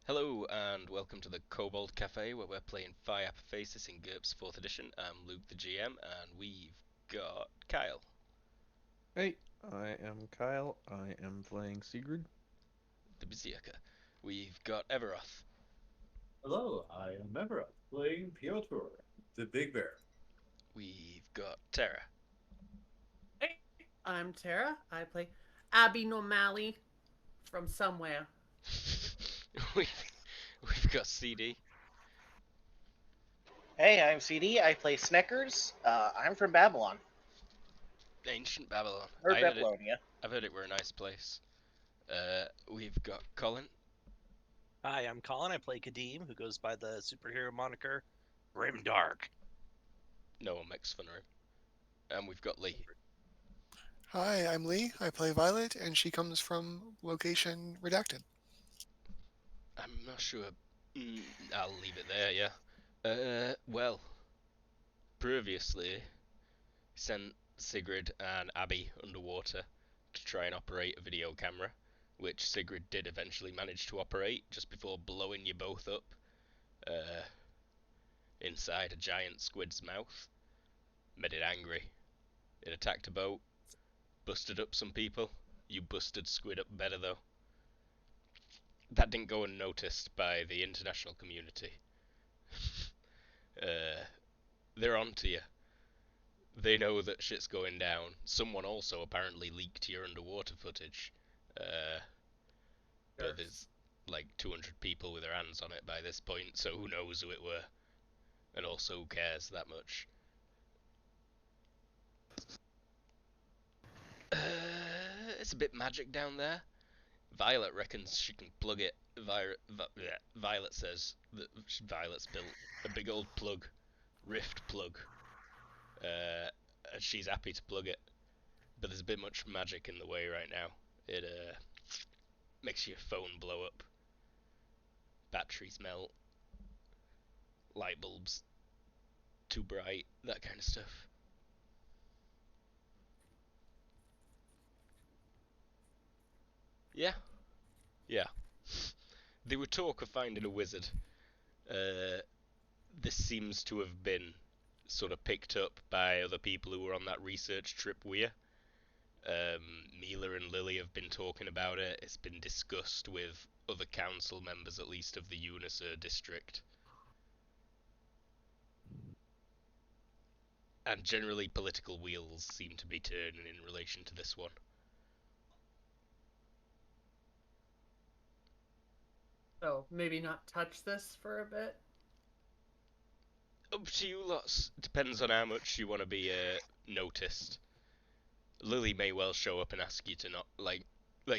Hello and welcome to the Cobalt Cafe where we're playing Phi Apophasis in GURPS 4th edition. I'm Luke the GM and we've got Kyle, Hey, I am Kyle. I am playing Sigrid. the Berserker. We've got Everoth. Hello, I am Everett, playing Piotr, the Big Bear. We've got Terra. Hey, I'm Tara. I play Abby Normali from somewhere. we've, we've got CD. Hey, I'm CD. I play Sneckers. I'm from Babylon, Ancient Babylon. or Babylonia. I've heard it were a nice place. We've got Colin. Hi, I'm Colin. I play Kadeem, who goes by the superhero moniker Grimdark. No one makes fun of him. And we've got Lee. Hi, I'm Lee. I play Violet, and she comes from location redacted. I'm not sure. I'll leave it there, yeah. Well, previously sent Sigrid and Abby underwater to try and operate a video camera, which Sigrid did eventually manage to operate just before blowing you both up uh, inside a giant squid's mouth. Made it angry. It attacked a boat, busted up some people. You busted Squid up better though. That didn't go unnoticed by the international community. uh, they're onto you. They know that shit's going down. Someone also apparently leaked your underwater footage. Uh, but there's like 200 people with their hands on it by this point, so who knows who it were. And also, who cares that much? It's a bit magic down there. Violet reckons she can plug it. Violet says that Violet's built a big old plug, rift plug. And she's happy to plug it. But there's a bit much magic in the way right now. It makes your phone blow up, batteries melt, light bulbs too bright, that kind of stuff. Yeah, yeah. They were talk of finding a wizard. Uh, this seems to have been sort of picked up by other people who were on that research trip we're. Mila and Lily have been talking about it. It's been discussed with other council members, at least of the Unisur district. And generally, political wheels seem to be turning in relation to this one. So maybe not touch this for a bit. Up to you lots. Depends on how much you want to be noticed. Lily may well show up and ask you to not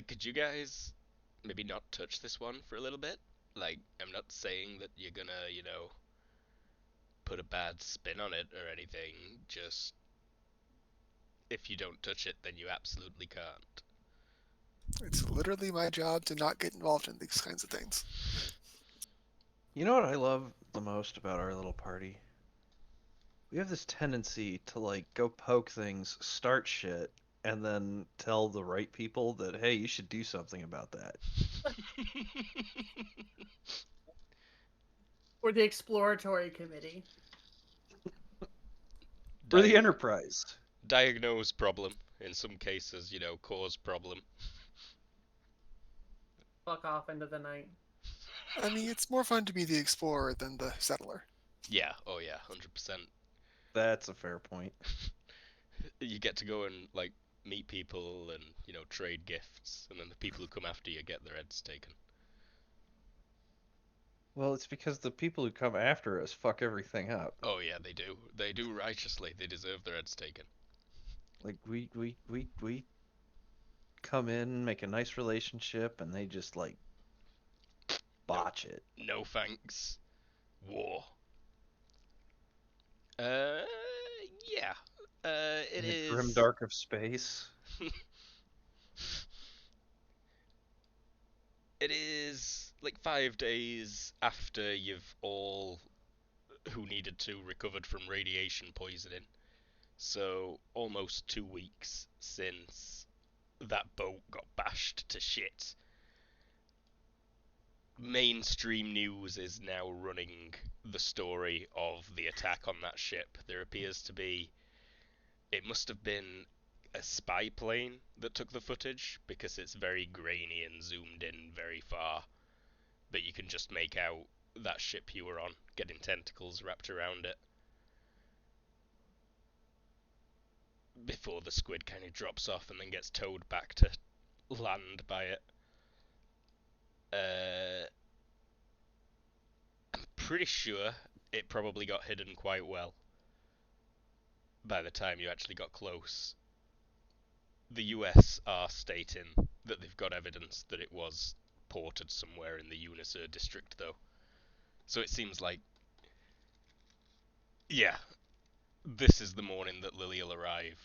could you guys maybe not touch this one for a little bit? Like, I'm not saying that you're gonna, put a bad spin on it or anything. Just if you don't touch it, then you absolutely can't. It's literally my job to not get involved in these kinds of things. You know what I love the most about our little party? We have this tendency to go poke things, start shit, and then tell the right people that, hey, you should do something about that. Or the exploratory committee. We're the Enterprise. Diagnose problem. In some cases, cause problem. Fuck off into the night. I mean, it's more fun to be the explorer than the settler. Yeah, oh yeah, 100%. That's a fair point. You get to go and, meet people and, trade gifts, and then the people who come after you get their heads taken. Well, it's because the people who come after us fuck everything up. Oh yeah, they do. They do righteously. They deserve their heads taken. Like, we come in, make a nice relationship, and they just, botch it. No thanks. War. Uh, yeah. It In the is. grim dark of space. It is like 5 days after you've all who needed to recovered from radiation poisoning. So almost 2 weeks since that boat got bashed to shit. mainstream news is now running the story of the attack on that ship. There appears to be, it must have been a spy plane that took the footage, because it's very grainy and zoomed in very far, but you can just make out that ship you were on getting tentacles wrapped around it before the squid kind of drops off and then gets towed back to land by it. I'm pretty sure it probably got hidden quite well by the time you actually got close. The US are stating that they've got evidence that it was ported somewhere in the Unisur district, though. So it seems like, yeah, this is the morning that Lily will arrive.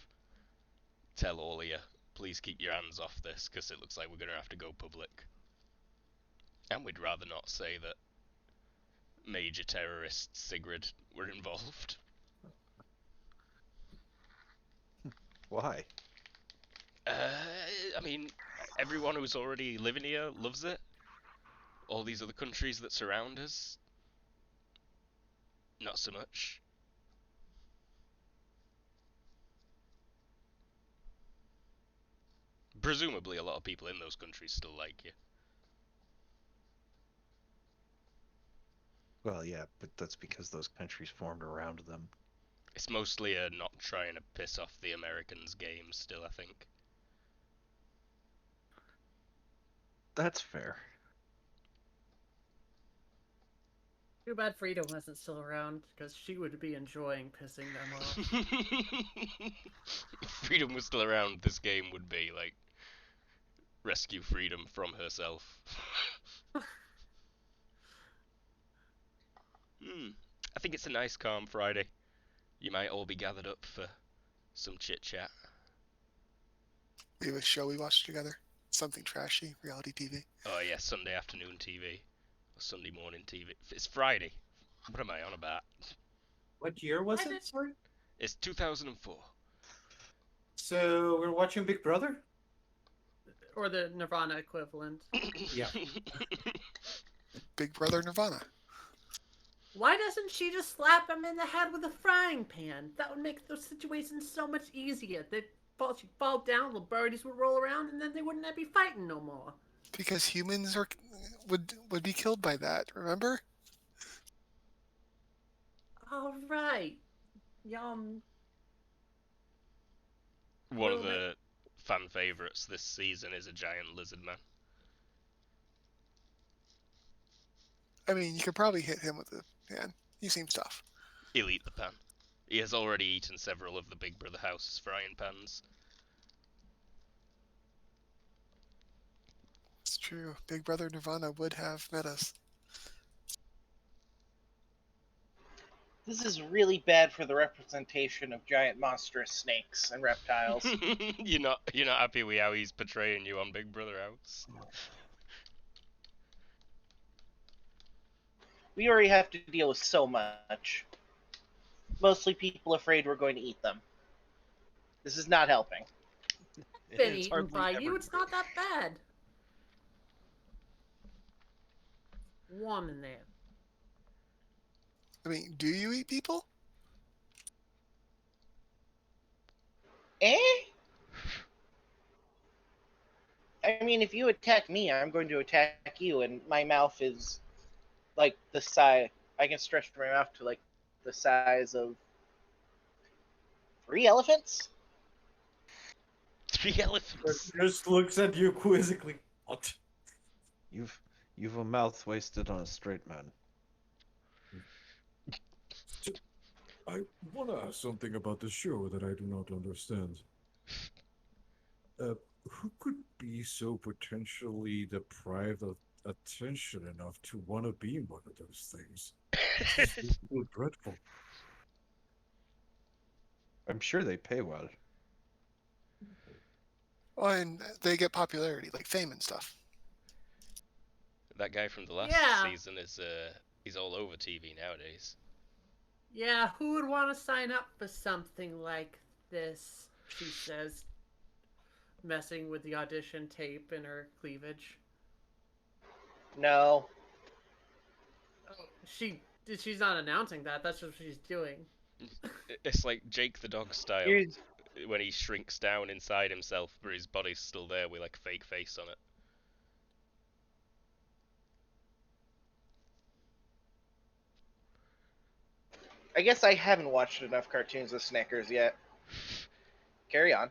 Tell all of you, please keep your hands off this, because it looks like we're going to have to go public. And we'd rather not say that major terrorists Sigrid were involved. Why? I mean, everyone who's already living here loves it. All these other countries that surround us, not so much. Presumably a lot of people in those countries still like you. Well, yeah, but that's because those countries formed around them. It's mostly a not trying to piss off the Americans game still, I think. That's fair. Too bad Freedom wasn't still around, because she would be enjoying pissing them off. If Freedom was still around, this game would be like rescue Freedom from herself. I think it's a nice calm Friday. You might all be gathered up for some chit chat. We have a show we watch together. Something trashy, reality TV. Oh yeah, Sunday afternoon TV. Or Sunday morning TV. It's Friday. What am I on about? What year was I it? did- Sorry. It's 2004. So we're watching Big Brother. Or the Nirvana equivalent. Yeah. Big Brother Nirvana. Why doesn't she just slap him in the head with a frying pan? That would make those situations so much easier. She'd fall down, the birdies would roll around, and then they wouldn't be fighting no more. Because humans would be killed by that, remember? All right. Yum. One of Well, the fan favourites this season is a giant lizard man. I mean, you could probably hit him with a pan. He seems tough. He'll eat the pan. He has already eaten several of the Big Brother house's frying pans. It's true. Big Brother Nirvana would have met us. This is really bad for the representation of giant monstrous snakes and reptiles. You're not happy with how he's portraying you on Big Brother House? We already have to deal with so much. Mostly people afraid we're going to eat them. This is not helping. Been It's eaten hardly by ever you, it's good. not that bad. Warm in there. I mean, do you eat people? Eh? I mean, if you attack me, I'm going to attack you, and my mouth is like the size. I can stretch my mouth to like the size of 3 elephants. 3 elephants. Just looks at you quizzically. What? You've a mouth wasted on a straight man. I want to ask something about the show that I do not understand. Who could be so potentially deprived of attention enough to want to be one of those things? It's so dreadful. I'm sure they pay well. Oh, and they get popularity, like fame and stuff. That guy from the last Yeah. season is he's all over TV nowadays. Yeah, who would want to sign up for something like this? She says, messing with the audition tape in her cleavage. No, Oh, she's not announcing that. That's what she's doing. It's like Jake the dog style Here's when he shrinks down inside himself, but his body's still there with like a fake face on it. I guess I haven't watched enough cartoons with Snickers yet. Carry on.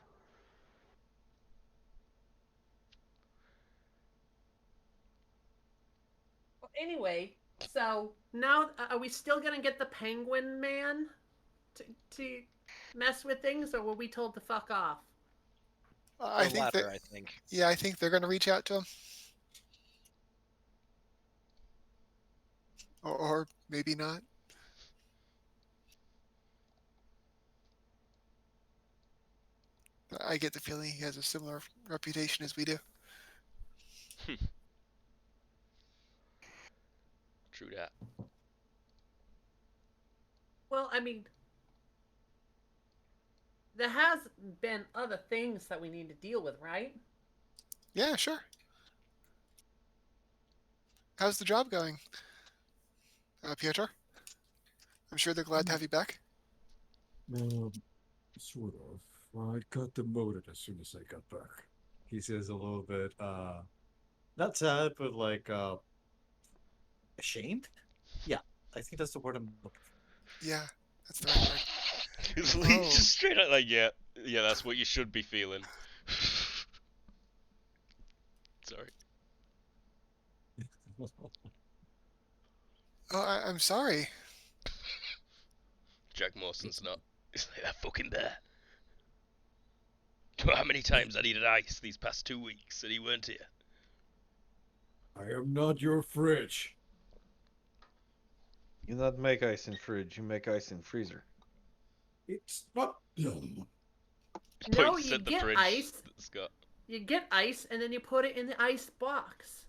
Well, anyway, so now are we still gonna get the Penguin Man to mess with things, or were we told to fuck off? I The think that. latter, I think. Yeah, I think they're going to reach out to him, or maybe not. I get the feeling he has a similar reputation as we do. True that. Well, I mean, there has been other things that we need to deal with, right? Yeah, sure. How's the job going, Piotr? I'm sure they're glad to have you back. Sort of. I got demoted as soon as I got back. He says a little bit, not sad, but like, ashamed? Yeah, I think that's the word I'm looking for. Yeah, that's the right word. He's Whoa. just straight out like, yeah, that's what you should be feeling. Sorry. Oh, I'm sorry. Jack Mawson's not. He's like that fucking bear. How many times I needed ice these past 2 weeks and he weren't here? I am not your fridge. You not make ice in fridge, you make ice in freezer. It's not. No, Points you at the get fridge ice. that Scott. You get ice, and then you put it in the ice box.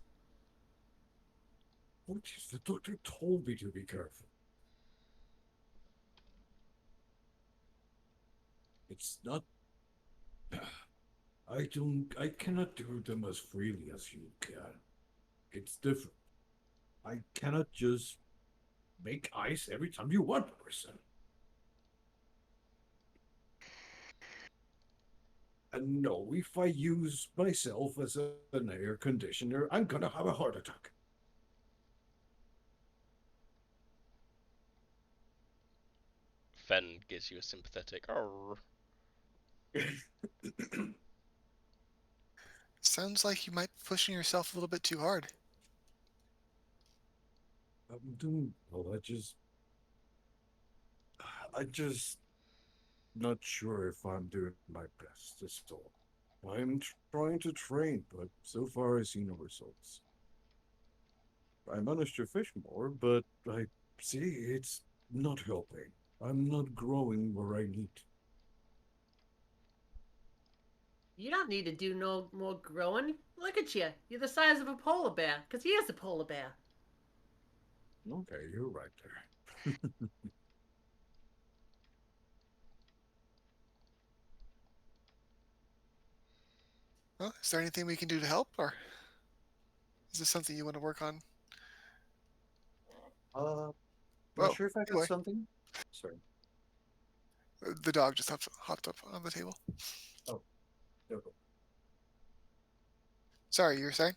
Oh, jeez, the doctor told me to be careful. It's not. I cannot do them as freely as you can. It's different. I cannot just make ice every time you want, person. And no, if I use myself as an air conditioner, I'm gonna have a heart attack. Fen gives you a sympathetic. Arr. Sounds like you might be pushing yourself a little bit too hard. I'm doing well. I just not sure if I'm doing my best. That's all. I'm trying to train, but so far I see no results. I managed to fish more, but I see it's not helping. I'm not growing where I need. You don't need to do no more growing. Look at you. You're the size of a polar bear, because he is a polar bear. Okay, you're right there. Well, is there anything we can do to help, or is this something you want to work on? Not Whoa, sure if I got anyway. something. Sorry. The dog just hopped up on the table. Oh, no. Sorry, you were saying?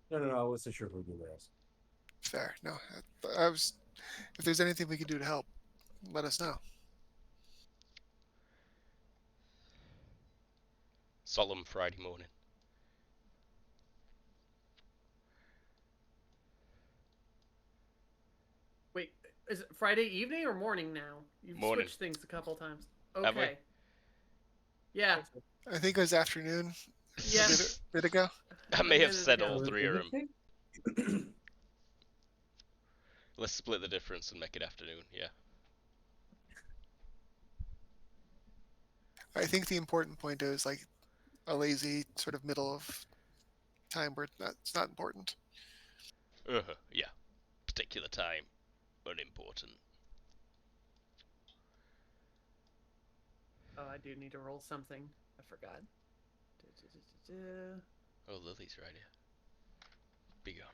No, I wasn't sure who you were asking. Fair. No, I was. If there's anything we can do to help, let us know. Solemn Friday morning. Wait, is it Friday evening or morning now? You've Morning. switched things a couple times. Have we? Okay. Yeah. I think it was afternoon. Yeah. A bit ago. I may have minute said ago. all three of them. Let's split the difference and make it afternoon, yeah. I think the important point is like a lazy sort of middle of time where it's not important. Yeah. Particular time. Unimportant. Oh, I do need to roll something. I forgot. Oh, Lily's right here. Be gone.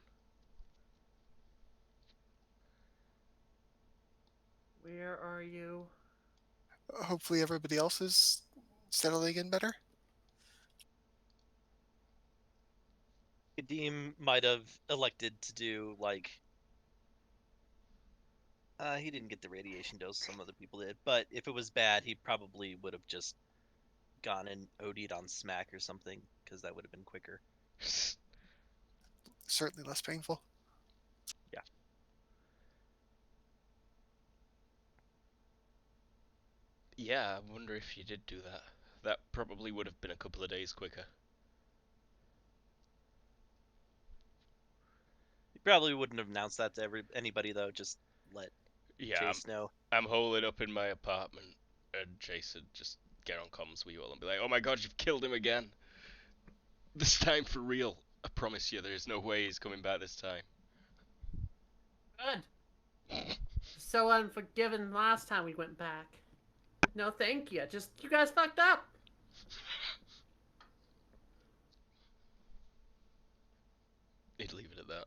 Where are you? Hopefully everybody else is settling in better. Kadim might have elected to do like he didn't get the radiation dose some other people did, but if it was bad, he probably would have just gone and OD'd on smack or something because that would have been quicker. Certainly less painful. Yeah. Yeah, I wonder if you did do that. That probably would have been a couple of days quicker. He probably wouldn't have announced that to anybody though. Just let Yeah, Chase know. I'm holing up in my apartment, and Chase would just get on comms with you all and be like, "Oh my God, you've killed him again! This time for real. I promise you, there's no way he's coming back this time." Good. So unforgiving last time we went back. No, thank you. Just you guys fucked up. He'd leave it at that.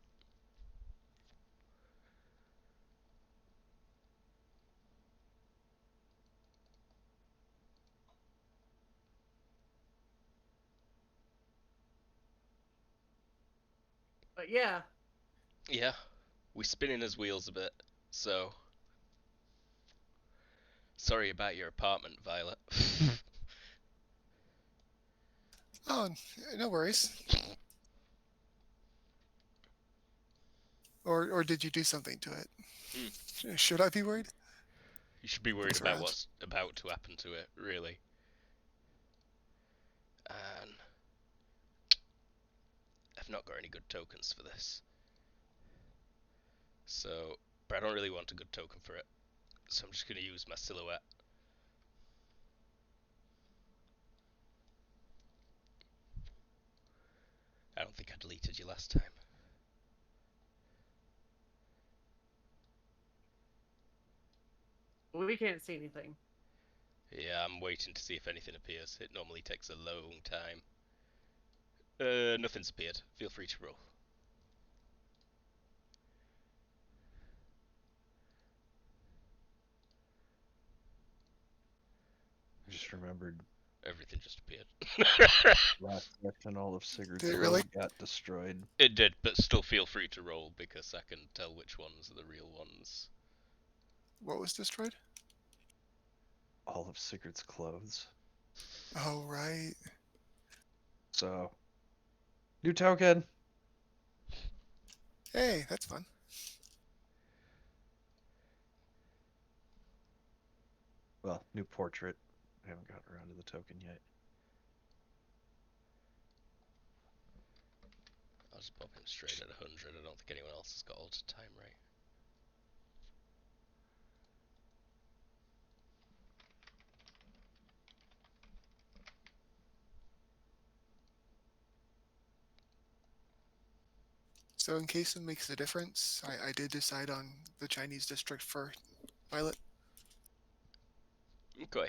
But yeah. Yeah, we're spinning his wheels a bit, so... Sorry about your apartment, Violet. Oh, no worries. Or did you do something to it? Should I be worried? You should be worried Looks about around. what's about to happen to it, really. And I've not got any good tokens for this. So, but I don't really want a good token for it. So I'm just going to use my silhouette. I don't think I deleted you last time. We can't see anything. Yeah, I'm waiting to see if anything appears. It normally takes a long time. Nothing's appeared. Feel free to roll. I just remembered Everything just appeared. last session all of Sigurd's Did it clothes really? got destroyed. It did, but still feel free to roll because I can tell which ones are the real ones. What was destroyed? All of Sigurd's clothes. Oh, right. So, new token. Hey, that's fun. Well, new portrait. I haven't gotten around to the token yet. I'll just pop him straight at 100. I don't think anyone else has got alter time right. So in case it makes a difference, I did decide on the Chinese district for Violet. Okay.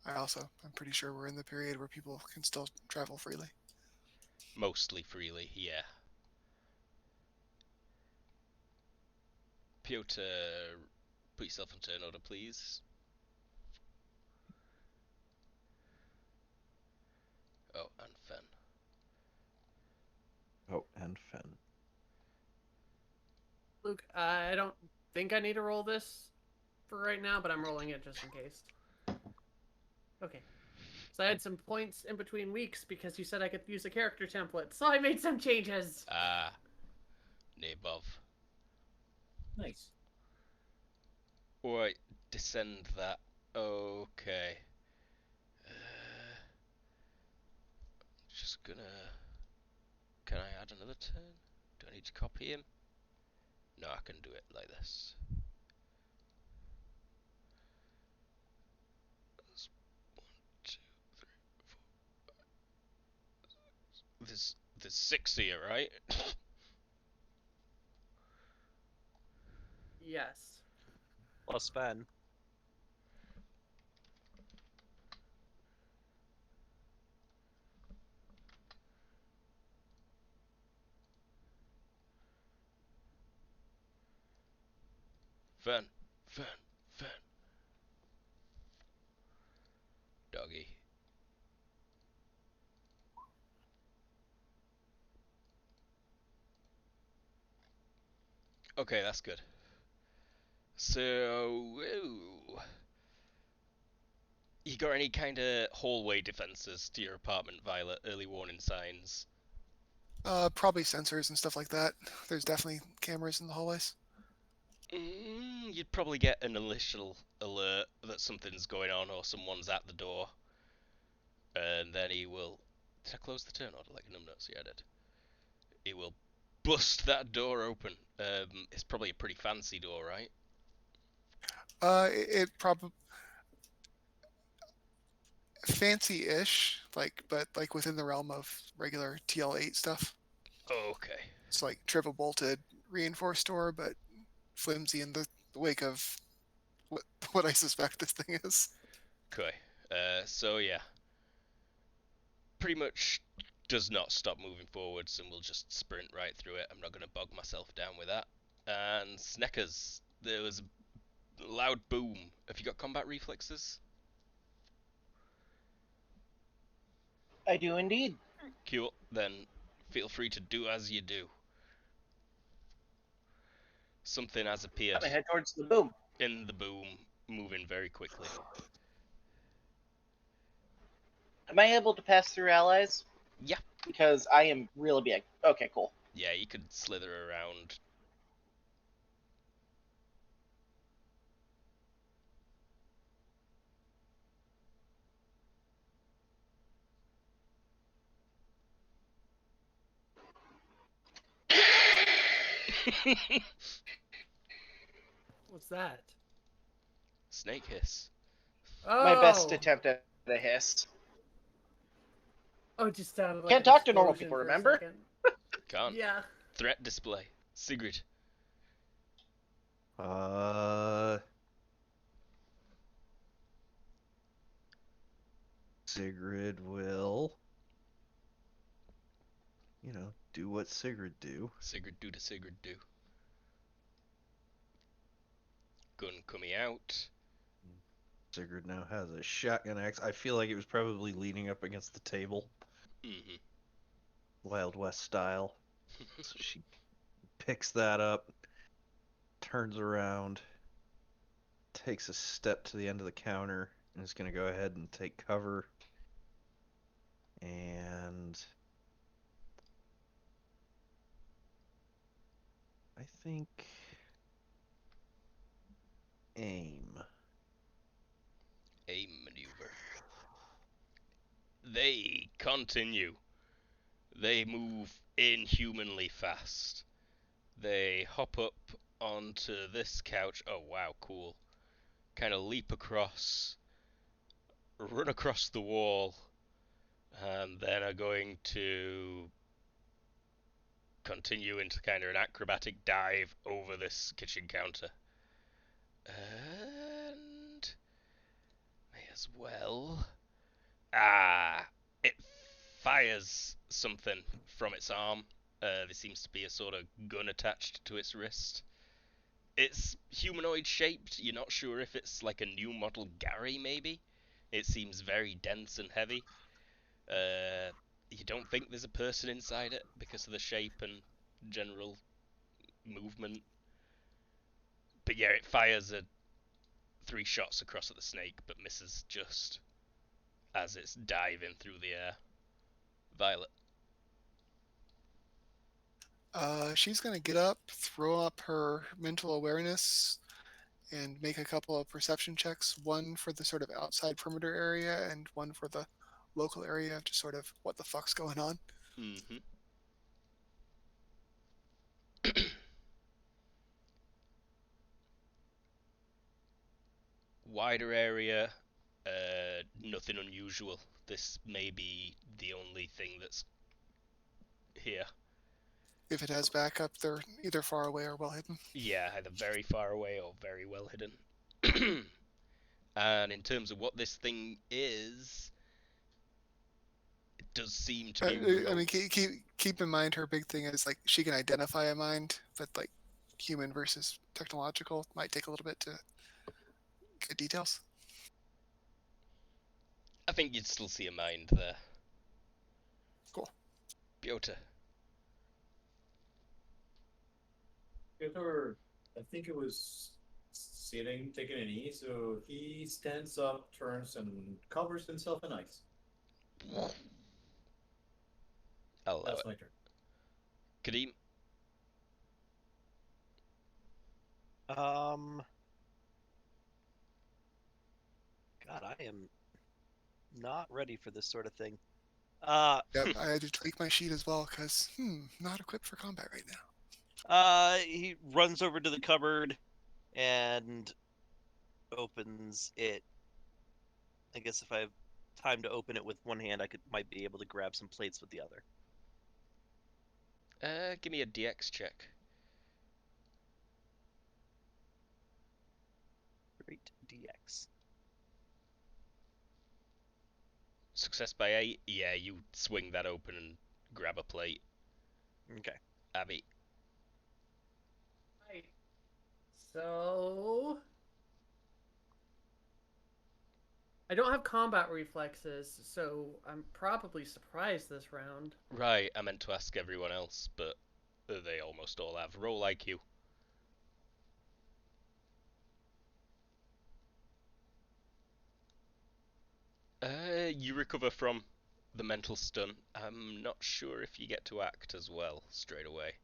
I'm pretty sure we're in the period where people can still travel freely. Mostly freely, yeah. Piotr, put yourself on turn order, please. Oh, and Fen. Oh, and Fen. Luke, I don't think I need to roll this for right now, but I'm rolling it just in case. Okay. So I had some points in between weeks because you said I could use a character template, so I made some changes. Ah, Nabov. Nice. Alright, descend that. Okay. Just gonna... Can I add another turn? Do I need to copy him? No, I can do it like this. That's 1, 2, 3, 4. There's 6 here, right? Yes. Plus Fen. Fern. Fern. Fern. Doggy. Okay, that's good. So, ooh. You got any kind of hallway defenses to your apartment, Violet? Early warning signs? Probably sensors and stuff like that. There's definitely cameras in the hallways. You'd probably get an initial alert that something's going on or someone's at the door. And then he will... Did I close the turn order like a numbnuts? Yeah, I did. He will bust that door open. It's probably a pretty fancy door, right? It probably fancy-ish, but within the realm of regular TL8 stuff. Okay. It's like triple bolted reinforced door, but flimsy in the wake of what I suspect this thing is. Okay. So yeah. Pretty much does not stop moving forwards and will just sprint right through it. I'm not going to bog myself down with that. And Sneckers, there was a loud boom. Have you got combat reflexes? I do indeed. Cool. Then feel free to do as you do. Something has appeared I'm gonna head towards the boom. in the boom, moving very quickly. Am I able to pass through allies? Yeah. Because I am really big. Okay, cool. Yeah, you could slither around. What's that? Snake hiss. Oh. My best attempt at a hiss. Oh, it just sounded like Can't an talk to normal explosion people, for a remember? second. Can't. Yeah. Threat display. Sigrid. Sigrid will, do what Sigrid do. Sigrid do to Sigrid do. Gun coming out. Sigrid now has a shotgun axe. I feel like it was probably leaning up against the table, Mm-hmm. Wild West style. So she picks that up, turns around, takes a step to the end of the counter, and is going to go ahead and take cover. And I think aim. Aim maneuver. They continue. They move inhumanly fast. They hop up onto this couch. Oh wow, cool. Kind of leap across, run across the wall, and then are going to continue into kind of an acrobatic dive over this kitchen counter. And may as well. It fires something from its arm. There seems to be a sort of gun attached to its wrist. It's humanoid shaped. You're not sure if it's like a new model Gary, maybe. It seems very dense and heavy. You don't think there's a person inside it because of the shape and general movement. But yeah, it fires 3 shots across at the snake, but misses just as it's diving through the air. Violet. She's gonna get up, throw up her mental awareness, and make a couple of perception checks. One for the sort of outside perimeter area, and one for the local area of just sort of what the fuck's going on. Mm-hmm. Wider area, nothing unusual. This may be the only thing that's here. If it has backup, they're either far away or well hidden. Yeah, either very far away or very well hidden. And in terms of what this thing is, it does seem to be I mean, keep in mind her big thing is like she can identify a mind, but like human versus technological. Might take a little bit to get details. I think you'd still see a mind there. Cool. Piotr. Piotr, I think it was sitting, taking a knee, so he stands up, turns, and covers himself in ice. I'll allow That's it. my turn. Kadeem. God, I am not ready for this sort of thing. Yep, I had to tweak my sheet as well because not equipped for combat right now. He runs over to the cupboard and opens it. I guess if I have time to open it with one hand, might be able to grab some plates with the other. Give me a DX check. Great DX. Success by 8. Yeah, you swing that open and grab a plate. Okay. Abby. Right. So I don't have combat reflexes, so I'm probably surprised this round. Right, I meant to ask everyone else, but they almost all have. Roll IQ. You recover from the mental stun. I'm not sure if you get to act as well straight away.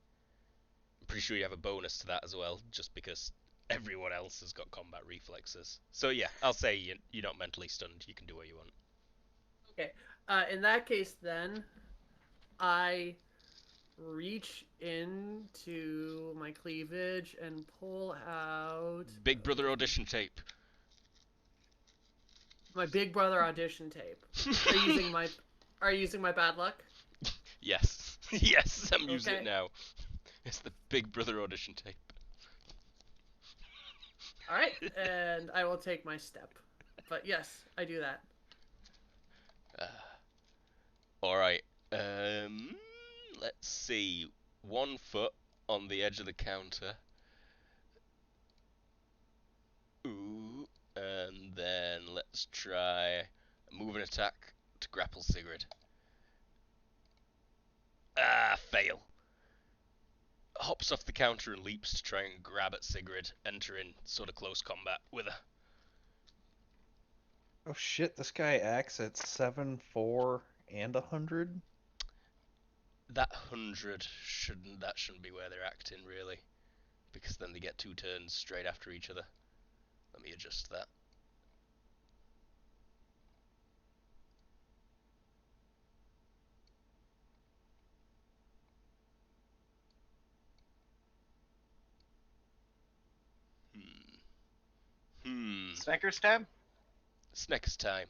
I'm pretty sure you have a bonus to that as well, just because everyone else has got combat reflexes. So yeah, I'll say you're not mentally stunned. You can do what you want. Okay. In that case, then I reach into my cleavage and pull out Big Brother audition tape. my Big Brother audition tape. Are you using my bad luck? Yes. Yes, I'm using it Okay. now. It's the Big Brother audition tape. All right, and I will take my step. But yes, I do that. Alright. Let's see. 1 foot on the edge of the counter. Ooh. And then let's try a move and attack to grapple Sigrid. Ah, fail. Hops off the counter and leaps to try and grab at Sigrid, entering sort of close combat with her. Oh shit, this guy acts at 7, 4, and 100? That 100 shouldn't be where they're acting really, because then they get 2 turns straight after each other. Let me adjust that. Snickers time? Snickers time.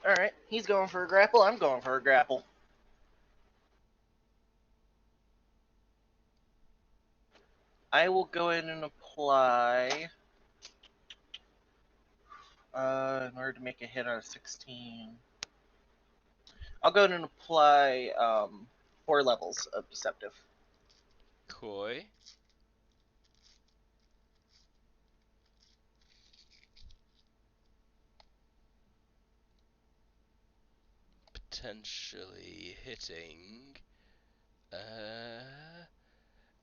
Alright, he's going for a grapple, I'm going for a grapple. I will go in and apply, in order to make a hit on a 16. I'll go in and apply 4 levels of Deceptive. Koi. Potentially hitting.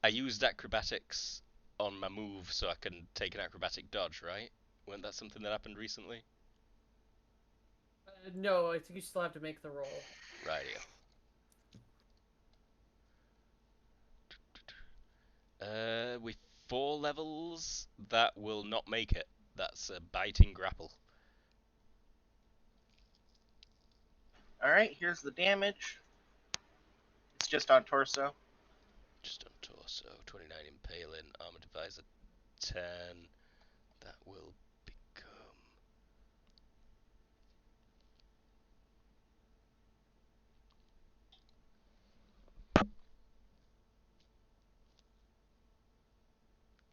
I used acrobatics on my move so I can take an acrobatic dodge, right? Wasn't that something that happened recently? No, I think you still have to make the roll. Rightio. With 4 levels, that will not make it. That's a biting grapple. Alright, here's the damage. It's just on torso. Just on torso. 29 impaling, armor divisor 10. That will become...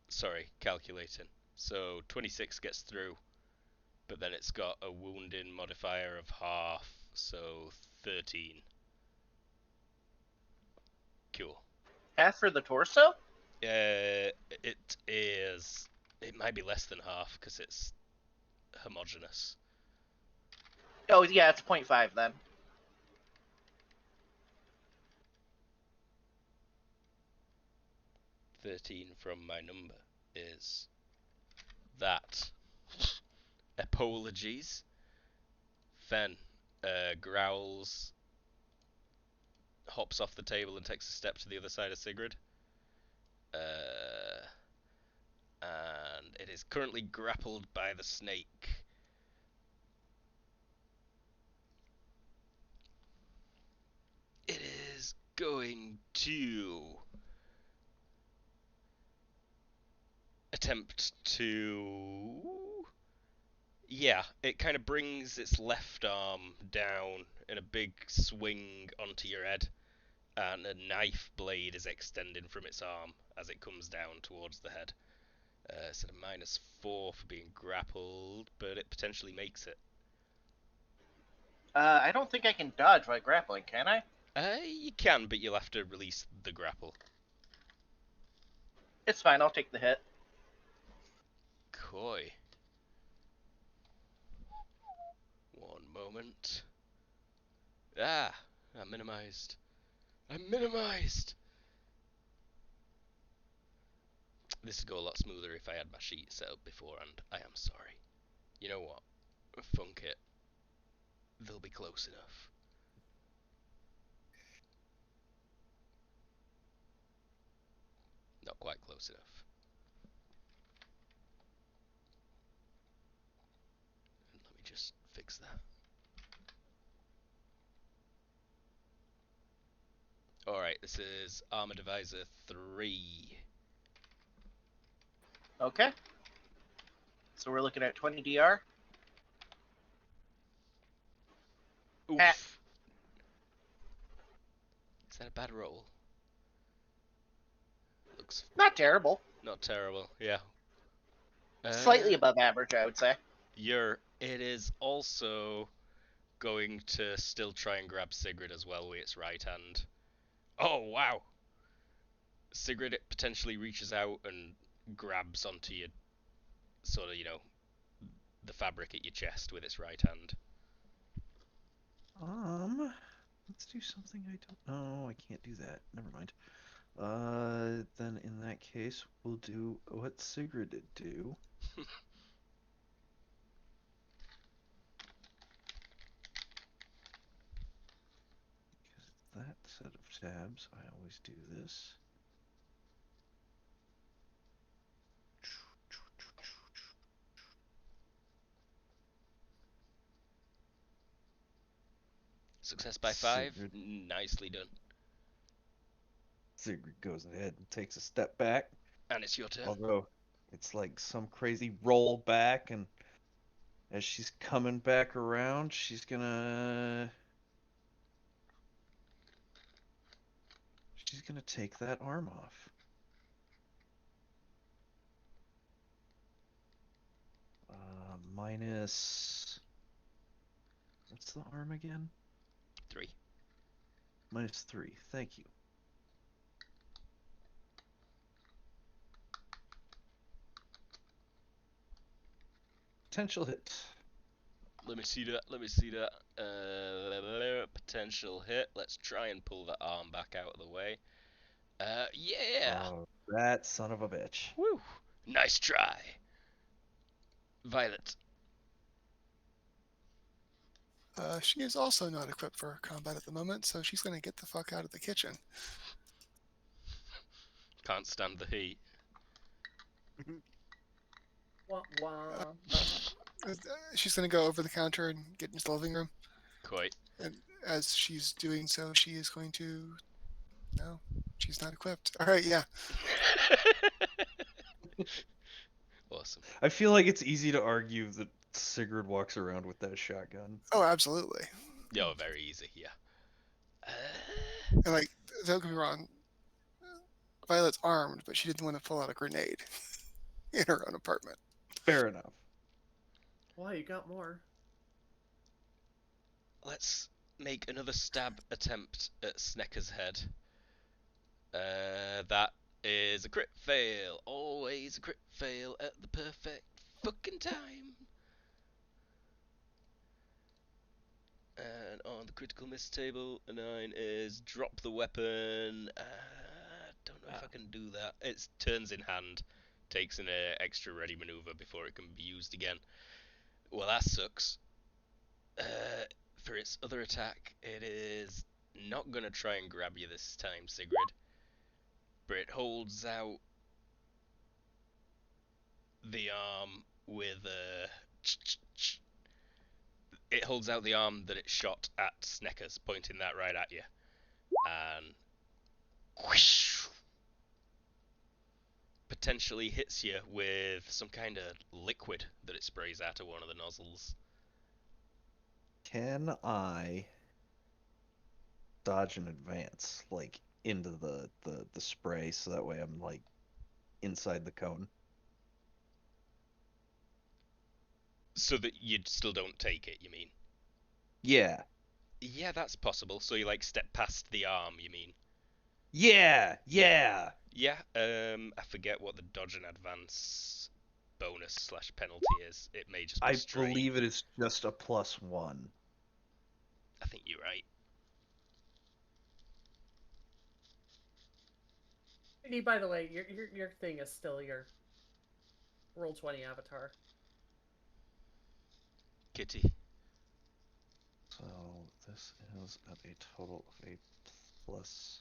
Sorry, calculating. So 26 gets through, but then it's got a wounding modifier of half, so 13. Cool. half for the torso? It is. It might be less than half because it's homogeneous. Oh, yeah, it's 0.5 then. $13 from my number is that. Apologies. Fen growls, hops off the table and takes a step to the other side of Sigrid. And it is currently grappled by the snake. It is going to attempt to... Yeah, it kind of brings its left arm down in a big swing onto your head, and a knife blade is extending from its arm as it comes down towards the head. So a -4 for being grappled, but it potentially makes it. I don't think I can dodge while grappling, can I? You can, but you'll have to release the grapple. It's fine, I'll take the hit. Coy. One moment. Ah, I'm minimized. I'm minimized! This would go a lot smoother if I had my sheet set up beforehand. I am sorry. You know what? Funk it. They'll be close enough. Not quite close enough. And let me just fix that. Alright, this is Armor Divisor 3. Okay. So we're looking at 20 DR. Oof. Ah. Is that a bad roll? Looks Not terrible. not terrible, yeah. Slightly above average, I would say. It is also going to still try and grab Sigrid as well with its right hand. Oh, wow! Sigrid potentially reaches out and grabs onto your, sort of, the fabric at your chest with its right hand. Let's do something I don't know. I can't do that. Never mind. Then in that case, we'll do what Sigrid did do. Because that set of tabs, I always do this. Success by 5. Sigrid. Nicely done. Sigrid goes ahead and takes a step back. And it's your turn. Although it's like some crazy roll back, and as she's coming back around, she's gonna take that arm off. Minus, what's the arm again? 3. -3. Thank you. Potential hit. Let me see that. Potential hit. Let's try and pull the arm back out of the way. Yeah! Oh, that son of a bitch. Woo! Nice try. Violet. She is also not equipped for combat at the moment, so she's going to get the fuck out of the kitchen. Can't stand the heat. Wah, wah. She's going to go over the counter and get into the living room. Quite. And as she's doing so, she is going to... No, she's not equipped. All right, yeah. Awesome. I feel like it's easy to argue that Sigrid walks around with that shotgun. Oh, absolutely. Yo, very easy, yeah. And, like, don't get me wrong, Violet's armed, but she didn't want to pull out a grenade in her own apartment. Fair enough. Why, you got more. Let's make another stab attempt at Snecker's head. That is a crit fail. Always a crit fail at the perfect fucking time. And on the critical miss table, a 9 is drop the weapon. Don't know if I can do that. It turns in hand, takes an extra ready maneuver before it can be used again. Well, that sucks. For its other attack, it is not going to try and grab you this time, Sigrid. But it holds out the arm with a... It holds out the arm that it shot at Sneckers, pointing that right at you. And... whoosh, potentially hits you with some kind of liquid that it sprays out of one of the nozzles. Can I dodge in advance, like into the spray, so that way I'm like inside the cone? So that you still don't take it, you mean? Yeah. Yeah, that's possible. So you like step past the arm, you mean? Yeah. Yeah. Yeah, I forget what the dodge and advance bonus slash penalty is. It may just be I straight. believe it is just a +1. I think you're right. Hey, by the way, your thing is still your Roll20 avatar. Kitty. So this is at a total of a plus.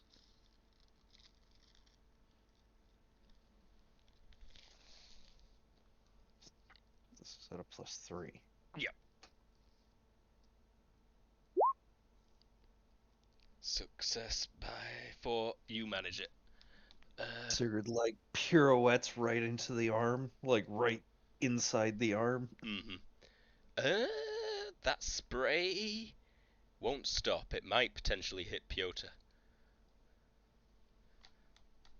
This is at a +3. Yep. Success by 4. You manage it. Sigurd like pirouettes right into the arm, like right inside the arm. That spray won't stop. It might potentially hit Piotr.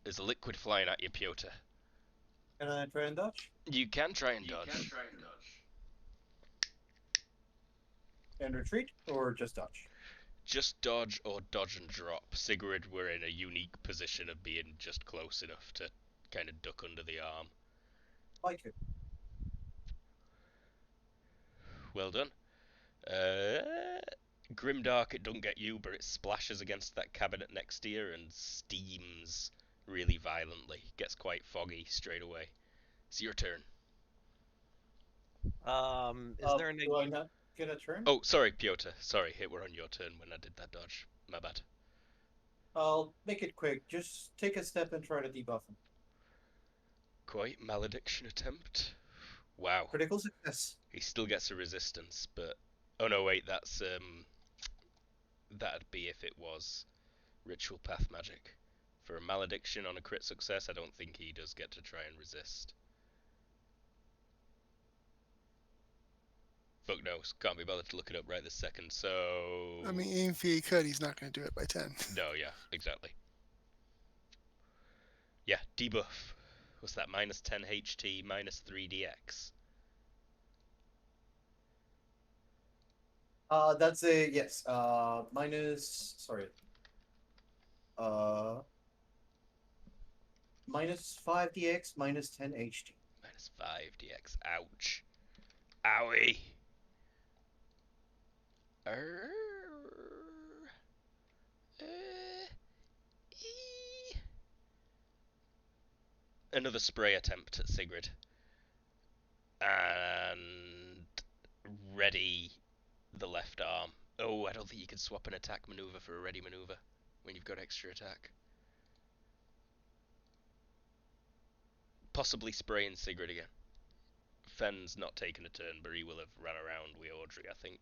There's a liquid flying at you, Piotr. Can I try and dodge? You can try and dodge. And retreat, or just dodge? Just dodge or dodge and drop. Sigrid were in a unique position of being just close enough to kind of duck under the arm. Like it. Well done. Grimdark, it don't get you, but it splashes against that cabinet next to you and steams really violently. Gets quite foggy straight away. It's your turn. Is there any? Do I not get a turn? Oh, sorry, Piotr. Sorry, it were on your turn when I did that dodge. My bad. I'll make it quick. Just take a step and try to debuff him. Quite malediction attempt. Wow. Critical success. He still gets a resistance, but oh no, wait, that's that'd be if it was ritual path magic. For a malediction on a crit success, I don't think he does get to try and resist. Fuck knows. Can't be bothered to look it up right this second, so... I mean, even if he could, he's not going to do it by 10. No, yeah, exactly. Yeah, debuff. What's that? Minus 10 HT, minus 3 DX. That's a yes. Minus. Sorry. Minus 5 DX, minus 10 HT. Minus 5 DX. Ouch. Owie. Another spray attempt at Sigrid. And ready the left arm. Oh, I don't think you can swap an attack maneuver for a ready maneuver when you've got extra attack. Possibly spraying Sigrid again. Fenn's not taken a turn, but he will have run around with Audrey, I think.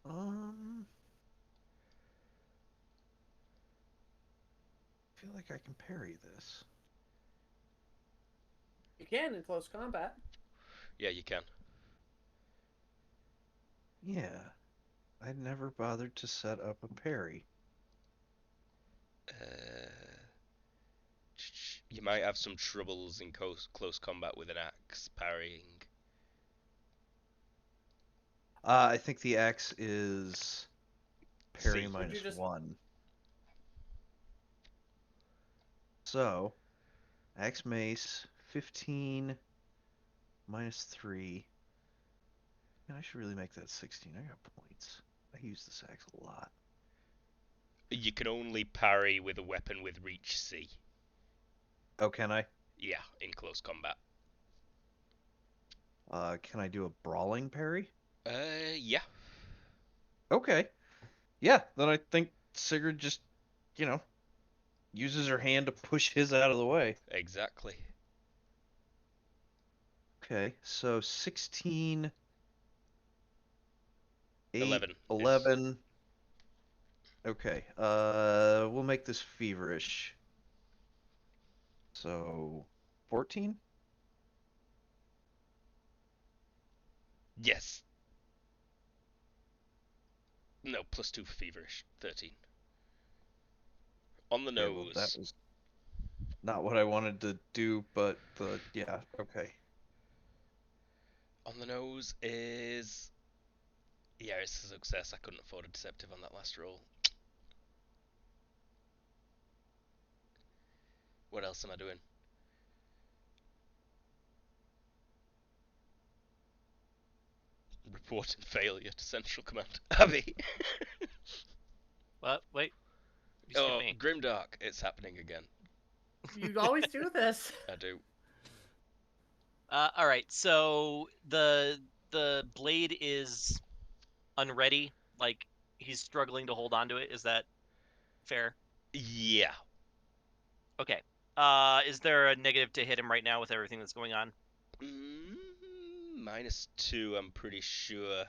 I feel like I can parry this. You can in close combat. Yeah, you can. Yeah. I never bothered to set up a parry. You might have some troubles in close combat with an axe parrying. I think the axe is parry C. minus you just- 1. So, axe mace, 15 minus 3. Man, I should really make that 16. I got points. I use this axe a lot. You can only parry with a weapon with reach C. Oh, can I? Yeah, in close combat. Can I do a brawling parry? Yeah. Okay. Yeah, then I think Sigurd just, uses her hand to push his out of the way. Exactly. Okay, so 16, 8, 11. 11. Okay, we'll make this feverish. So, 14? Yes. No, +2 for feverish. 13. On the Okay, well, nose. that was not what I wanted to do, but yeah, okay. On the nose is... Yeah, it's a success. I couldn't afford a deceptive on that last roll. What else am I doing? Reporting failure to Central Command. Abby! What? Wait. You skipped Oh, me. Grimdark. It's happening again. You always do this. I do. All right. So the blade is unready. Like he's struggling to hold onto it. Is that fair? Yeah. Okay. Is there a negative to hit him right now with everything that's going on? -2, I'm pretty sure.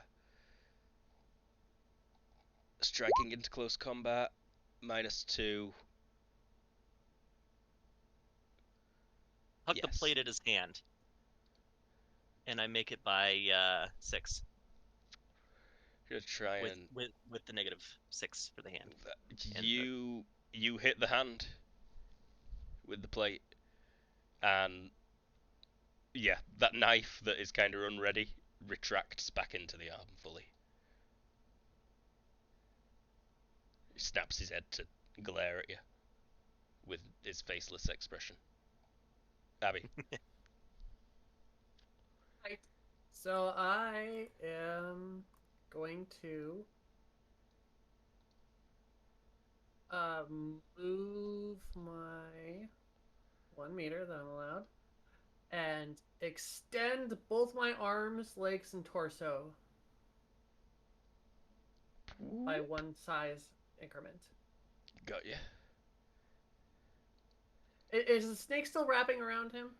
Striking into close combat, -2. Huck the Yes. plate at his hand, and I make it by 6 Gonna try with and with the -6 for the hand. And you hit the hand with the plate, and yeah, that knife that is kind of unready retracts back into the arm fully. He snaps his head to glare at you with his faceless expression. Abby. Right. So I am going to move my 1 meter that I'm allowed and extend both my arms, legs, and torso by 1 size increment. Got you. Is the snake still wrapping around him?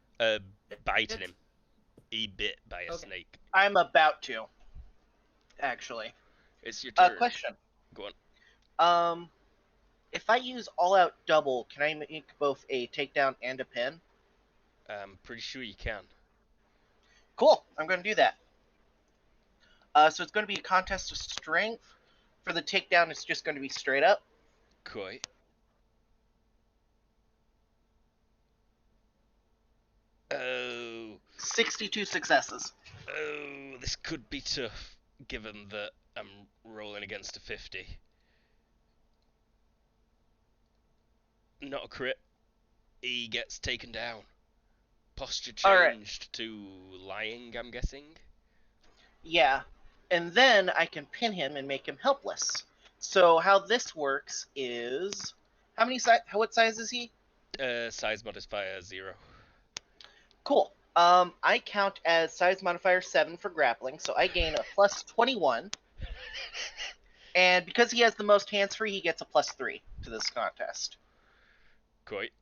Biting It's- him. He bit by a Okay. snake. I'm about to. Actually. It's your turn. Question. Go on. If I use all out double, can I make both a takedown and a pin? I'm pretty sure you can. Cool. I'm going to do that. So it's going to be a contest of strength. For the takedown, it's just going to be straight up. Quite. Oh. 62 successes. Oh, this could be tough, given that I'm rolling against a 50. Not a crit. He gets taken down. Posture Alright. changed to lying, I'm guessing. Yeah. And then I can pin him and make him helpless. So how this works is... What size is he? Size modifier 0. Cool. I count as size modifier 7 for grappling, so I gain a plus 21. And because he has the most hands free, he gets a plus 3 to this contest. Quite.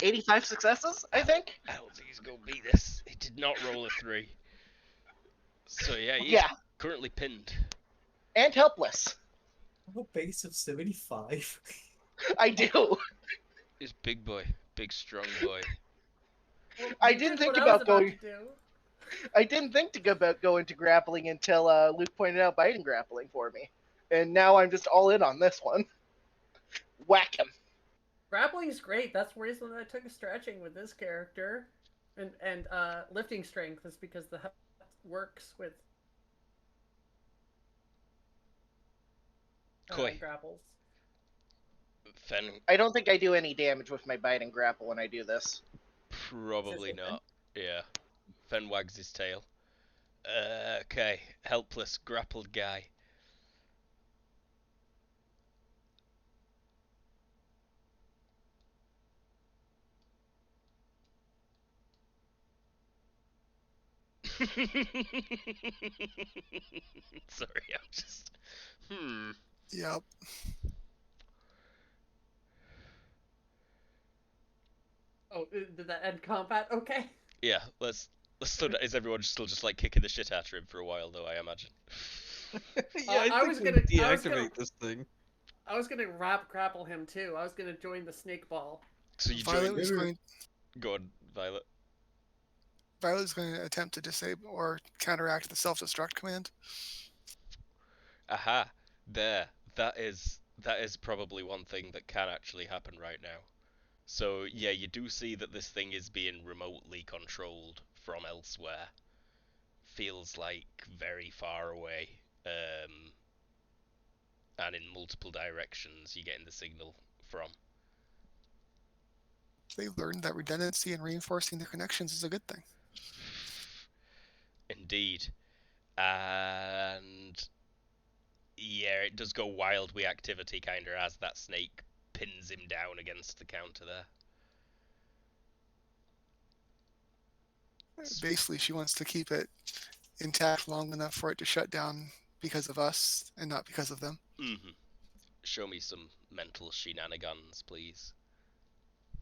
85 successes, I think? I don't think he's gonna beat this. He did not roll a 3. So yeah, he's Yeah. currently pinned. And helpless. A base of 75. I do. He's big boy. Big strong boy. Well, I you didn't did think what I was about going- to do. I didn't think about going to grappling until Luke pointed out biting grappling for me. And now I'm just all in on this one. Whack him. Grappling is great. That's the reason that I took a stretching with this character, and lifting strength is because the heft works with Koi. grapples. Fen, I don't think I do any damage with my bite and grapple when I do this. probably Says not. Yeah. Fen wags his tail. Okay, helpless, grappled guy. Sorry, I'm just. Yep. Oh, did that end combat? Okay. Yeah, let's slow down. Is everyone still just like kicking the shit out of him for a while, though? I imagine. Yeah, I I think was we gonna- deactivate I was gonna- this thing. I was gonna grapple him too. I was gonna join the snake ball. So you Violet join. was going. Go on, Violet. Violet's going to attempt to disable or counteract the self-destruct command. Aha, there. That is probably one thing that can actually happen right now. So yeah, you do see that this thing is being remotely controlled from elsewhere. Feels like very far away, and in multiple directions you're getting the signal from. They learned that redundancy and reinforcing the connections is a good thing. Indeed. And yeah, it does go wild with activity kinda as that snake pins him down against the counter there. Basically, she wants to keep it intact long enough for it to shut down because of us and not because of them. Mm-hmm. Show me some mental shenanigans, please. I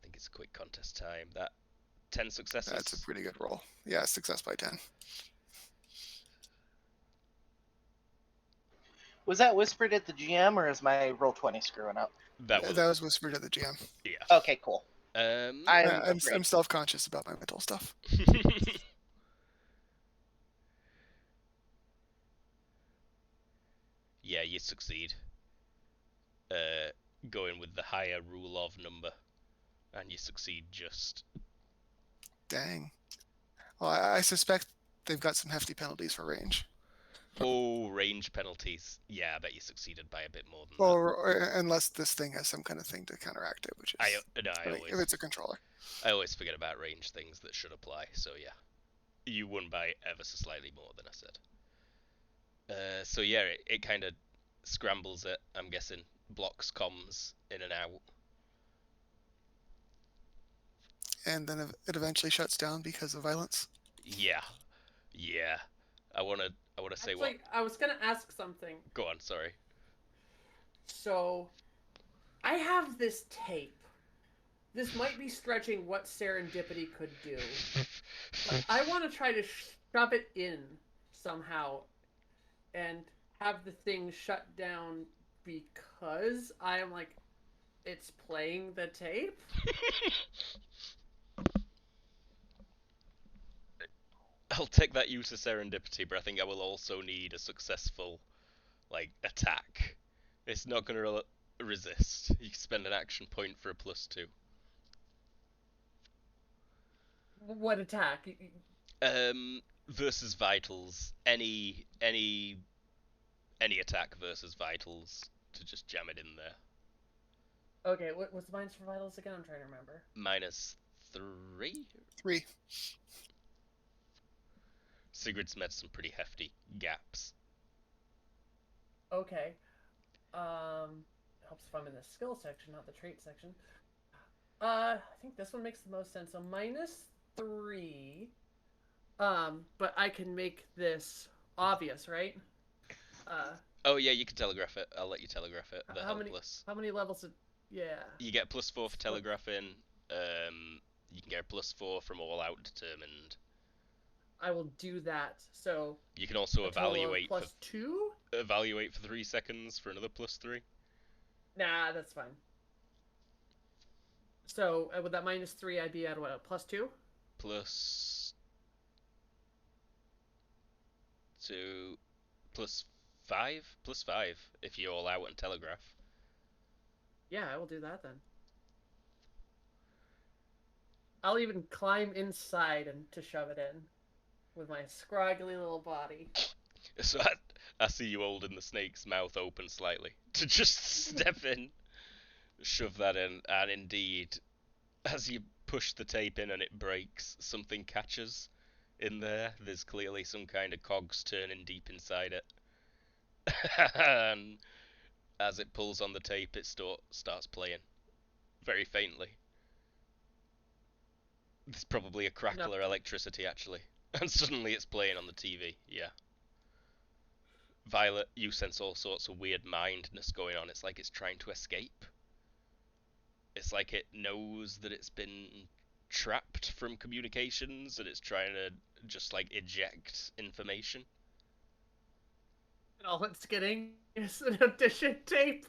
think it's a quick contest time. That 10 successes. That's a pretty good roll. Yeah, success by 10. Was that whispered at the GM or is my roll 20 screwing up? That was. That was whispered to the GM. Yeah. Okay, cool. I'm I'm self-conscious about my mental stuff. Yeah, you succeed. Going with the higher rule of number, and you succeed just. Dang. Well, I suspect they've got some hefty penalties for range. Oh, range penalties. Yeah, I bet you succeeded by a bit more than Or unless this thing has some kind of thing to counteract it, which is if it's a controller. I always forget about range things that should apply. So yeah, you won by ever so slightly more than I said. So yeah, it kind of scrambles it. I'm guessing blocks comms in and out. And then it eventually shuts down because of violence. Yeah. I wanna say Actually, I was gonna ask something. Go on. Sorry. So, I have this tape. This might be stretching what serendipity could do. But I want to try to shove it in somehow and have the thing shut down because I am like, it's playing the tape. I'll take that use of serendipity, but I think I will also need a successful, attack. It's not going to resist. You can spend an action point for a +2. What attack? Versus vitals. Any attack versus vitals to just jam it in there. Okay, what's the minus for vitals again? I'm trying to remember. -3? 3. Sigrid's met some pretty hefty gaps. Okay. Helps if I'm in the skill section, not the trait section. I think this one makes the most sense. So -3. But I can make this obvious, right? Oh yeah, you can telegraph it. I'll let you telegraph it. The how many helpless. how many levels? Yeah. You get +4 for telegraphing. You can get a +4 from all out determined. I will do that. So you can also evaluate +2. Evaluate for 3 seconds for another +3. Nah, that's fine. So with that -3, I'd be at what, a +2? +2, +5, +5 if you're all out and telegraph. Yeah, I will do that then. I'll even climb inside and to shove it in with my scraggly little body. So I see you holding the snake's mouth open slightly to just step in, shove that in, and indeed, as you push the tape in and it breaks, something catches in there. There's clearly some kind of cogs turning deep inside it. And as it pulls on the tape, it starts playing very faintly. There's probably a crackle or electricity actually, and suddenly it's playing on the TV. Yeah. Violet, you sense all sorts of weird mindness going on. It's like it's trying to escape. It's like it knows that it's been trapped from communications and it's trying to just like eject information. And all it's getting is an audition tape.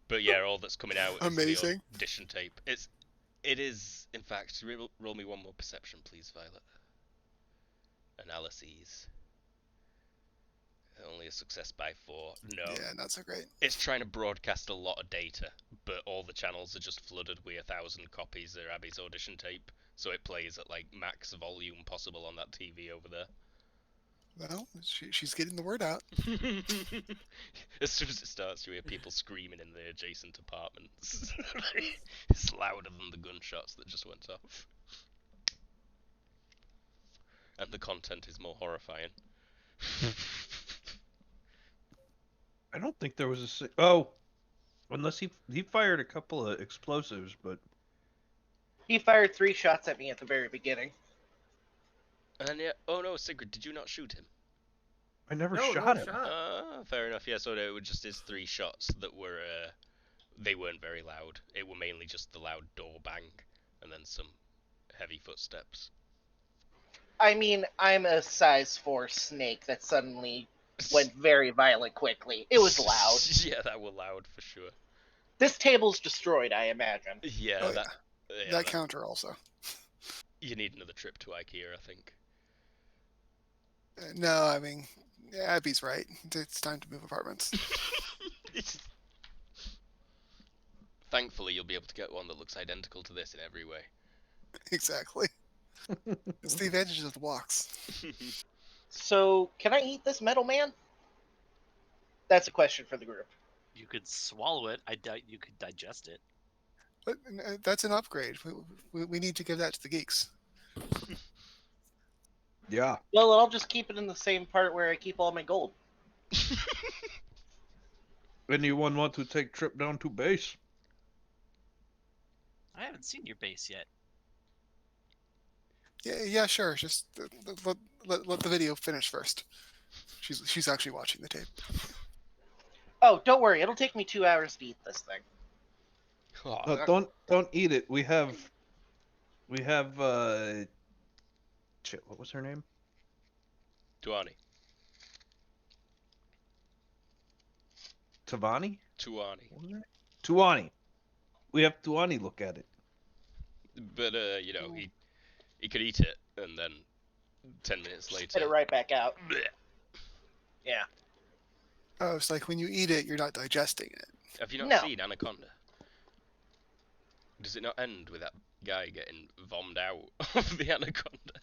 But yeah, all that's coming out is Amazing. the audition tape. It is, in fact, roll me one more perception, please, Violet. Analyses. Only a success by 4. No. Yeah, not so great. It's trying to broadcast a lot of data, but all the channels are just flooded with 1,000 copies of Abby's audition tape, so it plays at like max volume possible on that TV over there. Well, she's getting the word out. As soon as it starts, you hear people screaming in the adjacent apartments. It's louder than the gunshots that just went off. And the content is more horrifying. I don't think there was a oh, unless he fired a couple of explosives, but He fired 3 shots at me at the very beginning. And yeah, oh no, Sigrid, did you not shoot him? I never No, shot no him. shot. Fair enough. Yeah, so it was just his 3 shots that were they weren't very loud. It were mainly just the loud door bang and then some heavy footsteps. I mean, I'm a size 4 snake that suddenly went very violent quickly. It was loud. Yeah, that were loud for sure. This table's destroyed, I imagine. Yeah, Oh, that counter also. You need another trip to IKEA, I think. No, I mean, Abby's right. It's time to move apartments. Thankfully, you'll be able to get one that looks identical to this in every way. Exactly. It's the advantage of the box. So, can I eat this metal man? That's a question for the group. You could swallow it. I doubt you could digest it. But that's an upgrade. We need to give that to the geeks. Yeah. Well, I'll just keep it in the same part where I keep all my gold. Anyone want to take trip down to base? I haven't seen your base yet. Yeah, sure. Just let the video finish first. She's actually watching the tape. Oh, don't worry. It'll take me 2 hours to eat this thing. Oh, No, don't eat it. We have shit, what was her name? Tuani. Tavani? Tuani. Tuani. We have Tuani look at it. But you know, he could eat it and then 10 minutes later. Spit it right back out. Blech. Yeah. Oh, it's like when you eat it, you're not digesting it. Have you not No. seen Anaconda? Does it not end with that guy getting vommed out of the anaconda?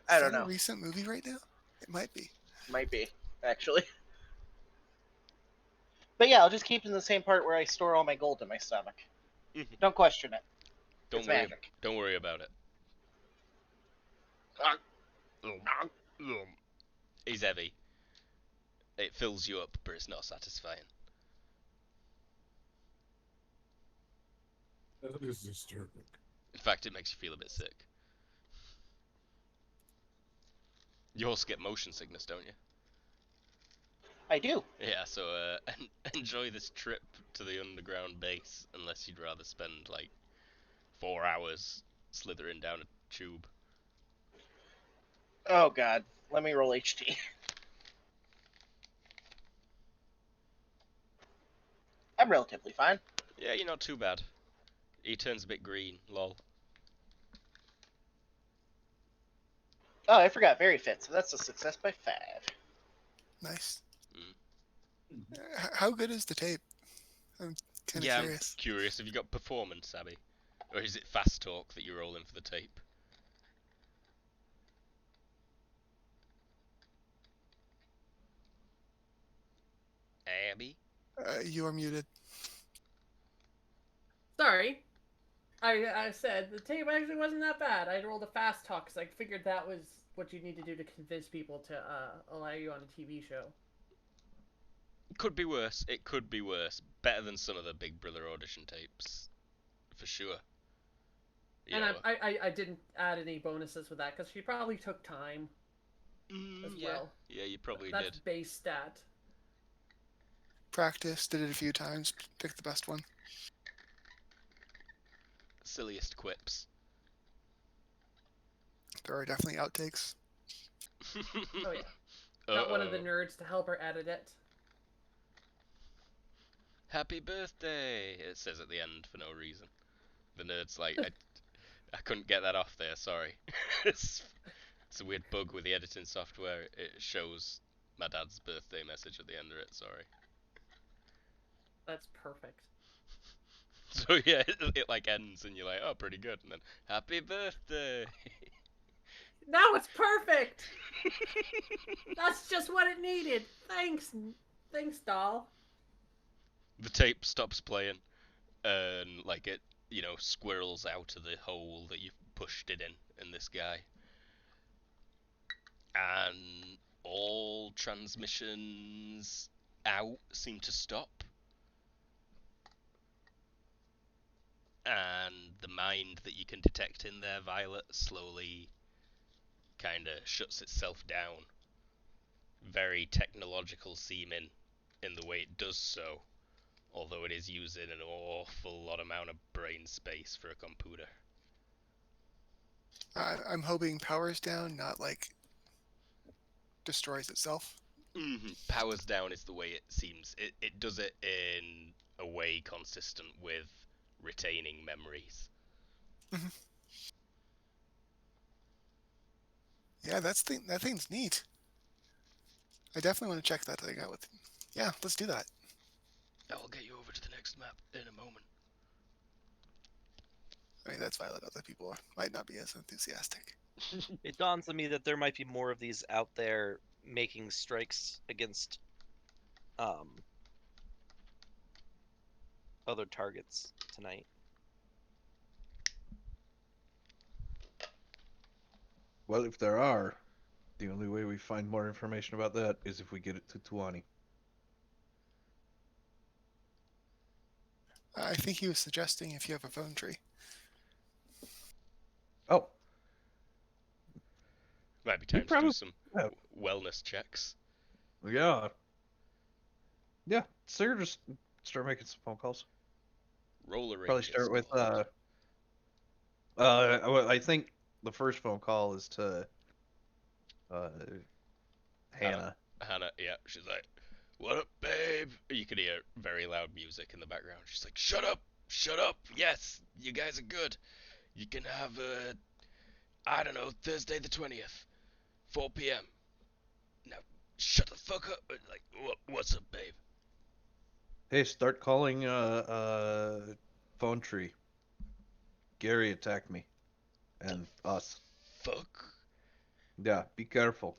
I Is don't that know. a recent movie right now? It might be. Might be, actually. But yeah, I'll just keep it in the same part where I store all my gold in my stomach. Don't question it. It's magic. Don't worry about it. He's heavy. It fills you up, but it's not satisfying. That is disturbing. In fact, it makes you feel a bit sick. You also get motion sickness, don't you? I do. Yeah, so enjoy this trip to the underground base, unless you'd rather spend like 4 hours slithering down a tube. Oh god. Let me roll HT. I'm relatively fine. Yeah, you're not too bad. He turns a bit green, lol. Oh, I forgot. Very fit. So that's a success by 5. Nice. How good is the tape? I'm kind of Yeah, curious. I'm curious. Have you got performance, Abby? Or is it fast talk that you're rolling for the tape? Abby? You are muted. Sorry. I said the tape actually wasn't that bad. I rolled a fast talk because I figured that was what you need to do to convince people to allow you on a TV show. Could be worse. It could be worse. Better than some of the Big Brother audition tapes, for sure. You And know, I didn't add any bonuses with that because she probably took time as yeah, well. yeah, you probably That's did. base stat. Practice, did it a few times, pick the best one. Silliest quips. There are definitely outtakes. Oh yeah. Got one of the nerds to help her edit it. Happy birthday! It says at the end for no reason. The nerd's like, I couldn't get that off there. Sorry. it's a weird bug with the editing software. It shows my dad's birthday message at the end of it. Sorry. That's perfect. So yeah, it like ends and you're like, oh, pretty good, and then happy birthday. Now it's perfect. That's just what it needed. Thanks, doll. The tape stops playing, and like it, squirrels out of the hole that you've pushed it in this guy, and all transmissions out seem to stop, and the mind that you can detect in there, Violet, slowly kind of shuts itself down. Very technological seeming in the way it does so, although it is using an awful lot amount of brain space for a computer. I'm hoping power's down, not like destroys itself. Powers down is the way it seems. It does it in a way consistent with retaining memories. Yeah, that thing's neat. I definitely want to check that thing out with. Yeah, let's do that. I'll get you over to the next map in a moment. I mean, that's Violet. Other people might not be as enthusiastic. It dawns on me that there might be more of these out there making strikes against other targets tonight. Well, if there are, the only way we find more information about that is if we get it to Tuani. I think he was suggesting if you have a phone tree. Oh, Might be time to do some wellness checks. Yeah. Yeah, so just start making some phone calls. Roller ring. Probably start with I think the first phone call is to Hannah. Hannah, yeah, she's like, "What up, babe?" You could hear very loud music in the background. She's like, "Shut up, shut up. Yes, you guys are good. You can have I don't know, Thursday the 20th, 4 p.m. Now, shut the fuck up." Like, what's up, babe? Hey, start calling phone tree. Gary attacked me and us. Fuck. Yeah, be careful.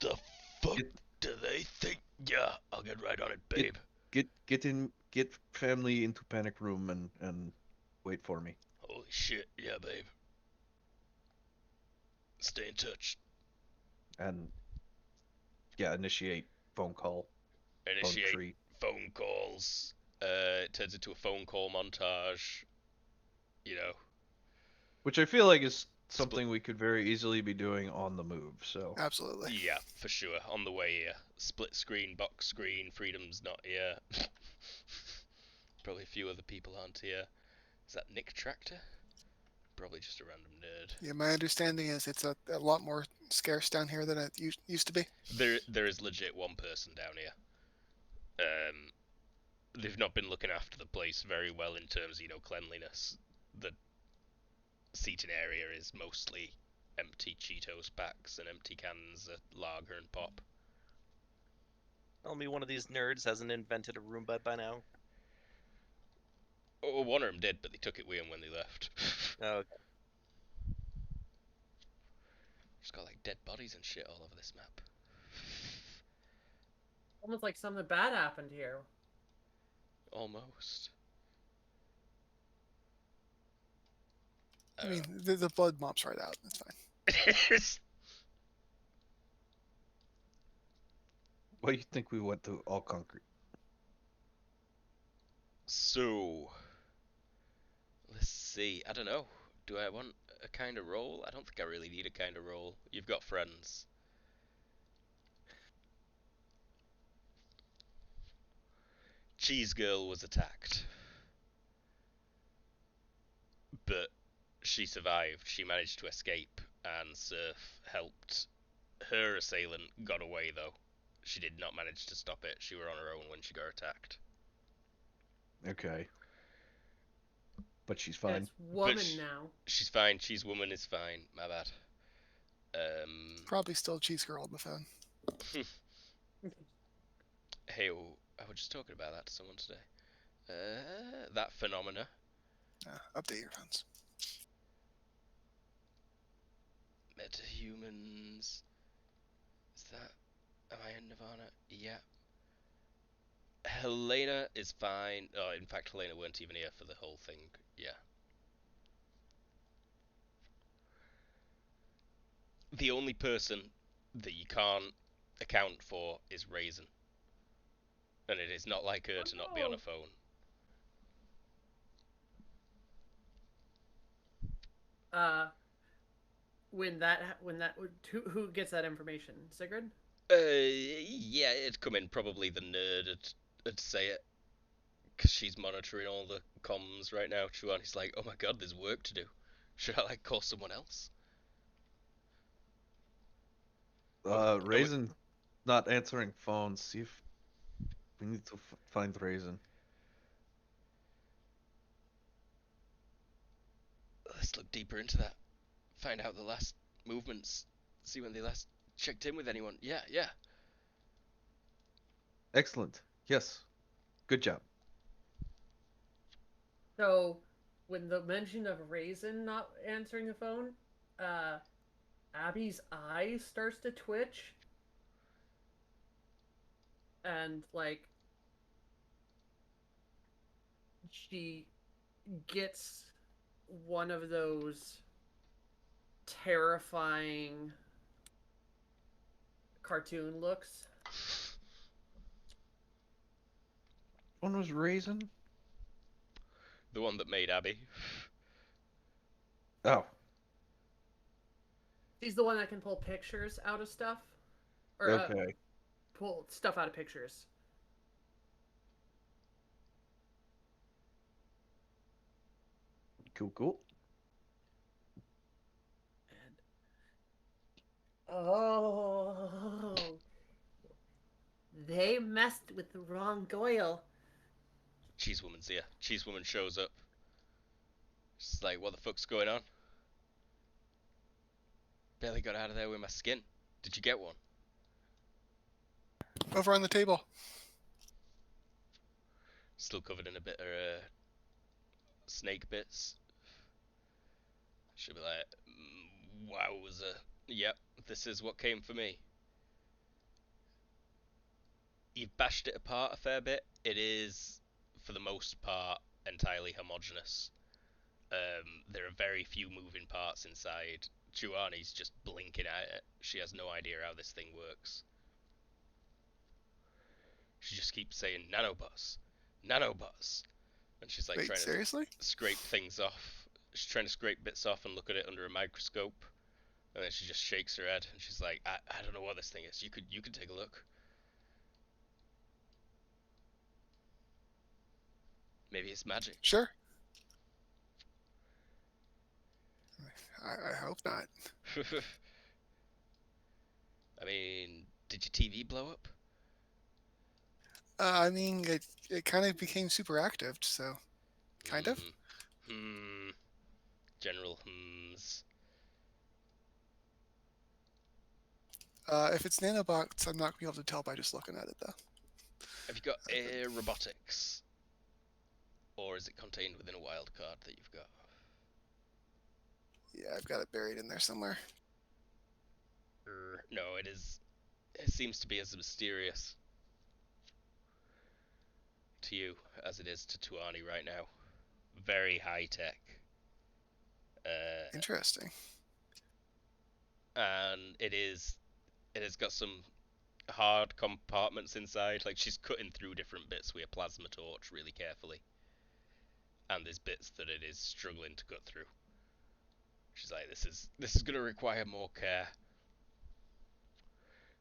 The fuck Get- do they think? Yeah, I'll get right on it, babe. Get family into panic room and wait for me. Holy shit, yeah, babe. Stay in touch. And yeah, initiate phone call. Initiate Phone tree. phone calls. It turns into a phone call montage. You know. Which I feel like is something we could very easily be doing on the move, so. Absolutely. Yeah, for sure. On the way here. Split screen, box screen, Freedom's not here. Probably a few other people aren't here. Is that Nick Tractor? Probably just a random nerd. Yeah, my understanding is it's a lot more scarce down here than it used to be. There is legit one person down here. They've not been looking after the place very well in terms of, cleanliness. The seating area is mostly empty Cheetos packs and empty cans of lager and pop. Tell me one of these nerds hasn't invented a Roomba by now. Oh, one of them did, but they took it with them when they left. Oh, okay. Just got like dead bodies and shit all over this map. Almost like something bad happened here. Almost. I mean, the blood mops right out. That's fine. Why do you think we went to all concrete? So, let's see. I don't know. Do I want a kind of role? I don't think I really need a kind of role. You've got friends. Cheese Girl was attacked, but she survived. She managed to escape, and Surf helped. Her assailant got away though. She did not manage to stop it. She were on her own when she got attacked. Okay. But she's And fine. it's woman now. She's fine. Cheese Woman is fine. My bad. Probably still Cheese Girl on the phone. Hey, I was just talking about that to someone today. That phenomena. Update your phones. Metahumans. Is that? Am I in Nirvana? Yeah. Helena is fine. Oh, in fact, Helena weren't even here for the whole thing. Yeah. The only person that you can't account for is Raisin. And it is not like her to not be on a phone. Who gets that information? Sigrid? Yeah, it'd come in probably the nerd would say it. Because she's monitoring all the comms right now. Chuani's like, oh my god, there's work to do. Should I, like, call someone else? Raisin not answering phones. See if we need to find Raisin. Let's look deeper into that. Find out the last movements. See when they last checked in with anyone. Yeah, yeah. Excellent. Yes. Good job. So, when the mention of Raisin not answering the phone, Abby's eye starts to twitch, and like she gets one of those terrifying cartoon looks. One was Raisin? The one that made Abby. Oh. She's the one that can pull pictures out of stuff, or Okay. pull stuff out of pictures. Cool. And oh, they messed with the wrong Goyle. Cheese Woman's here. Cheese Woman shows up. She's like, what the fuck's going on? Barely got out of there with my skin. Did you get one? Over on the table. Still covered in a bit of snake bits. She'll be like, wowza. Yep, this is what came for me. You've bashed it apart a fair bit. It is, for the most part, entirely homogeneous. There are very few moving parts inside. Juani's just blinking at it. She has no idea how this thing works. She just keeps saying nanobots, nanobots, and she's like Wait, trying seriously? to scrape things off. She's trying to scrape bits off and look at it under a microscope, and then she just shakes her head and she's like, I don't know what this thing is. You could take a look. Maybe it's magic. Sure. I hope not. I mean, did your TV blow up? I mean, it kind of became super active, so kind of. General hmms. If it's nanobots, I'm not gonna be able to tell by just looking at it, though. Have you got air robotics? Or is it contained within a wild card that you've got? Yeah, I've got it buried in there somewhere. No, it is. It seems to be as mysterious. to you as it is to Tuani right now. Very high tech. Interesting. And it has got some hard compartments inside. Like she's cutting through different bits with a plasma torch really carefully. And there's bits that it is struggling to cut through. She's like, this is gonna require more care.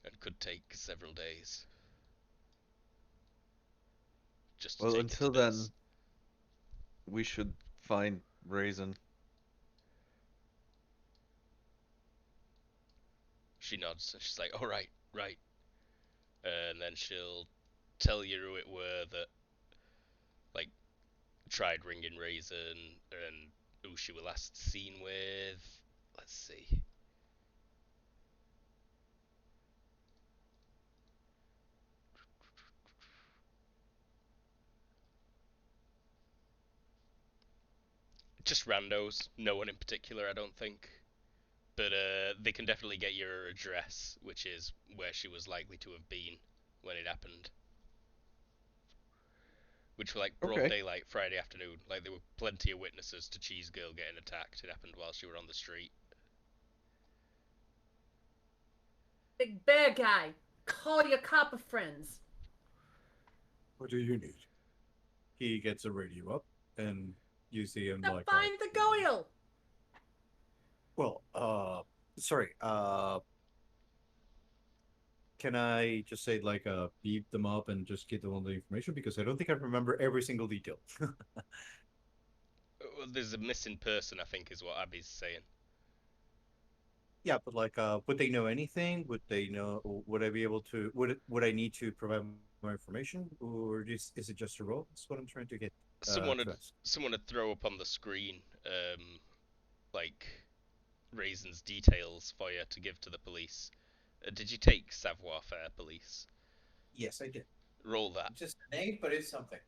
And could take several days. Just to Well, take it to until bits. then, we should find Raisin. She nods and she's like, "All right, right." And then she'll tell you who it were that, like, tried ringing Raisin and who she was last seen with. Let's see. Just randos. No one in particular, I don't think. But they can definitely get your address, which is where she was likely to have been when it happened. Which were like broad Okay. daylight Friday afternoon. Like there were plenty of witnesses to Cheese Girl getting attacked. It happened while she were on the street. Big bear guy, call your copper friends. What do you need? He gets a radio up, and you see him To like. find the Goyle. Well, sorry. Can I just say like beep them up and just get them all the information because I don't think I remember every single detail. Well, there's a missing person, I think, is what Abby's saying. Yeah, but like, would they know anything? Would they know? Would I be able to? Would I need to provide more information, or is it just a role? That's what I'm trying to get. Someone To would ask. throw up on the screen, like Raisin's details for you to give to the police. Did you take Savoir Faire Police? Yes, I did. Roll that. Just a name, but it's something.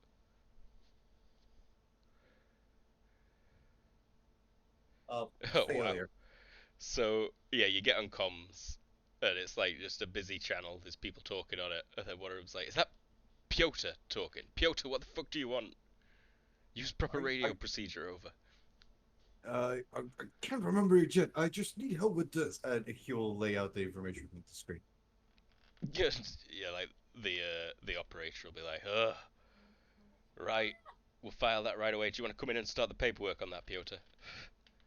Oh wow. Failure. So yeah, you get on comms, and it's like just a busy channel. There's people talking on it, and then one of them's like, "Is that Piotr talking? Piotr, what the fuck do you want? Use proper radio procedure over." I can't remember it yet. I just need help with this. And he will lay out the information on the screen. Yeah, like the operator will be like, "Ugh, right, we'll file that right away. Do you want to come in and start the paperwork on that, Piotr?"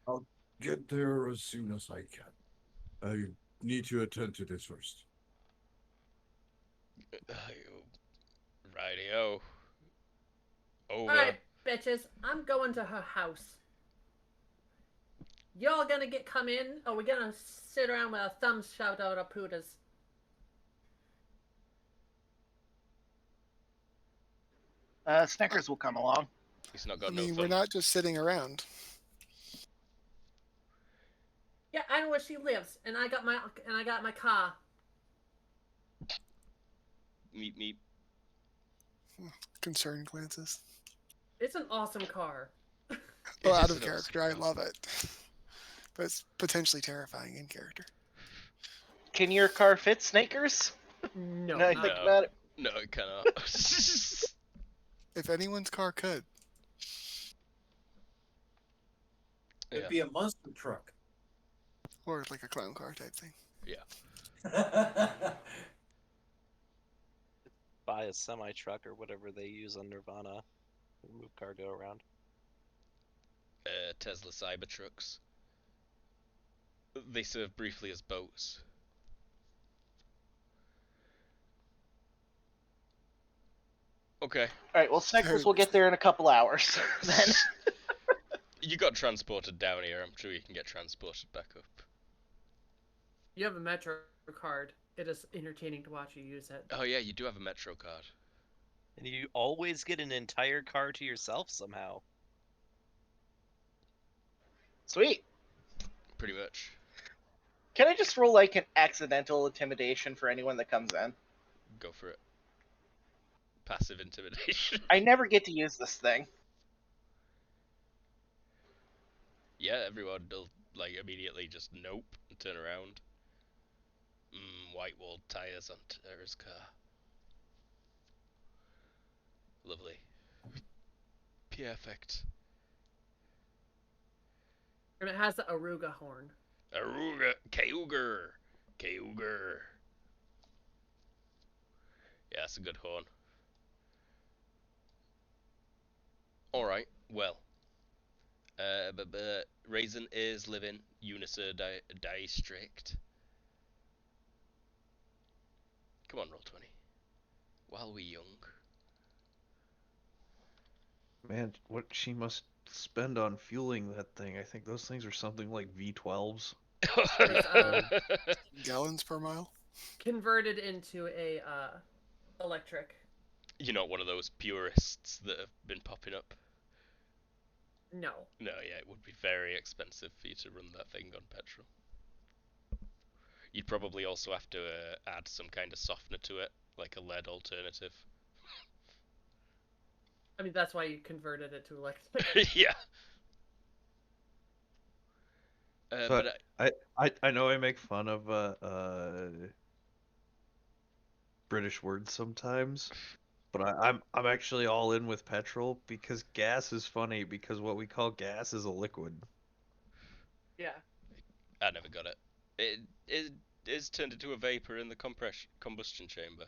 I'll get there as soon as I can. I need to attend to this first. Rightio. Over. Alright, bitches, I'm going to her house. Y'all gonna come in, or we gonna sit around with our thumbs shoved out our pooters? Snickers will come along. He's not I got mean, no we're thumb. not just sitting around. Yeah, I know where she lives, and I got my car. Meep meep. Concerned glances. It's an awesome car. Well, out It's of an character, I love it. But it's potentially terrifying in character. Can your car fit Snickers? No, Now I not think No. about it. No, it cannot. If anyone's car could. It'd Yeah. be a monster truck. Or like a clown car type thing. Buy a semi truck or whatever they use on Nirvana and move cargo around. Tesla Cybertrucks. They serve briefly as boats. Okay. Alright, well, Snickers will get there in a couple hours. Then. You got transported down here. I'm sure you can get transported back up. You have a Metro card. It is entertaining to watch you use it. Oh yeah, you do have a Metro card. And you always get an entire car to yourself somehow. Sweet. Pretty much. Can I just roll like an accidental intimidation for anyone that comes in? Go for it. Passive intimidation. I never get to use this thing. Yeah, everyone will like immediately just nope and turn around. White walled tires on Tara's car. Lovely. Perfect. And it has the Aruga horn. Aruga. Keuger. Keuger. Yeah, that's a good horn. Alright, well. But Raisin is living Unisa district. Come on, roll 20. While we young. Man, what she must spend on fueling that thing. I think those things are something like V12s. It's Gallons per mile. converted into a electric. You're not one of those purists that have been popping up. No. No, yeah, it would be very expensive for you to run that thing on petrol. You'd probably also have to add some kind of softener to it, like a lead alternative. I mean, that's why you converted it to electric. Yeah. So I know I make fun of British words sometimes, but I'm actually all in with petrol because gas is funny because what we call gas is a liquid. Yeah. I never got it. It is turned into a vapor in the combustion chamber.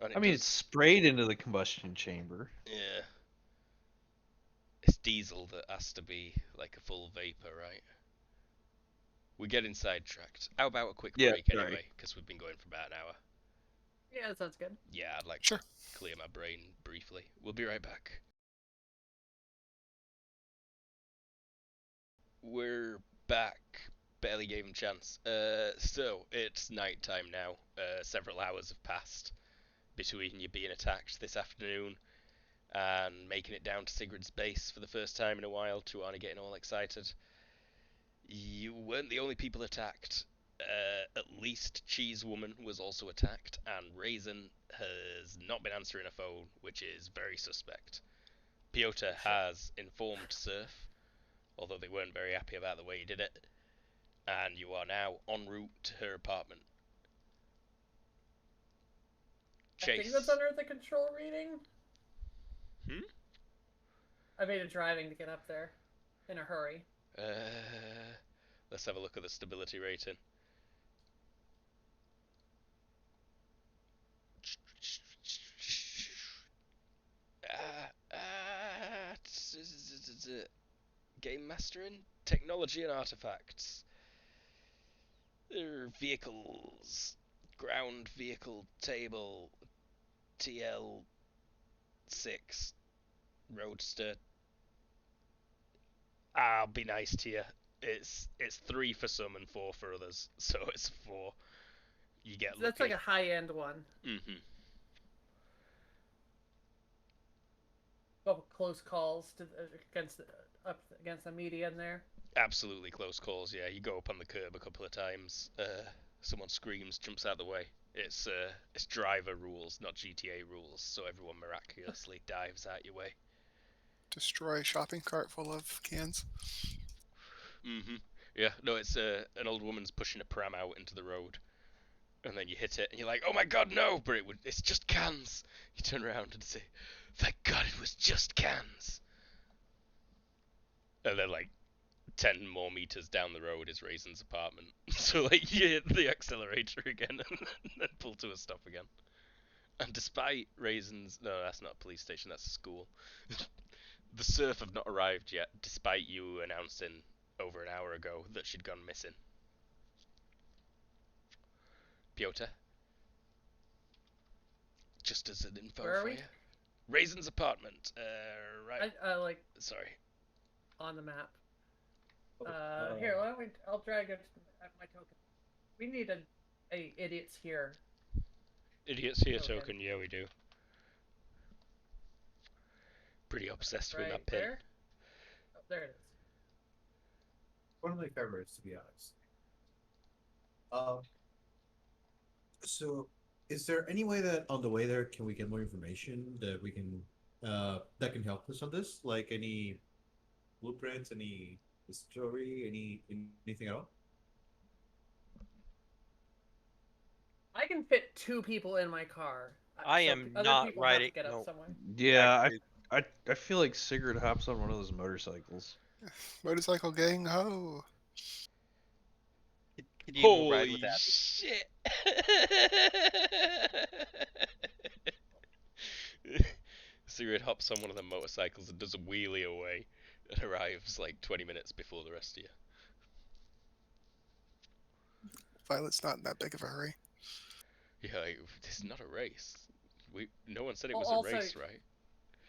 And I mean, it's sprayed into the combustion chamber. Yeah. It's diesel that has to be like a full vapor, right? We're getting sidetracked. How about a quick Yeah, break sorry. anyway? Because we've been going for about an hour. Yeah, that sounds good. Yeah, I'd like Sure. to clear my brain briefly. We'll be right back. We're back. Barely gave him a chance. So, it's night time now. Several hours have passed between you being attacked this afternoon and making it down to Sigurd's base for the first time in a while. Tuana getting all excited. You weren't the only people attacked. At least Cheese Woman was also attacked, and Raisin has not been answering a phone, which is very suspect. Piotr has informed Surf, although they weren't very happy about the way he did it, and you are now en route to her apartment. I Chase. think that's under the control reading. Hmm? I made it driving to get up there in a hurry. Let's have a look at the stability rating. Game mastering, technology and artifacts. Vehicles, ground vehicle table, TL6, roadster. I'll be nice to you. It's 3 for some and 4 for others, so it's 4. You get lucky. That's like a high-end one. Mm-hmm. Couple close calls to up against the median there. Absolutely close calls. Yeah, you go up on the curb a couple of times. Someone screams, jumps out of the way. It's driver rules, not GTA rules. So everyone miraculously dives out your way. Destroy a shopping cart full of cans. Mm-hmm. Yeah. No, it's an old woman's pushing a pram out into the road, and then you hit it, and you're like, "Oh my God, no!" But it's just cans. You turn around and say, "Thank God, it was just cans." And then like 10 more meters down the road is Raisin's apartment. So, like, you hit the accelerator again and then pull to a stop again. And despite Raisin's... No, that's not a police station, that's a school. The Surf have not arrived yet, despite you announcing over an hour ago that she'd gone missing. Piotr? Just as an info Where are for we? you. Raisin's apartment. Right. Like Sorry. on the map. Here, why don't we? I'll drag it my token. We need a idiots here. Idiots here Okay. token, yeah, we do. Pretty obsessed with Right that pin. there. Oh, there it is. One of my favorites, to be honest. So is there any way that on the way there can we get more information that we can that can help us on this? Like any blueprints, any story, anything at all? I can fit 2 people in my car. I So am other not people have to riding. get up No, somewhere. Yeah, actually, I feel like Sigurd hops on one of those motorcycles. Motorcycle gang, ho! could you ride with Holy Abby? shit! Sigrid hops on one of the motorcycles and does a wheelie away and arrives like 20 minutes before the rest of you. Violet's not in that big of a hurry. Yeah, like, it's not a race. No one said it was a Also, race, right?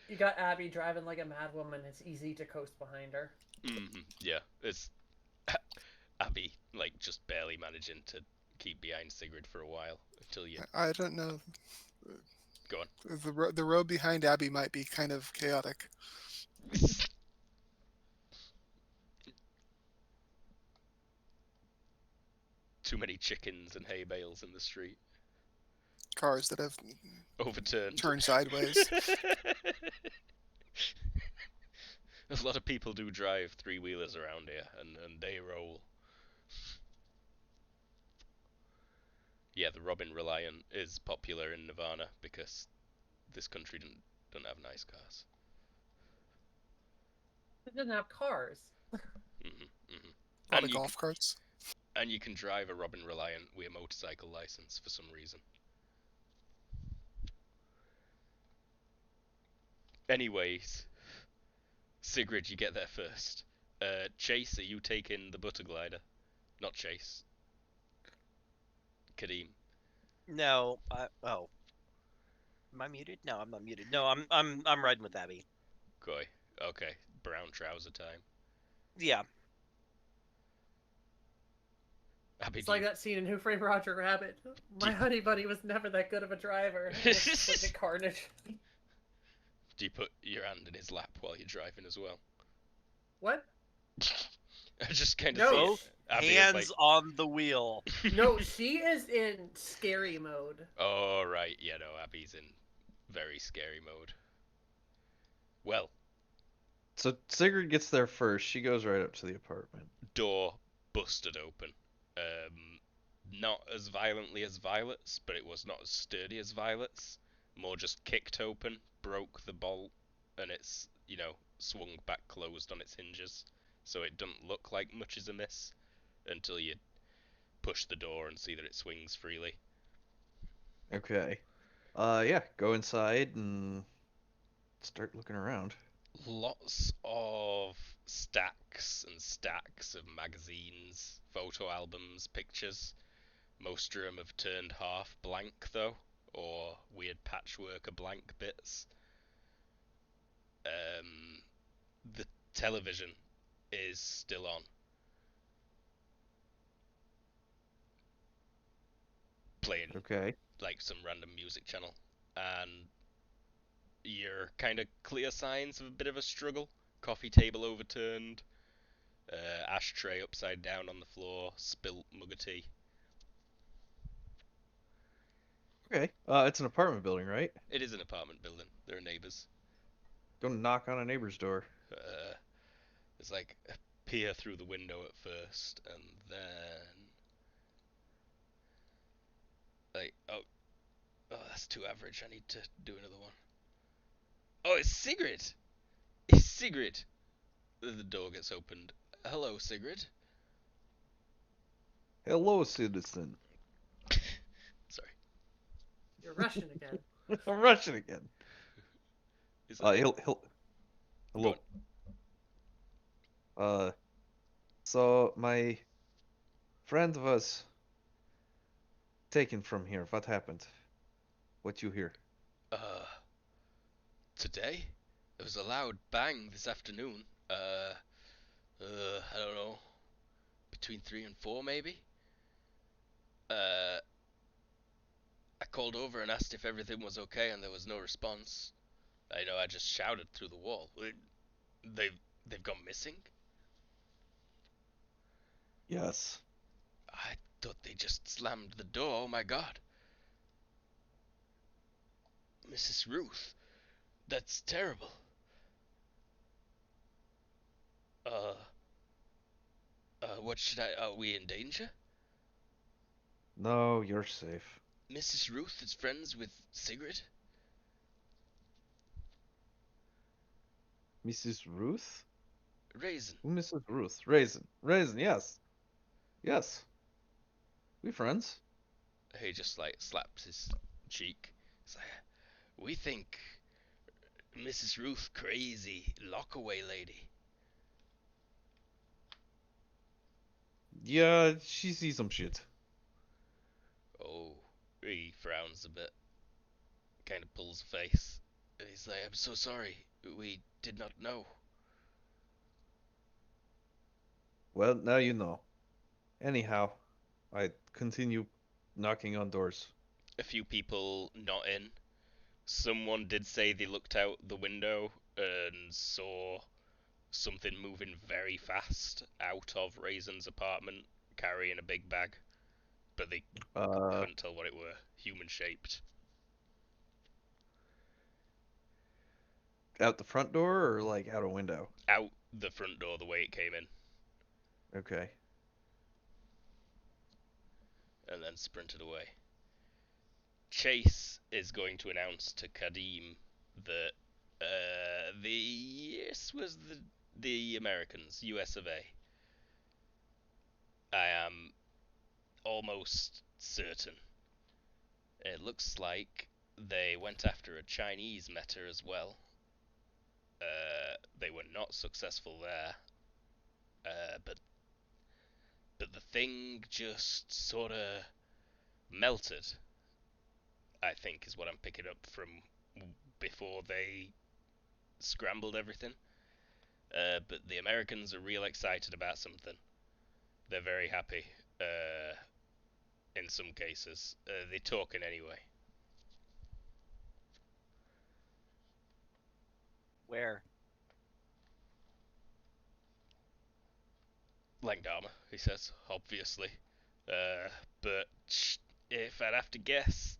you got Abby driving like a madwoman. It's easy to coast behind her. Yeah, it's Abby like just barely managing to keep behind Sigrid for a while until you I don't know. go on. The road behind Abby might be kind of chaotic. Too many chickens and hay bales in the street. Cars that have Overturned. turned sideways. A lot of people do drive three-wheelers around here, and they roll. Yeah, the Robin Reliant is popular in Nirvana because this country don't have nice cars. It doesn't have cars. A lot And of golf carts. and you can drive a Robin Reliant with a motorcycle license for some reason. Anyways, Sigrid, you get there first. Chase, are you taking the butter glider? Not Chase. Kadeem. No, oh, am I muted? No, I'm not muted. No, I'm riding with Abby. Koi. Okay, brown trouser time. Yeah, Abby, It's like that scene in Who Framed Roger Rabbit. My honey bunny was never that good of a driver. It's just like the carnage. do you put your hand in his lap while you're driving as well? What? I just kind of No. see both it. Abby is hands like, on the wheel. No, she is in scary mode. oh right, yeah, no, Abby's in very scary mode. Well, So Sigurd gets there first. She goes right up to the apartment. door busted open. Not as violently as Violet's, but it was not as sturdy as Violet's. More just kicked open, broke the bolt, and it's, swung back closed on its hinges. So it doesn't look like much is amiss until you push the door and see that it swings freely. Okay. Yeah, go inside and start looking around. Lots of stacks and stacks of magazines, photo albums, pictures. Most of them have turned half blank though, or weird patchwork of blank bits. The television is still on, playing Okay. like some random music channel, and you're kind of clear signs of a bit of a struggle. Coffee table overturned, ashtray upside down on the floor, spilt mug of tea. Okay. It's an apartment building, right? It is an apartment building. There are neighbours. Go knock on a neighbor's door. There's like a peer through the window at first, and then like, oh, that's too average. I need to do another one. Oh, it's Sigrid. It's Sigrid. The door gets opened. Hello, Sigrid. Hello, citizen. Sorry. You're Russian again. I'm Russian again. Is that He'll Go hello. on. So my friend was taken from here. What happened? What you hear? Today? There was a loud bang this afternoon. I don't know. Between 3 and 4, maybe? I called over and asked if everything was okay, and there was no response. I just shouted through the wall. They've gone missing? Yes. I thought they just slammed the door. Oh my god. Mrs. Ruth. That's terrible. What should I... Are we in danger? No, you're safe. Mrs. Ruth is friends with Sigrid? Mrs. Ruth? Raisin. Who Mrs. Ruth? Raisin. Raisin, yes. Yes. We friends. He just like slaps his cheek. He's like, we think Mrs. Ruth crazy lockaway lady. Yeah, she sees some shit. Oh, he frowns a bit, kind of pulls a face. He's like, I'm so sorry. We did not know. Well, now you know. Anyhow, I continue knocking on doors. A few people not in. Someone did say they looked out the window and saw something moving very fast out of Raisin's apartment carrying a big bag, but they Uh, couldn't tell what it were. Human shaped. out the front door or like out a window? Out the front door the way it came in, Okay. and then sprinted away. Chase is going to announce to Kadim that this was the Americans, US of A. I am almost certain. It looks like they went after a Chinese meta as well. They were not successful there, but the thing just sort of melted. I think is what I'm picking up from before they scrambled everything. But the Americans are real excited about something. They're very happy. In some cases, they're talking anyway. Where? Langdama, he says, obviously. But if I'd have to guess,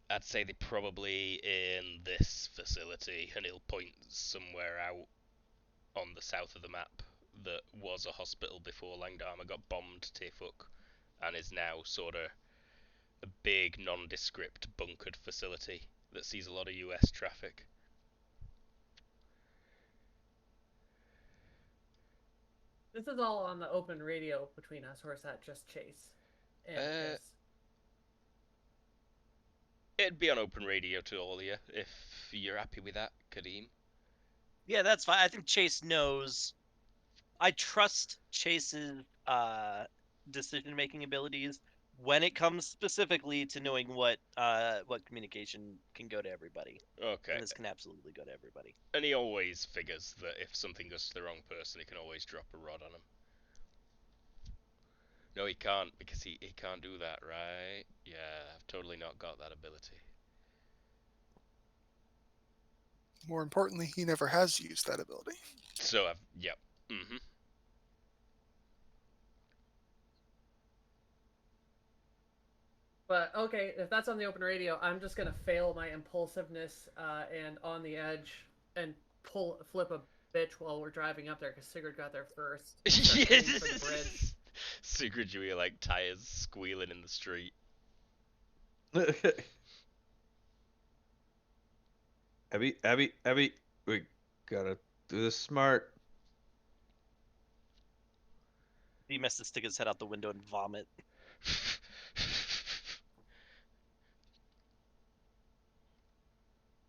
I'd say they're probably in this facility, and he'll point somewhere out on the south of the map that was a hospital before Langdama got bombed, Tefuk, and is now sort of a big, nondescript, bunkered facility that sees a lot of US traffic. This is all on the open radio between us, or is that just Chase and his? It'd be on open radio to all of you, if you're happy with that, Kadim. Yeah, that's fine. I think Chase knows. I trust Chase's decision making abilities when it comes specifically to knowing what communication can go to everybody. Okay. And this can absolutely go to everybody. And he always figures that if something goes to the wrong person, he can always drop a rod on him. No, he can't, because he can't do that, right? Yeah, I've totally not got that ability. More importantly, he never has used that ability. So, yep. Mm-hmm. But okay, if that's on the open radio, I'm just gonna fail my impulsiveness and on the edge and flip a bitch while we're driving up there because Sigurd got there first. Start aiming for the bridge. Sigurd, you hear like tires squealing in the street. Abby, we gotta do this smart. He must to stick his head out the window and vomit.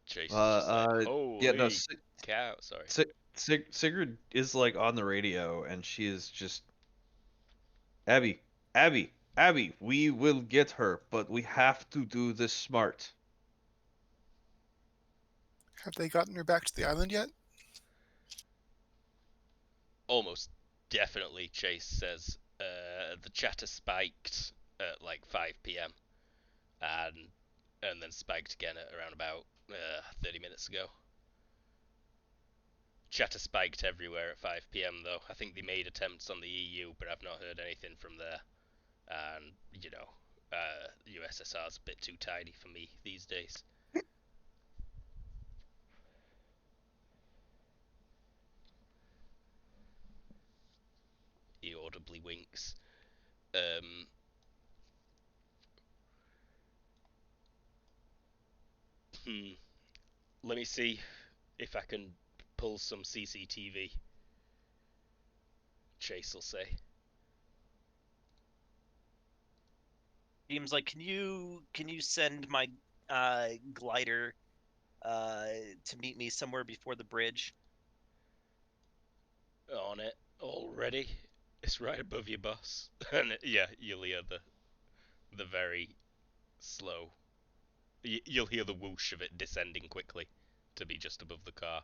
Chase is just like, holy yeah, no, cow, sorry. Sigrid is like on the radio, and she is just, Abby, we will get her, but we have to do this smart. Have they gotten her back to the island yet? Almost definitely, Chase says. The chatter spiked at like 5 p.m. and then spiked again at around about 30 minutes ago. Chatter spiked everywhere at 5 p.m. though. I think they made attempts on the EU, but I've not heard anything from there. And you know, USSR's a bit too tiny for me these days. He audibly winks. Let me see if I can pull some CCTV. Chase will say. Seems like can you send my glider to meet me somewhere before the bridge? On it already. It's right above you, boss. And yeah, you'll hear the very slow. You'll hear the whoosh of it descending quickly to be just above the car.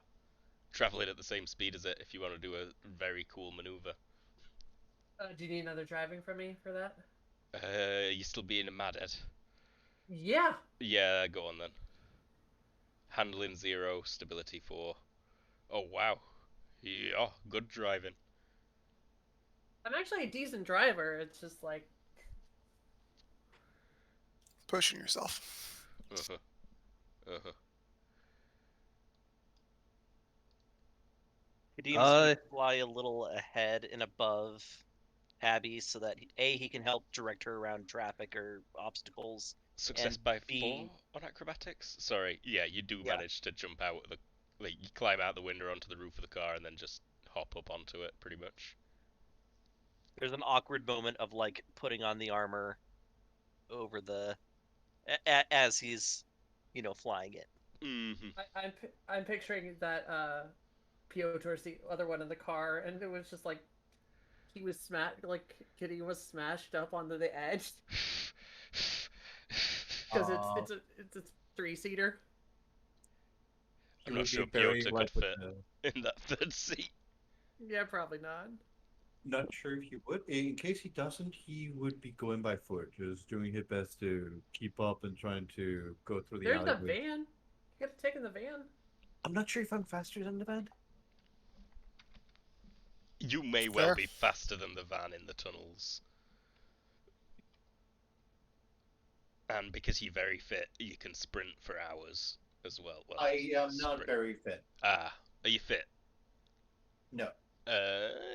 Traveling at the same speed as it if you want to do a very cool maneuver. Do you need another driving from me for that? You still being a madhead? Yeah. Yeah, go on then. Handling 0, stability 4. Oh wow. Yeah, good driving. I'm actually a decent driver. It's just like Pushing yourself. Uh-huh. Uh-huh. Kadim's gonna fly a little ahead and above Abby so that he can help direct her around traffic or obstacles. Success And by B, 4 on acrobatics? Sorry, yeah, you do Yeah. manage to jump out of the... Like, you climb out the window onto the roof of the car and then just hop up onto it, pretty much. there's an awkward moment of like putting on the armor over the as he's flying it. Mm-hmm. I'm picturing that Piotr's the other one in the car, and it was just like he was Kitty was smashed up onto the edge because it's a 3-seater. I'm He not would sure be very Piotr like could with fit the. in that third seat. Yeah, probably not. Not sure if he would. In case he doesn't, he would be going by foot, just doing his best to keep up and trying to go through the There's the alleyway. van. You could have taken the van. I'm not sure if I'm faster than the van. You may well Fair. be faster than the van in the tunnels. And because you're very fit, you can sprint for hours as well. Well, I am not sprint. very fit. Ah, are you fit? No.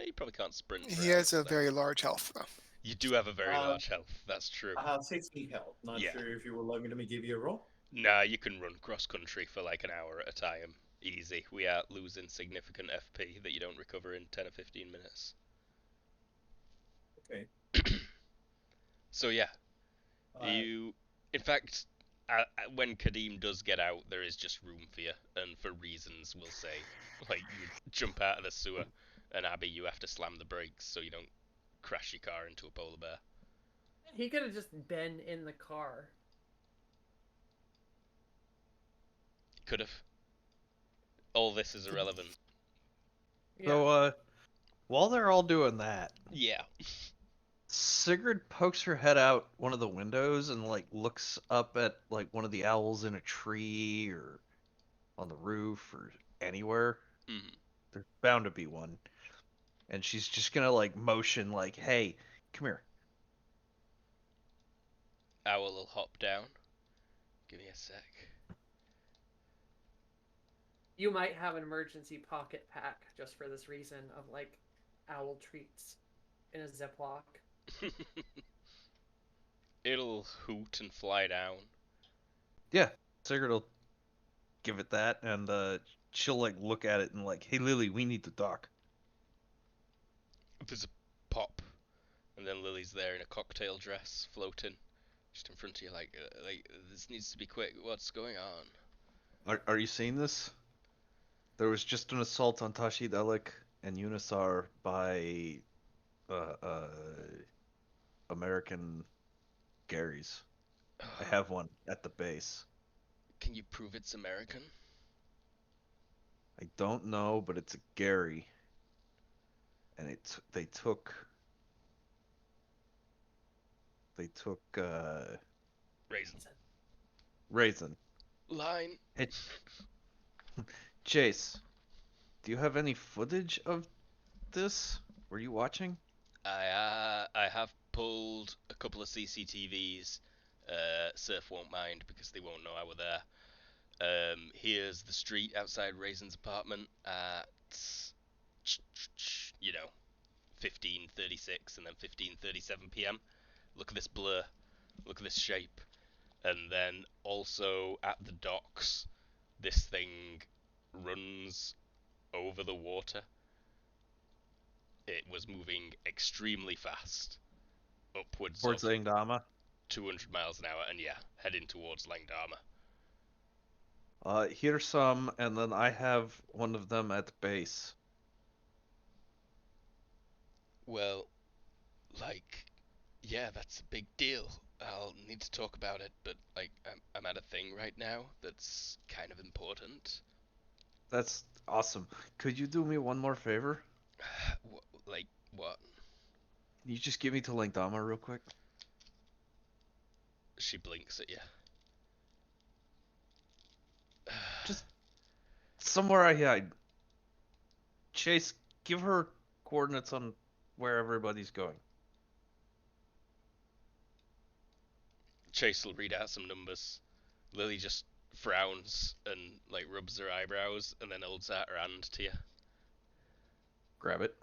You probably can't sprint for He has hours a then. very large health, though. You do have a very large health, that's true. I have 60 health. Not Yeah. sure if you would like me to give you a roll. Nah, you can run cross country for like an hour at a time. Easy. We are losing significant FP that you don't recover in 10 or 15 minutes. Okay. So yeah, you... In fact, when Kadim does get out, there is just room for you, and for reasons we'll say. Like, you jump out of the sewer, and Abby, you have to slam the brakes so you don't crash your car into a polar bear. He could have just been in the car. Could have. All this is irrelevant. Yeah. So, while they're all doing that, Yeah. Sigrid pokes her head out one of the windows and like looks up at like one of the owls in a tree or on the roof or anywhere. Mm. There's bound to be one. And she's just gonna like motion like, "Hey, come here." Owl will hop down. Give me a sec. You might have an emergency pocket pack just for this reason of like owl treats in a Ziploc. It'll hoot and fly down. Yeah, Sigrid will give it that, and she'll like look at it and like, "Hey, Lily, we need to talk." There's a pop, and then Lily's there in a cocktail dress, floating, just in front of you, like this needs to be quick. What's going on? Are you seeing this? There was just an assault on Tashi Delik and Unisar by uh, American Garys. I have one at the base. Can you prove it's American? I don't know, but it's a Gary, and they took Raisin. Raisin. Line. Hey, Chase, do you have any footage of this? Were you watching? I have pulled a couple of CCTVs. Surf won't mind because they won't know I were there. Here's the street outside Raisin's apartment at 15:36 and then 15:37 p.m. Look at this blur. Look at this shape. And then also at the docks, this thing runs over the water. It was moving extremely fast, upwards Towards of Langdama. 200 miles an hour, and yeah, heading towards Langdama. Here's some, and then I have one of them at the base. Well, like, yeah, that's a big deal. I'll need to talk about it, but like, I'm at a thing right now that's kind of important. That's awesome. Could you do me one more favor? Like, what? Can you just get me to Langdama real quick? She blinks at you. Just somewhere I hide. Chase, give her coordinates on where everybody's going. Chase will read out some numbers. Lily just frowns and like rubs her eyebrows and then holds out her hand to you. Grab it.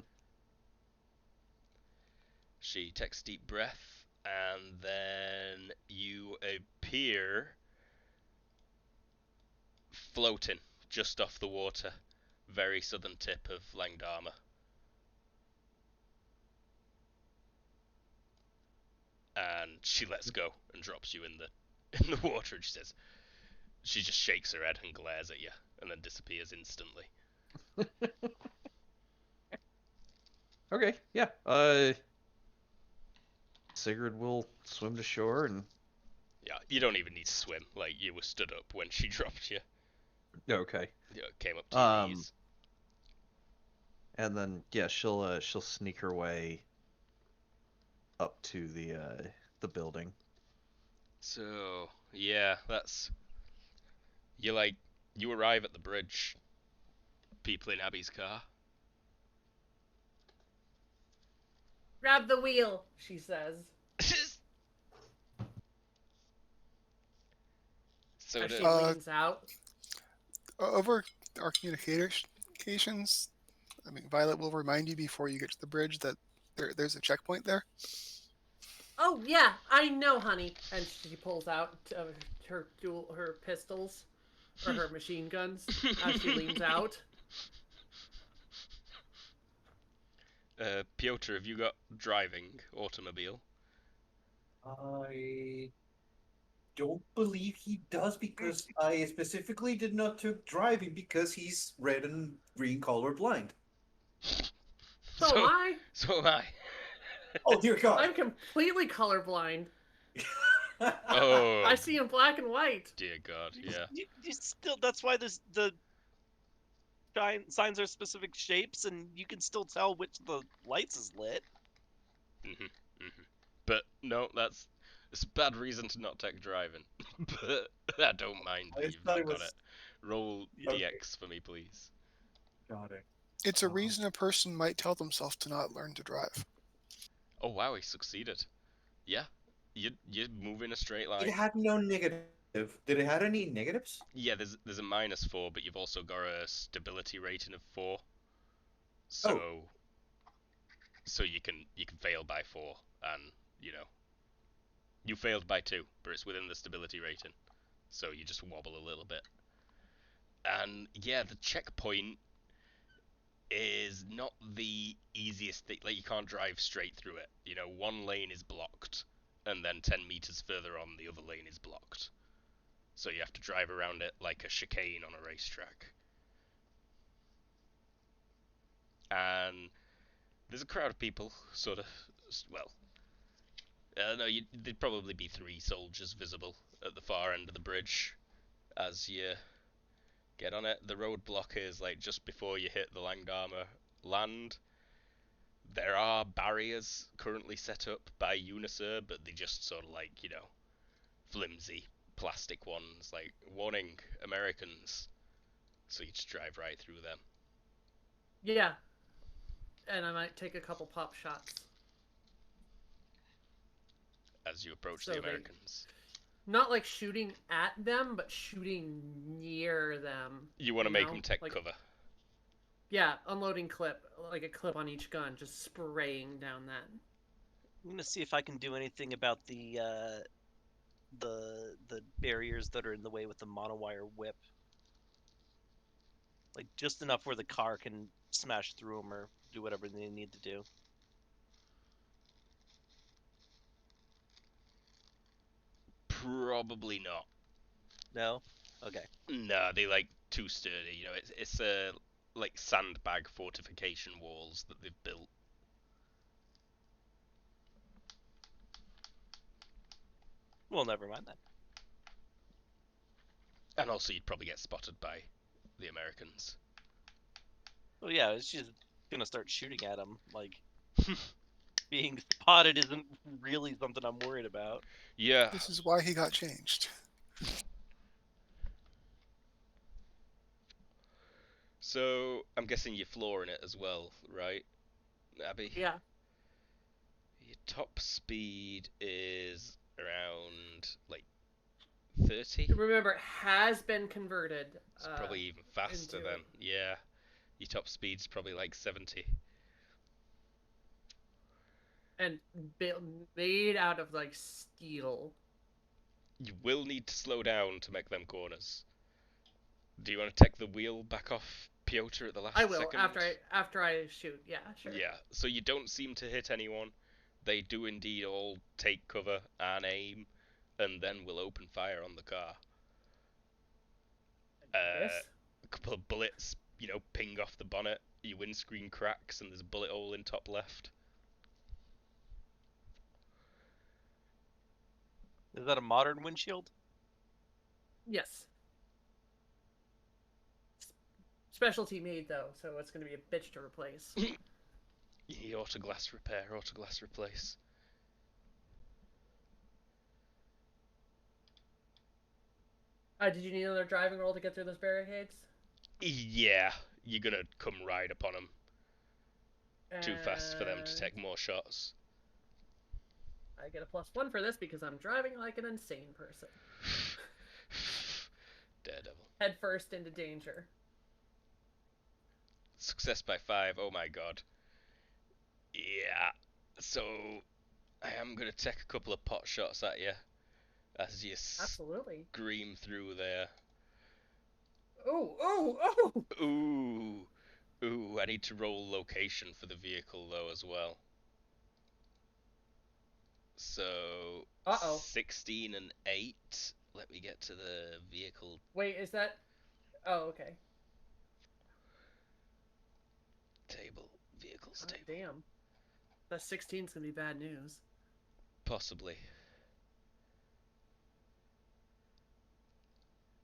She takes a deep breath and then you appear floating just off the water, very southern tip of Langdama. And she lets go and drops you in the water, and she just shakes her head and glares at you and then disappears instantly. Okay, yeah. Sigurd will swim to shore and Yeah, you don't even need to swim. Like, you were stood up when she dropped you. okay. You came up to your knees. And then yeah, she'll sneak her way up to the building. So, yeah, that's... You arrive at the bridge. People in Abby's car. Grab the wheel, she says. So As she the, leans out. Over our communications, I mean, Violet will remind you before you get to the bridge that there's a checkpoint there. Oh yeah, I know, honey. And she pulls out her pistols or her machine guns as she leans out. Piotr, have you got driving automobile? I don't believe he does because I specifically did not took driving because he's red and green color blind. So am I. So am I. Oh dear God! I'm completely colorblind. Oh. I see in black and white. Dear God, yeah. You still. That's why there's the signs are specific shapes, and you can still tell which the lights is lit. But no, it's a bad reason to not take driving. But I don't mind that you've got it. Roll DX for me, please. Got it. It's a reason a person might tell themselves to not learn to drive. Oh wow, he succeeded. Yeah, you move in a straight line. It had no negative. Did it have any negatives? Yeah, there's a -4, but you've also got a stability rating of 4. So so you can fail by 4, and you failed by 2, but it's within the stability rating. So you just wobble a little bit. And yeah, the checkpoint is not the easiest thing. Like, you can't drive straight through it. One lane is blocked, and then 10 meters further on, the other lane is blocked. So you have to drive around it like a chicane on a racetrack. And there's a crowd of people, sort of, well, no, there'd probably be 3 soldiers visible at the far end of the bridge as you get on it. The roadblock is like just before you hit the Langdama land. There are barriers currently set up by Unisur, but they just sort of like, flimsy plastic ones, like, warning, Americans. So you just drive right through them. Yeah. And I might take a couple pop shots. As you approach the Americans. Not like shooting at them, but shooting near them. You want to make them take cover. Yeah, unloading clip, like a clip on each gun, just spraying down that. I'm gonna see if I can do anything about the the barriers that are in the way with the monowire whip. Like just enough where the car can smash through them or do whatever they need to do. Probably not. No? Okay. No, they like too sturdy. You know, it's like sandbag fortification walls that they've built. Well, never mind then. And also, you'd probably get spotted by the Americans. Well, yeah, she's gonna start shooting at him. Like, being spotted isn't really something I'm worried about. Yeah. This is why he got changed. So I'm guessing you're flooring it as well, right, Abby? Yeah. Your top speed is around like 30. Remember, it has been converted. It's probably even faster into- then. Yeah. Your top speed's probably like 70. And made out of like steel. You will need to slow down to make them corners. Do you want to take the wheel back off Piotr at the last I will second? after I shoot. Yeah, sure. Yeah, so you don't seem to hit anyone. They do indeed all take cover and aim, and then will open fire on the car. Yes. A couple of bullets, ping off the bonnet. Your windscreen cracks, and there's a bullet hole in top left. Is that a modern windshield? Yes. Specialty made though, so it's going to be a bitch to replace. Yeah, autoglass repair, autoglass replace. Did you need another driving roll to get through those barricades? Yeah, you're gonna come right upon them. Too fast for them to take more shots. I get a +1 for this because I'm driving like an insane person. Daredevil. Head first into danger. Success by 5, oh my god. Yeah, so I am going to take a couple of pot shots at you as you Absolutely. scream through there. Oh! Ooh, I need to roll location for the vehicle though as well. So, 16 and 8. Let me get to the vehicle. Wait, is that... Oh, okay. Table. Vehicles table. Damn. That 16's gonna be bad news. Possibly.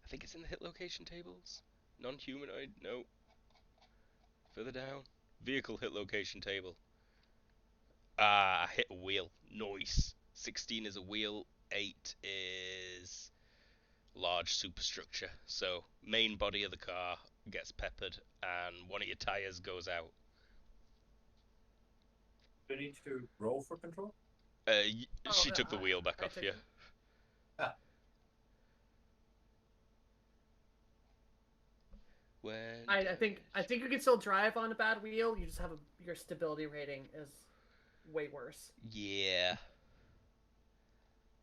I think it's in the hit location tables. Non-humanoid, no. Further down. Vehicle hit location table. I hit a wheel. Nice. 16 is a wheel. 8 is large superstructure. So, main body of the car gets peppered and one of your tires goes out. Do I need to roll for control? She took the wheel back off you. I think you can still drive on a bad wheel. You just have your stability rating is way worse. Yeah.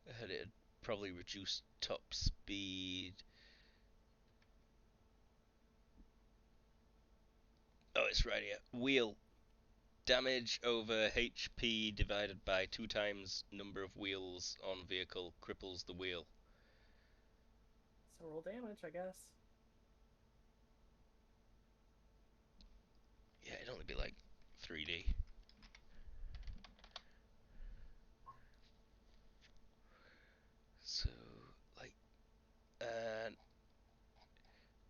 I had it probably reduced top speed. Oh, it's right here. Wheel. Damage over HP divided by 2 times number of wheels on vehicle cripples the wheel. So roll damage, I guess. Yeah, it'd only be like 3D. So, like,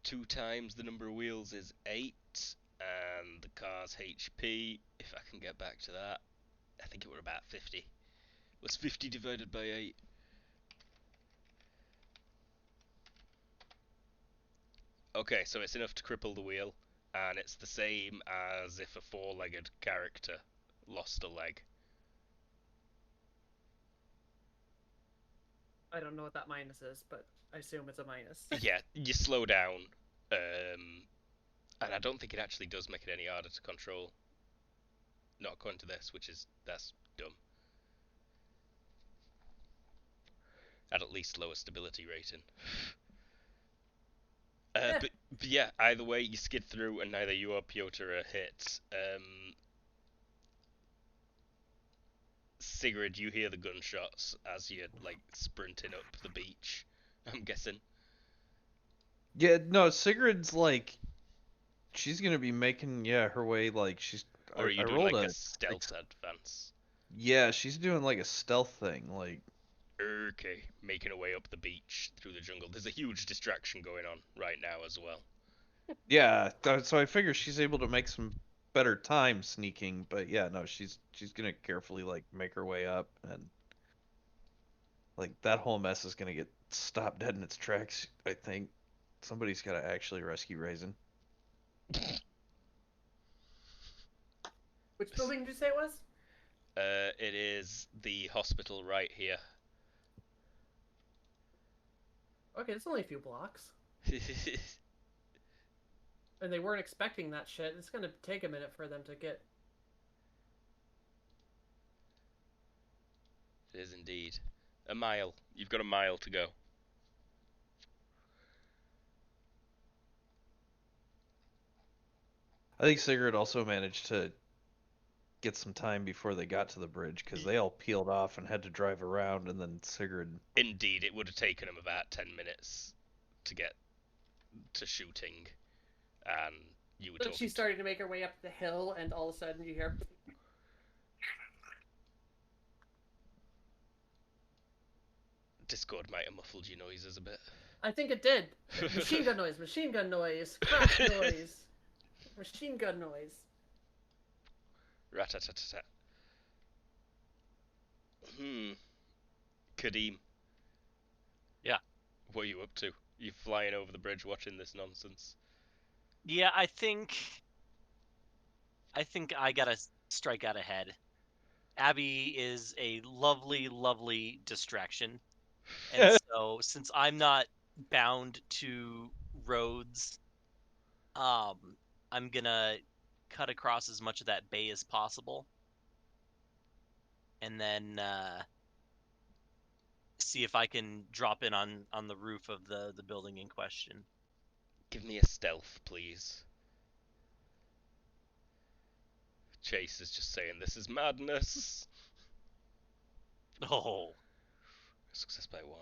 2 times the number of wheels is 8, and the car's HP, if I can get back to that, I think it were about 50. What's 50 divided by 8? Okay, so it's enough to cripple the wheel, and it's the same as if a 4-legged character lost a leg. I don't know what that minus is, but I assume it's a minus. Yeah, you slow down, and I don't think it actually does make it any harder to control. Not according to this, that's dumb. at least lower stability rating. Yeah. But yeah, either way, you skid through, and neither you or Piotr are hit. Sigrid, you hear the gunshots as you're like sprinting up the beach. I'm guessing. Yeah, no, Sigrid's like she's gonna be making her way like she's. Or are you I doing rolled like a a stealth advance? yeah, she's doing like a stealth thing. Like Okay, making her way up the beach through the jungle. There's a huge distraction going on right now as well. yeah, so I figure she's able to make some better time sneaking. But yeah, no, she's gonna carefully like make her way up and like that whole mess is gonna get stopped dead in its tracks. I think somebody's gotta actually rescue Raisin. Which building did you say it was? It is the hospital right here. Okay, it's only a few blocks. And they weren't expecting that shit. It's gonna take a minute for them to get. It is indeed. A mile. You've got a mile to go. I think Sigrid also managed to get some time before they got to the bridge because they all peeled off and had to drive around, and then Sigrid. Indeed, it would have taken them about 10 minutes to get to shooting, and you were But talking. she's starting to make her way up the hill, and all of a sudden you hear. Discord might have muffled your noises a bit. I think it did. Machine gun noise, crash noise, machine gun noise. Ratatatata. Kadeem. Yeah. What are you up to? You flying over the bridge watching this nonsense? Yeah, I think I gotta strike out ahead. Abby is a lovely, lovely distraction. And so since I'm not bound to roads, I'm gonna cut across as much of that bay as possible. And then see if I can drop in on the roof of the building in question. Give me a stealth, please. Chase is just saying this is madness. Oh, Success by 1.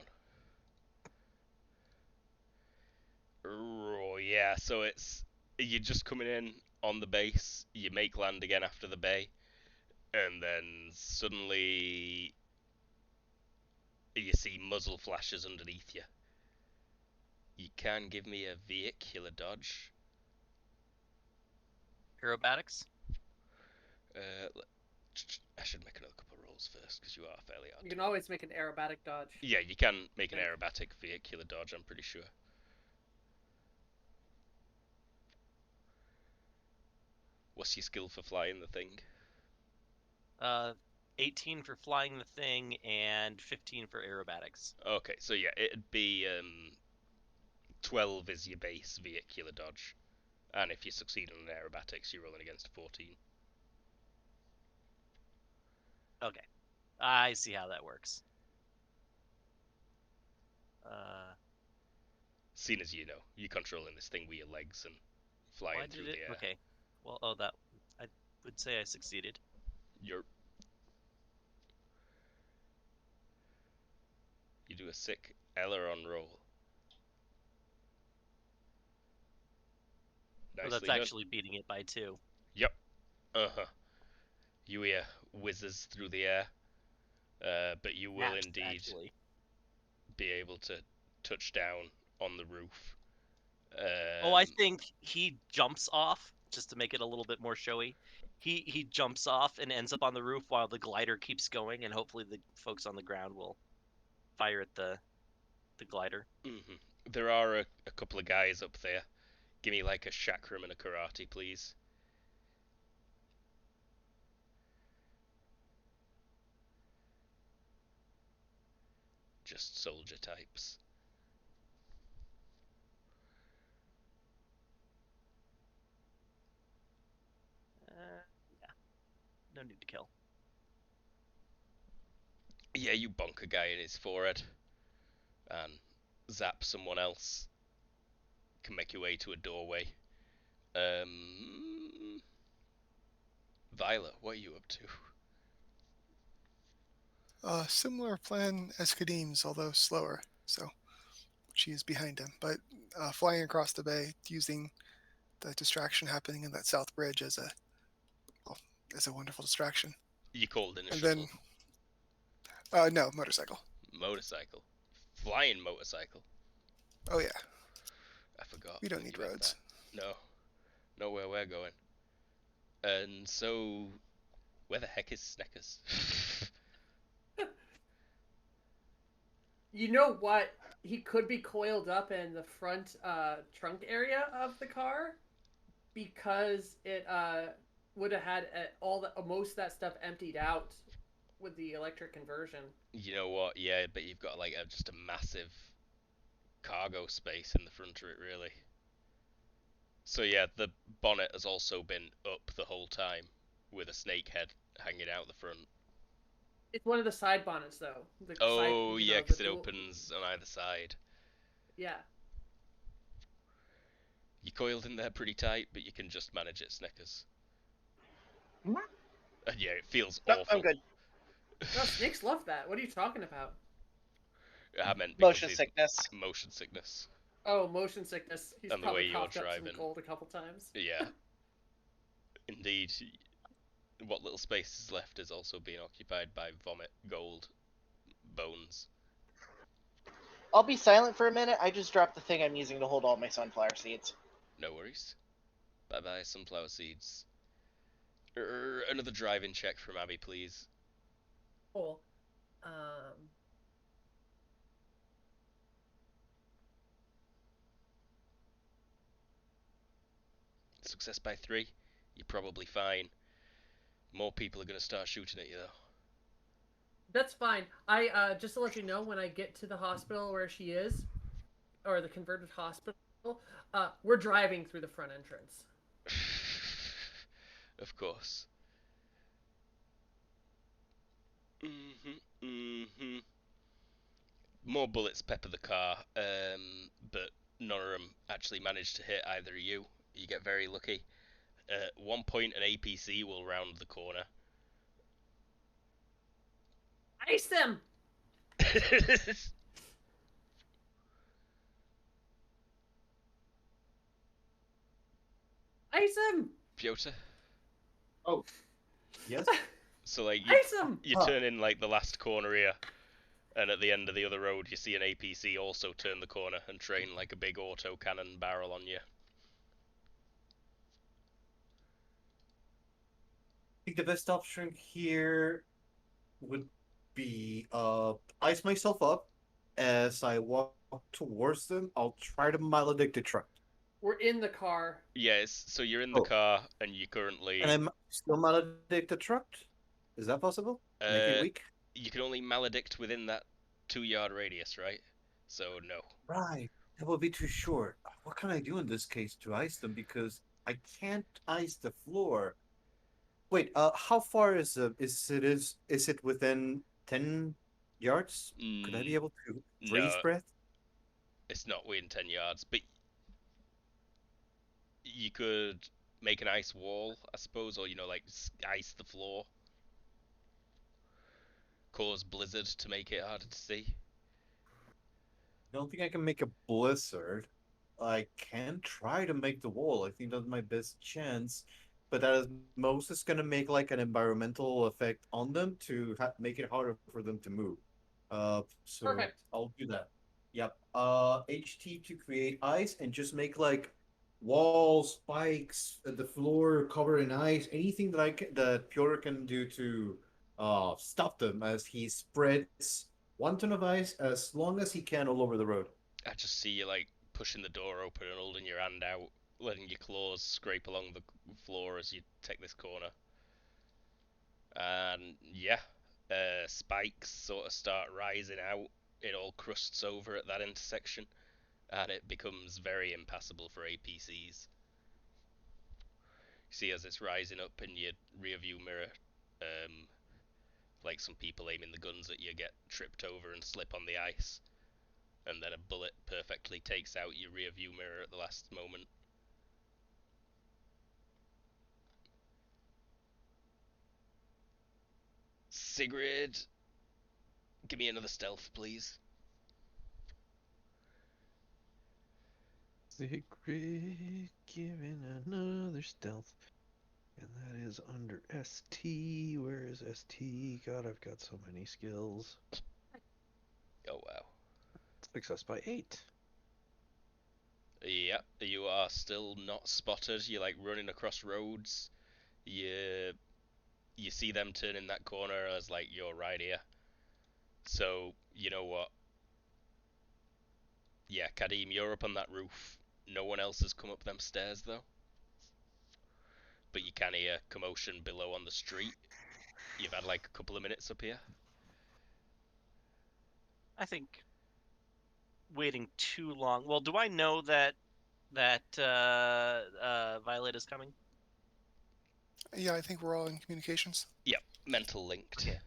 Oh, yeah, so you're just coming in on the base, you make land again after the bay, and then suddenly you see muzzle flashes underneath you. You can give me a vehicular dodge. aerobatics. I should make another couple of rolls first because you are fairly hard. You can always make an aerobatic dodge. Yeah, you can make an aerobatic vehicular dodge, I'm pretty sure. What's your skill for flying the thing? 18 for flying the thing and 15 for aerobatics. Okay, so yeah, it'd be 12 is your base vehicular dodge, and if you succeed on an aerobatics, you're rolling against a 14. Okay, I see how that works. Seeing as you know, you're controlling this thing with your legs and flying why through did it? the air. Okay, well, that I would say I succeeded. You do a sick aileron roll. Well, Nicely that's done. actually beating it by 2. Yep. You hear whizzes through the air, but you will Snaps, indeed actually be able to touch down on the roof. I think he jumps off just to make it a little bit more showy. He jumps off and ends up on the roof while the glider keeps going, and hopefully the folks on the ground will fire at the glider. Mm-hmm. There are a couple of guys up there. Give me like a chakram and a karate, please. Just soldier types. Yeah, no need to kill. Yeah, you bonk a guy in his forehead. and zap someone else. Can make your way to a doorway. Violet, what are you up to? Similar plan as Kadim's, although slower. So she is behind him, but flying across the bay, using the distraction happening in that south bridge well, as a wonderful distraction. You called in a And shuttle. then, no, motorcycle. Motorcycle. Flying motorcycle. Oh yeah, I forgot. we don't that need you had roads. That. No. Know where we're going. And so, where the heck is Sneckers? You know what? He could be coiled up in the front trunk area of the car because it would have had all the most of that stuff emptied out with the electric conversion. You know what? Yeah, but you've got like just a massive cargo space in the front of it, really. So yeah, the bonnet has also been up the whole time, with a snake head hanging out the front. It's one of the side bonnets, though. The side, Oh you yeah, know, because the it dual. opens on either side. Yeah. You coiled in there pretty tight, but you can just manage it, Snickers. Mhm. And yeah, it feels No, awful. I'm good. No, snakes love that. What are you talking about? I meant because Motion he's sickness. motion sickness. Oh, motion sickness. He's And the probably way you're coughed up some driving. cold a couple times. Yeah, indeed. What little space is left is also being occupied by vomit, gold, bones. I'll be silent for a minute. I just dropped the thing I'm using to hold all my sunflower seeds. No worries. Bye bye, sunflower seeds. Another driving check from Abby, please. Cool. Success by 3. You're probably fine. More people are going to start shooting at you, though. That's fine. I just to let you know, when I get to the hospital where she is, or the converted hospital, we're driving through the front entrance. Of course. More bullets pepper the car, but none of them actually manage to hit either of you. You get very lucky. At one point, an APC will round the corner. Ice them! Ice them! Piotr? Oh, yes. So, like, Ice them! you turn in, like, the last corner here, and at the end of the other road, you see an APC also turn the corner and train, like, a big auto cannon barrel on you. I think the best option here would be ice myself up as I walk towards them. I'll try to maledict the truck. We're in the car. Yes, so you're in the Oh. car, and you currently... And I'm still maledict the truck? Is that possible? Make it weak? You can only maledict within that 2-yard radius, right? So, no. Right. That would be too short. What can I do in this case to ice them? Because I can't ice the floor. Wait, how far is it within 10 yards? Could I be able to freeze No, breath? it's not within 10 yards, but you could make an ice wall, I suppose, or, like, ice the floor. Cause blizzard to make it harder to see. I don't think I can make a blizzard. I can try to make the wall. I think that's my best chance. But that is most is going to make like an environmental effect on them to make it harder for them to move. So Perfect. I'll do that. Yep. HT to create ice and just make like walls, spikes, the floor covered in ice, anything that that Piotr can do to stop them as he spreads 1 ton of ice as long as he can all over the road. I just see you, like, pushing the door open and holding your hand out, letting your claws scrape along the floor as you take this corner. And yeah, spikes sort of start rising out. It all crusts over at that intersection, and it becomes very impassable for APCs. You see, as it's rising up in your rear view mirror, like some people aiming the guns at you get tripped over and slip on the ice. and then a bullet perfectly takes out your rear view mirror at the last moment. Sigrid, give me another stealth, please. Secret giving another stealth. And that is under ST. Where is ST? God, I've got so many skills. Oh wow. Success by 8. Yeah, you are still not spotted. You're like running across roads. You see them turning that corner as like you're right here. So you know what? Yeah, Kadim, you're up on that roof. No one else has come up them stairs though. But you can hear commotion below on the street. You've had like a couple of minutes up here. I think waiting too long. Well, do I know that Violet is coming? Yeah, I think we're all in communications. Yep, mental linked. Okay.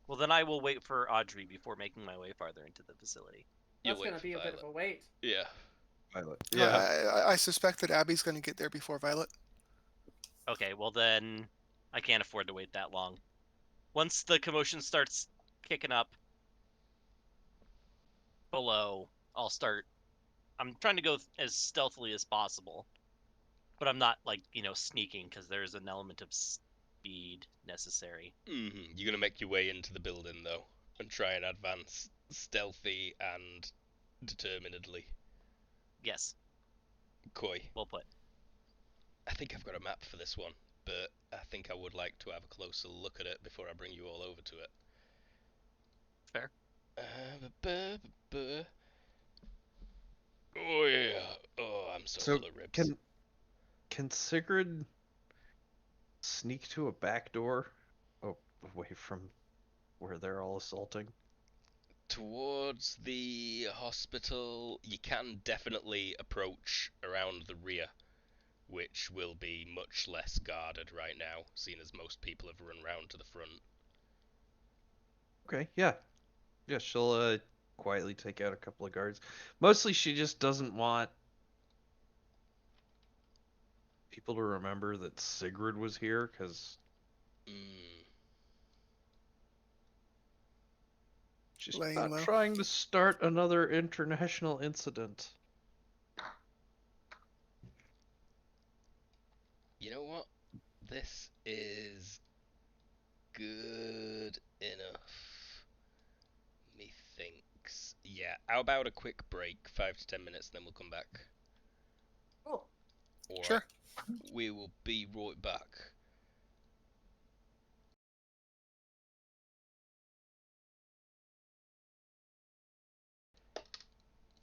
Well, then I will wait for Audrey before making my way farther into the facility. You'll That's wait gonna for be a bit Violet. of a wait. Yeah. Violet. Yeah. I suspect that Abby's going to get there before Violet. Okay, well then I can't afford to wait that long. Once the commotion starts kicking up below, I'll start. I'm trying to go as stealthily as possible, but I'm not like, sneaking because there's an element of speed necessary. You're gonna make your way into the building though, and try and advance stealthy and determinedly. Yes, Coy. well put. I think I've got a map for this one, but I think I would like to have a closer look at it before I bring you all over to it. Fair. Oh yeah. Oh, I'm so So full of ribs. can Sigrid sneak to a back door? Oh, away from where they're all assaulting. Towards the hospital, you can definitely approach around the rear, which will be much less guarded right now, seeing as most people have run round to the front. Okay, yeah. Yeah, she'll quietly take out a couple of guards. Mostly she just doesn't want people to remember that Sigrid was here, because Mm. she's Laying not low. trying to start another international incident. You know what? This is good enough. Methinks. Yeah, how about a quick break, 5 to 10 minutes, then we'll come back. Cool. Alright, Sure. we will be right back.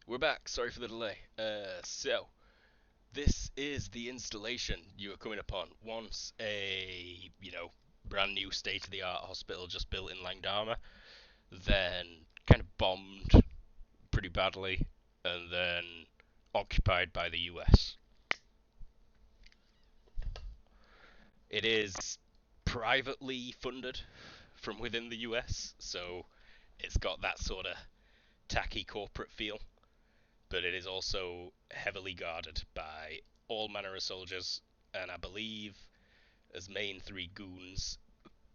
We're back, sorry for the delay. So, this is the installation you are coming upon once a, brand new state-of-the-art hospital just built in Langdama, then kind of bombed pretty badly, and then occupied by the US. It is privately funded from within the US, so it's got that sort of tacky corporate feel, but it is also heavily guarded by all manner of soldiers, and I believe as main 3 goons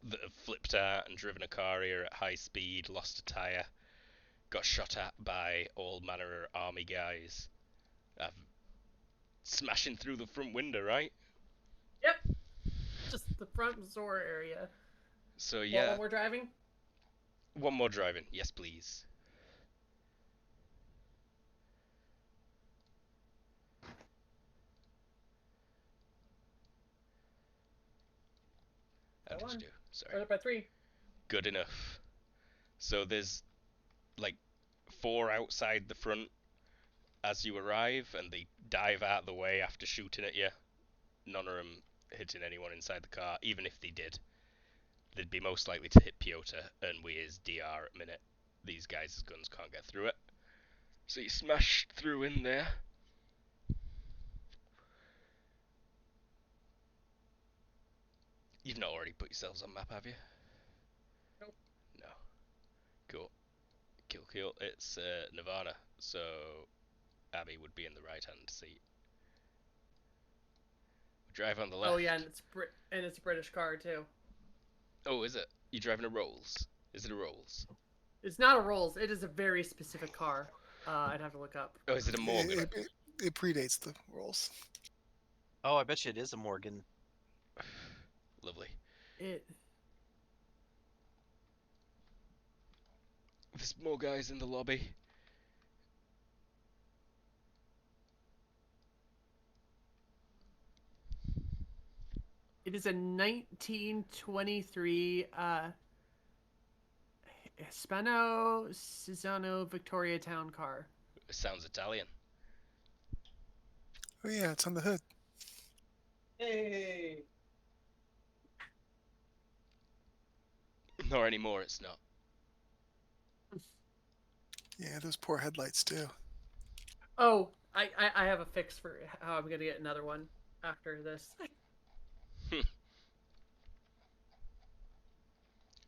that have flipped out and driven a car here at high speed, lost a tyre, got shot at by all manner of army guys. Smashing through the front window, right? Yep. Just the front door area. So What, yeah, when we're driving? one more driving, yes please. How did you do? Sorry. Right up by 3. Good enough. So there's like 4 outside the front as you arrive, and they dive out of the way after shooting at you. None of them hitting anyone inside the car. Even if they did, they'd be most likely to hit Piotr, and we is DR at minute. These guys' guns can't get through it. So you smash through in there. You've not already put yourselves on map, have you? Nope. No. Cool. Kill. It's Nirvana, so Abby would be in the right-hand seat. Drive on the left. Oh yeah, and it's a British car too. Oh, is it? You driving a Rolls? Is it a Rolls? It's not a Rolls. It is a very specific car. I'd have to look up. Oh, is it a Morgan? It predates the rolls. Oh, I bet you it is a Morgan. Lovely. It. There's more guys in the lobby. It is a 1923 Hispano Cisano Victoria Town car. It sounds Italian. Oh yeah, it's on the hood. Hey. Nor anymore, it's not. Yeah, those poor headlights too. Oh, I have a fix for how I'm gonna get another one after this.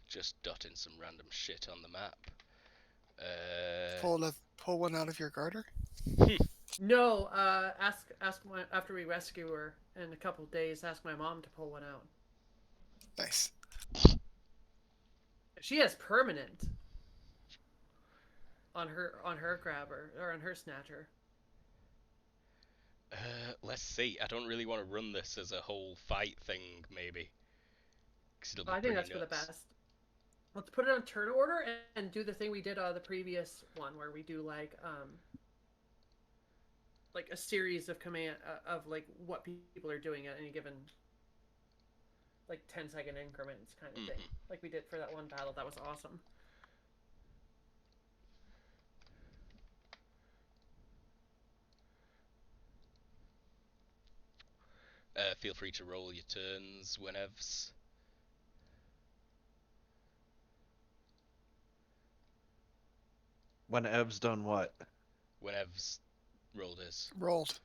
Just dotting some random shit on the map. Pull one out of your garter. No, ask my after we rescue her in a couple days. Ask my mom to pull one out. Nice. She has permanent on her grabber or on her snatcher. Let's see. I don't really want to run this as a whole fight thing, maybe. 'Cause it'll be I think pretty that's for the nuts. best. Let's put it on turn order and do the thing we did on the previous one, where we do like a series of command of like what people are doing at any given like 10-second increments kind of thing, like we did for that one battle. That was awesome. Feel free to roll your turns whenevs. When Ev's done what? Whenevs rolled his. Rolled.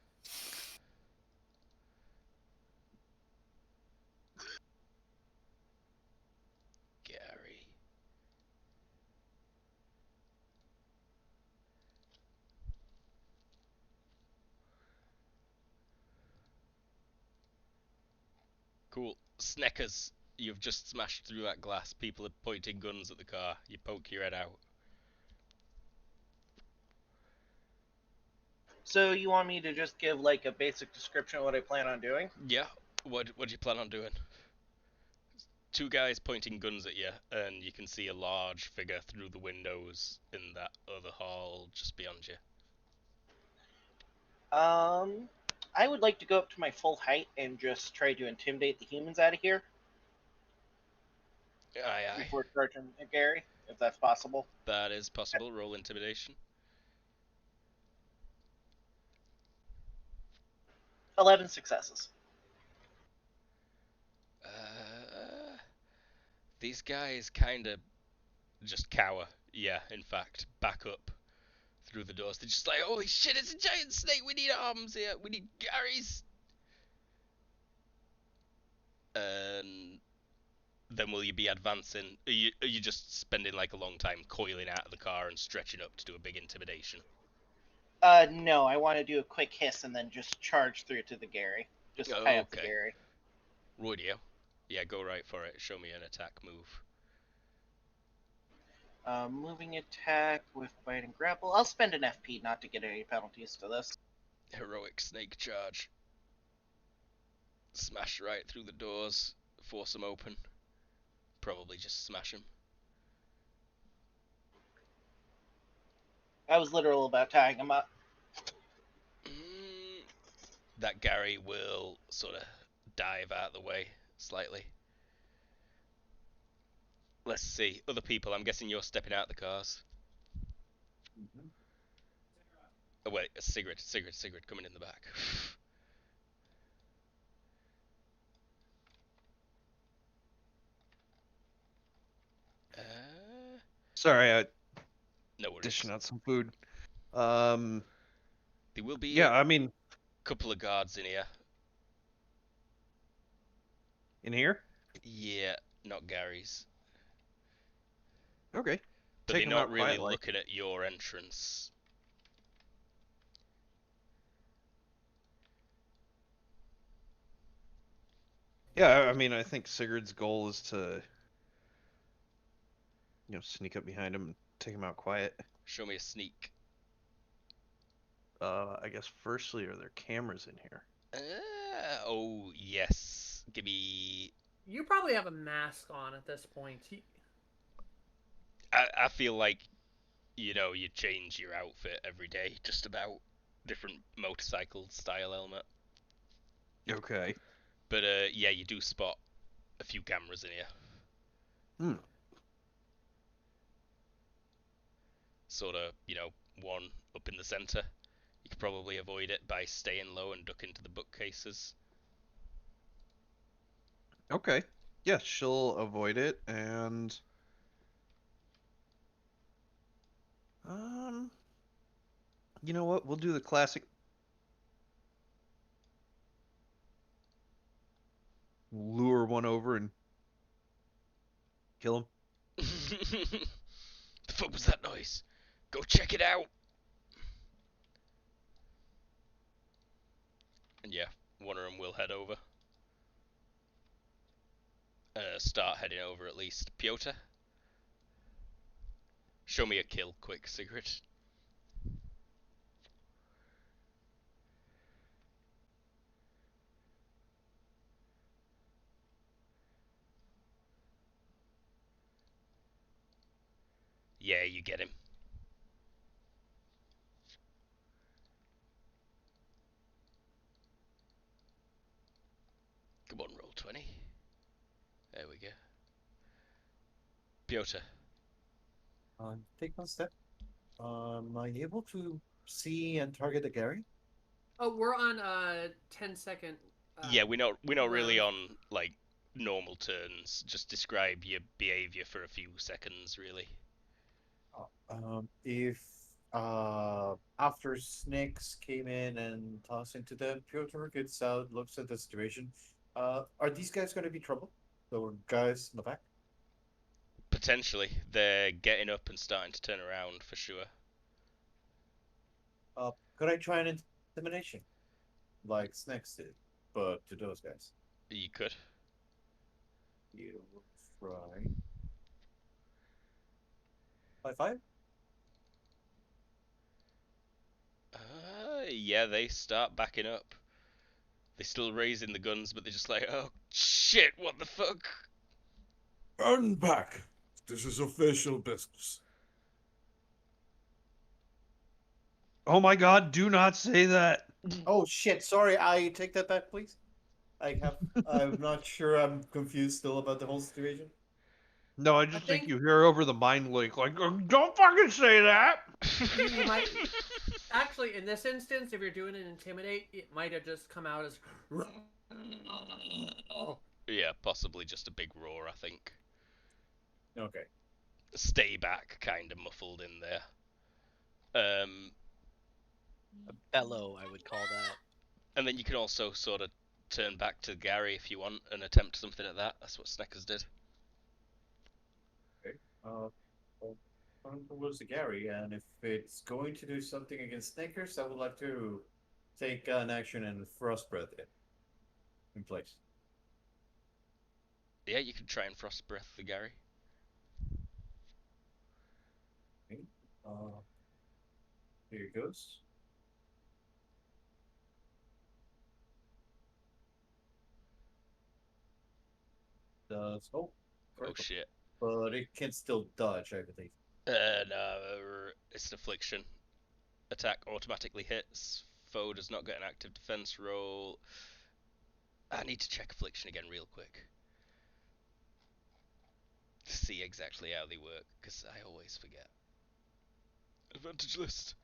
Gary. Cool. Sneckers, you've just smashed through that glass. People are pointing guns at the car. You poke your head out. So you want me to just give like a basic description of what I plan on doing? Yeah. What do you plan on doing? Two guys pointing guns at you, and you can see a large figure through the windows in that other hall just beyond you. I would like to go up to my full height and just try to intimidate the humans out of here Aye. before charging at Gary, if that's possible. That is possible. Roll intimidation. 11 successes. These guys kind of just cower. Yeah, in fact, back up through the doors. They're just like, holy shit, it's a giant snake. We need arms here. We need Gary's. And then will you be advancing? Are you just spending like a long time coiling out of the car and stretching up to do a big intimidation? No, I want to do a quick hiss and then just charge through to the Gary. Just tie up the Okay. Gary. Radio. Yeah, go right for it. Show me an attack move. Moving attack with bite and grapple. I'll spend an FP not to get any penalties to this. Heroic snake charge. Smash right through the doors. Force them open. Probably just smash them. I was literal about tying him up. That Gary will sort of dive out of the way slightly. Let's see. Other people, I'm guessing you're stepping out of the cars. Oh wait, a cigarette coming in the back. Sorry, I No worries. dishing out some food. There will be Yeah, I mean, a couple of guards in here. in here? Yeah, not Gary's. Okay. but take they're him not out really quiet like. looking at your entrance. Yeah, I mean, I think Sigurd's goal is to, sneak up behind him and take him out quiet. Show me a sneak. I guess firstly, are there cameras in here? Oh, yes. Give me... You probably have a mask on at this point. I feel like, you change your outfit every day, just about. Different motorcycle style helmet. Okay. But, yeah, you do spot a few cameras in here. Hmm. Sort of, one up in the center. You could probably avoid it by staying low and duck into the bookcases. Okay. Yeah, she'll avoid it, and you know what? We'll do the classic lure one over and kill him. The fuck was that noise? Go check it out! And yeah, one of them will head over. Start heading over at least. Piotr? Show me a kill, quick, Sigrid. Yeah, you get him. Come on, roll 20. There we go. Piotr. Take one step. Am I able to see and target the Gary? Oh, we're on 10-second. Yeah, we're not really round. on, like, normal turns. Just describe your behavior for a few seconds, really. If after snakes came in and tossed into them, Piotr gets out, looks at the situation. Are these guys going to be trouble? The guys in the back? Potentially. They're getting up and starting to turn around, for sure. Could I try an intimidation, like snakes did, but to those guys? You could. You try. 5-5? Yeah, they start backing up. They're still raising the guns, but they're just like, oh, shit, what the fuck? Turn back. This is official business. Oh my God! Do not say that. Oh shit! Sorry, I take that back, please. I'm not sure. I'm confused still about the whole situation. No, I I just think think you hear over the mind link, like, don't fucking say that. you might actually, in this instance, if you're doing an intimidate, it might have just come out as. Yeah, possibly just a big roar, I think. Okay. Stay back, kind of muffled in there. A bellow, I would call that. And then you can also sort of turn back to Gary if you want and attempt something at that. That's what Sneckers did. Okay. I'll turn towards the Gary, and if it's going to do something against Snickers, I would like to take an action and frost breath it in place. Yeah, you can try and frost breath the Gary. Okay. Here it goes. Does Oh critical, shit. but it can still dodge, I believe. No, it's an affliction. Attack automatically hits. Foe does not get an active defense roll. I need to check affliction again real quick. To see exactly how they work, because I always forget. Advantage list.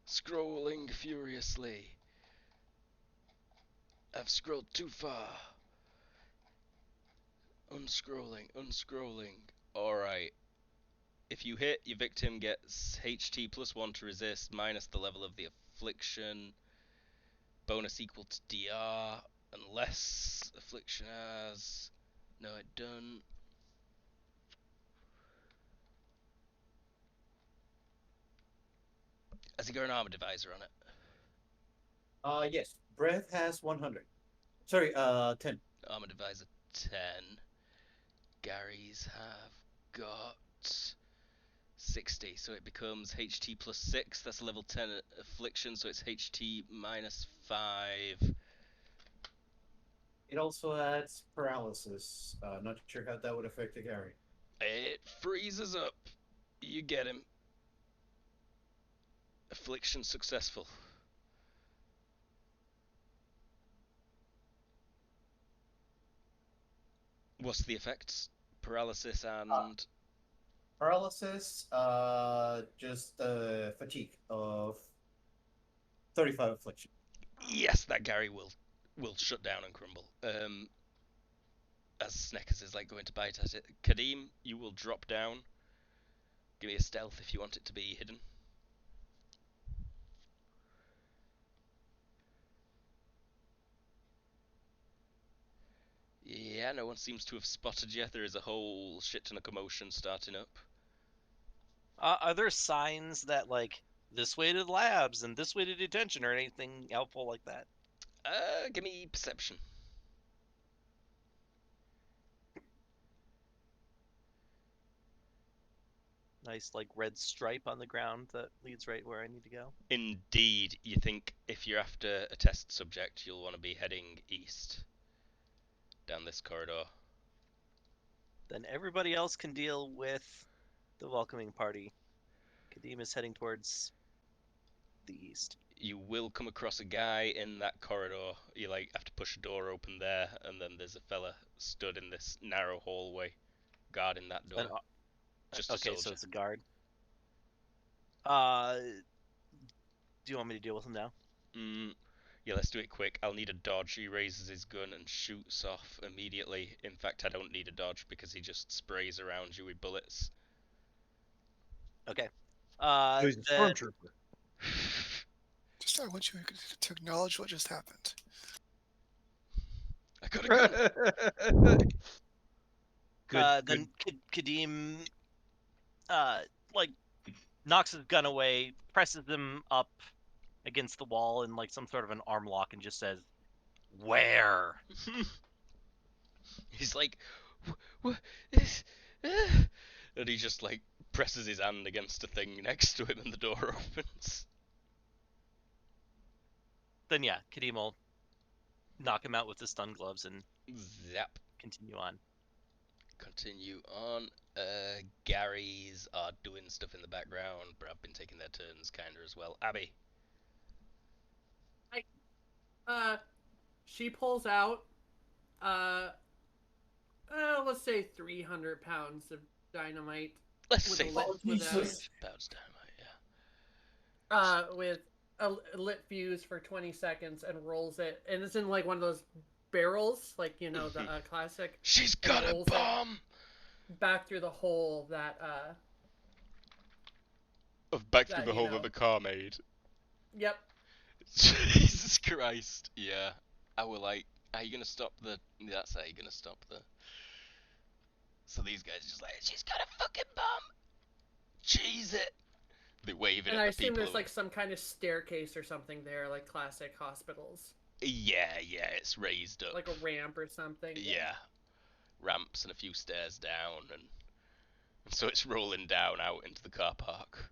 Scrolling furiously. I've scrolled too far. Unscrolling, unscrolling. Alright. If you hit, your victim gets HT plus 1 to resist, minus the level of the affliction. Bonus equal to DR, unless affliction has... No, it don't. Has he got an armor divisor on it? Yes. Breath has 100. Sorry, 10. Armor divisor 10. Gary's have got 60, so it becomes HT plus 6. That's a level 10 affliction, so it's HT minus 5. It also adds paralysis. Not sure how that would affect the Gary. It freezes up. You get him. Affliction successful. What's the effects? Paralysis and... Paralysis, just fatigue of 35 affliction. Yes, that Gary will shut down and crumble. As Sneckers is like going to bite at it. Kadim, you will drop down. Give me a stealth if you want it to be hidden. Yeah, no one seems to have spotted you. There is a whole shit ton of commotion starting up. Are there signs that, like, this way to the labs and this way to detention or anything helpful like that? Give me perception. Nice, like, red stripe on the ground that leads right where I need to go. Indeed, you think if you're after a test subject, you'll want to be heading east. Down this corridor. Then everybody else can deal with the welcoming party. Kadim is heading towards the east. You will come across a guy in that corridor. You like have to push a door open there, and then there's a fella stood in this narrow hallway, guarding that door. Just a okay, soldier. so it's a guard. Do you want me to deal with him now? Yeah, let's do it quick. I'll need a dodge. He raises his gun and shoots off immediately. In fact, I don't need a dodge because he just sprays around you with bullets. Okay. So he's a then- stormtrooper. Just I want you to acknowledge what just happened. I got a gun. Then Kadim, like, knocks his gun away, presses him up against the wall in like some sort of an arm lock, and just says, "Where?" He's like, what is? And he just like presses his hand against a thing next to him, and the door opens. Then yeah, Kadim will knock him out with the stun gloves and Zap. continue on. Continue on. Gary's are doing stuff in the background, but I've been taking their turns kinda as well. Abby. She pulls out, let's say 300 pounds of dynamite. Let's With say a lit- with a- pounds dynamite, yeah. With a lit fuse for 20 seconds and rolls it. And it's in like one of those barrels, like, you know, the classic. She's got a rolls it bomb! back through the hole that, Back through that, the you hole know. that the car made. Yep. Jesus Christ. Yeah. I will like, are you gonna stop the... That's how you're gonna stop the... So these guys just like, she's got a fucking bomb! Cheese it! They wave it And at I the assume people. there's like some kind of staircase or something there, like classic hospitals. Yeah, it's raised up. Like a ramp or something. Yeah. Ramps and a few stairs down, and so it's rolling down out into the car park.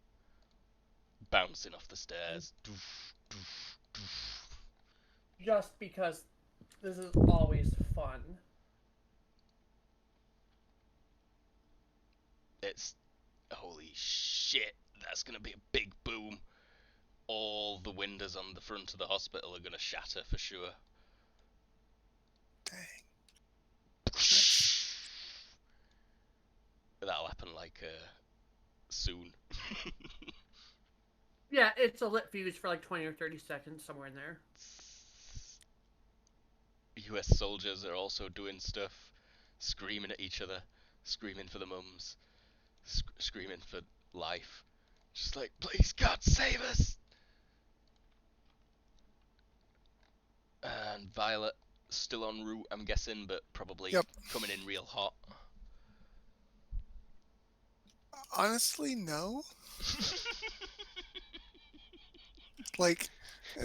Bouncing off the stairs. Doof, doof, doof. Just because this is always fun. It's... Holy shit, that's gonna be a big boom. All the windows on the front of the hospital are gonna shatter for sure. Dang. That'll happen like soon. Yeah, it's a lit fuse for like 20 or 30 seconds, somewhere in there. US soldiers are also doing stuff, screaming at each other, screaming for the mums, screaming for life. Just like, please God save us! And Violet still en route, I'm guessing, but probably Yep. coming in real hot. Honestly, no. Like,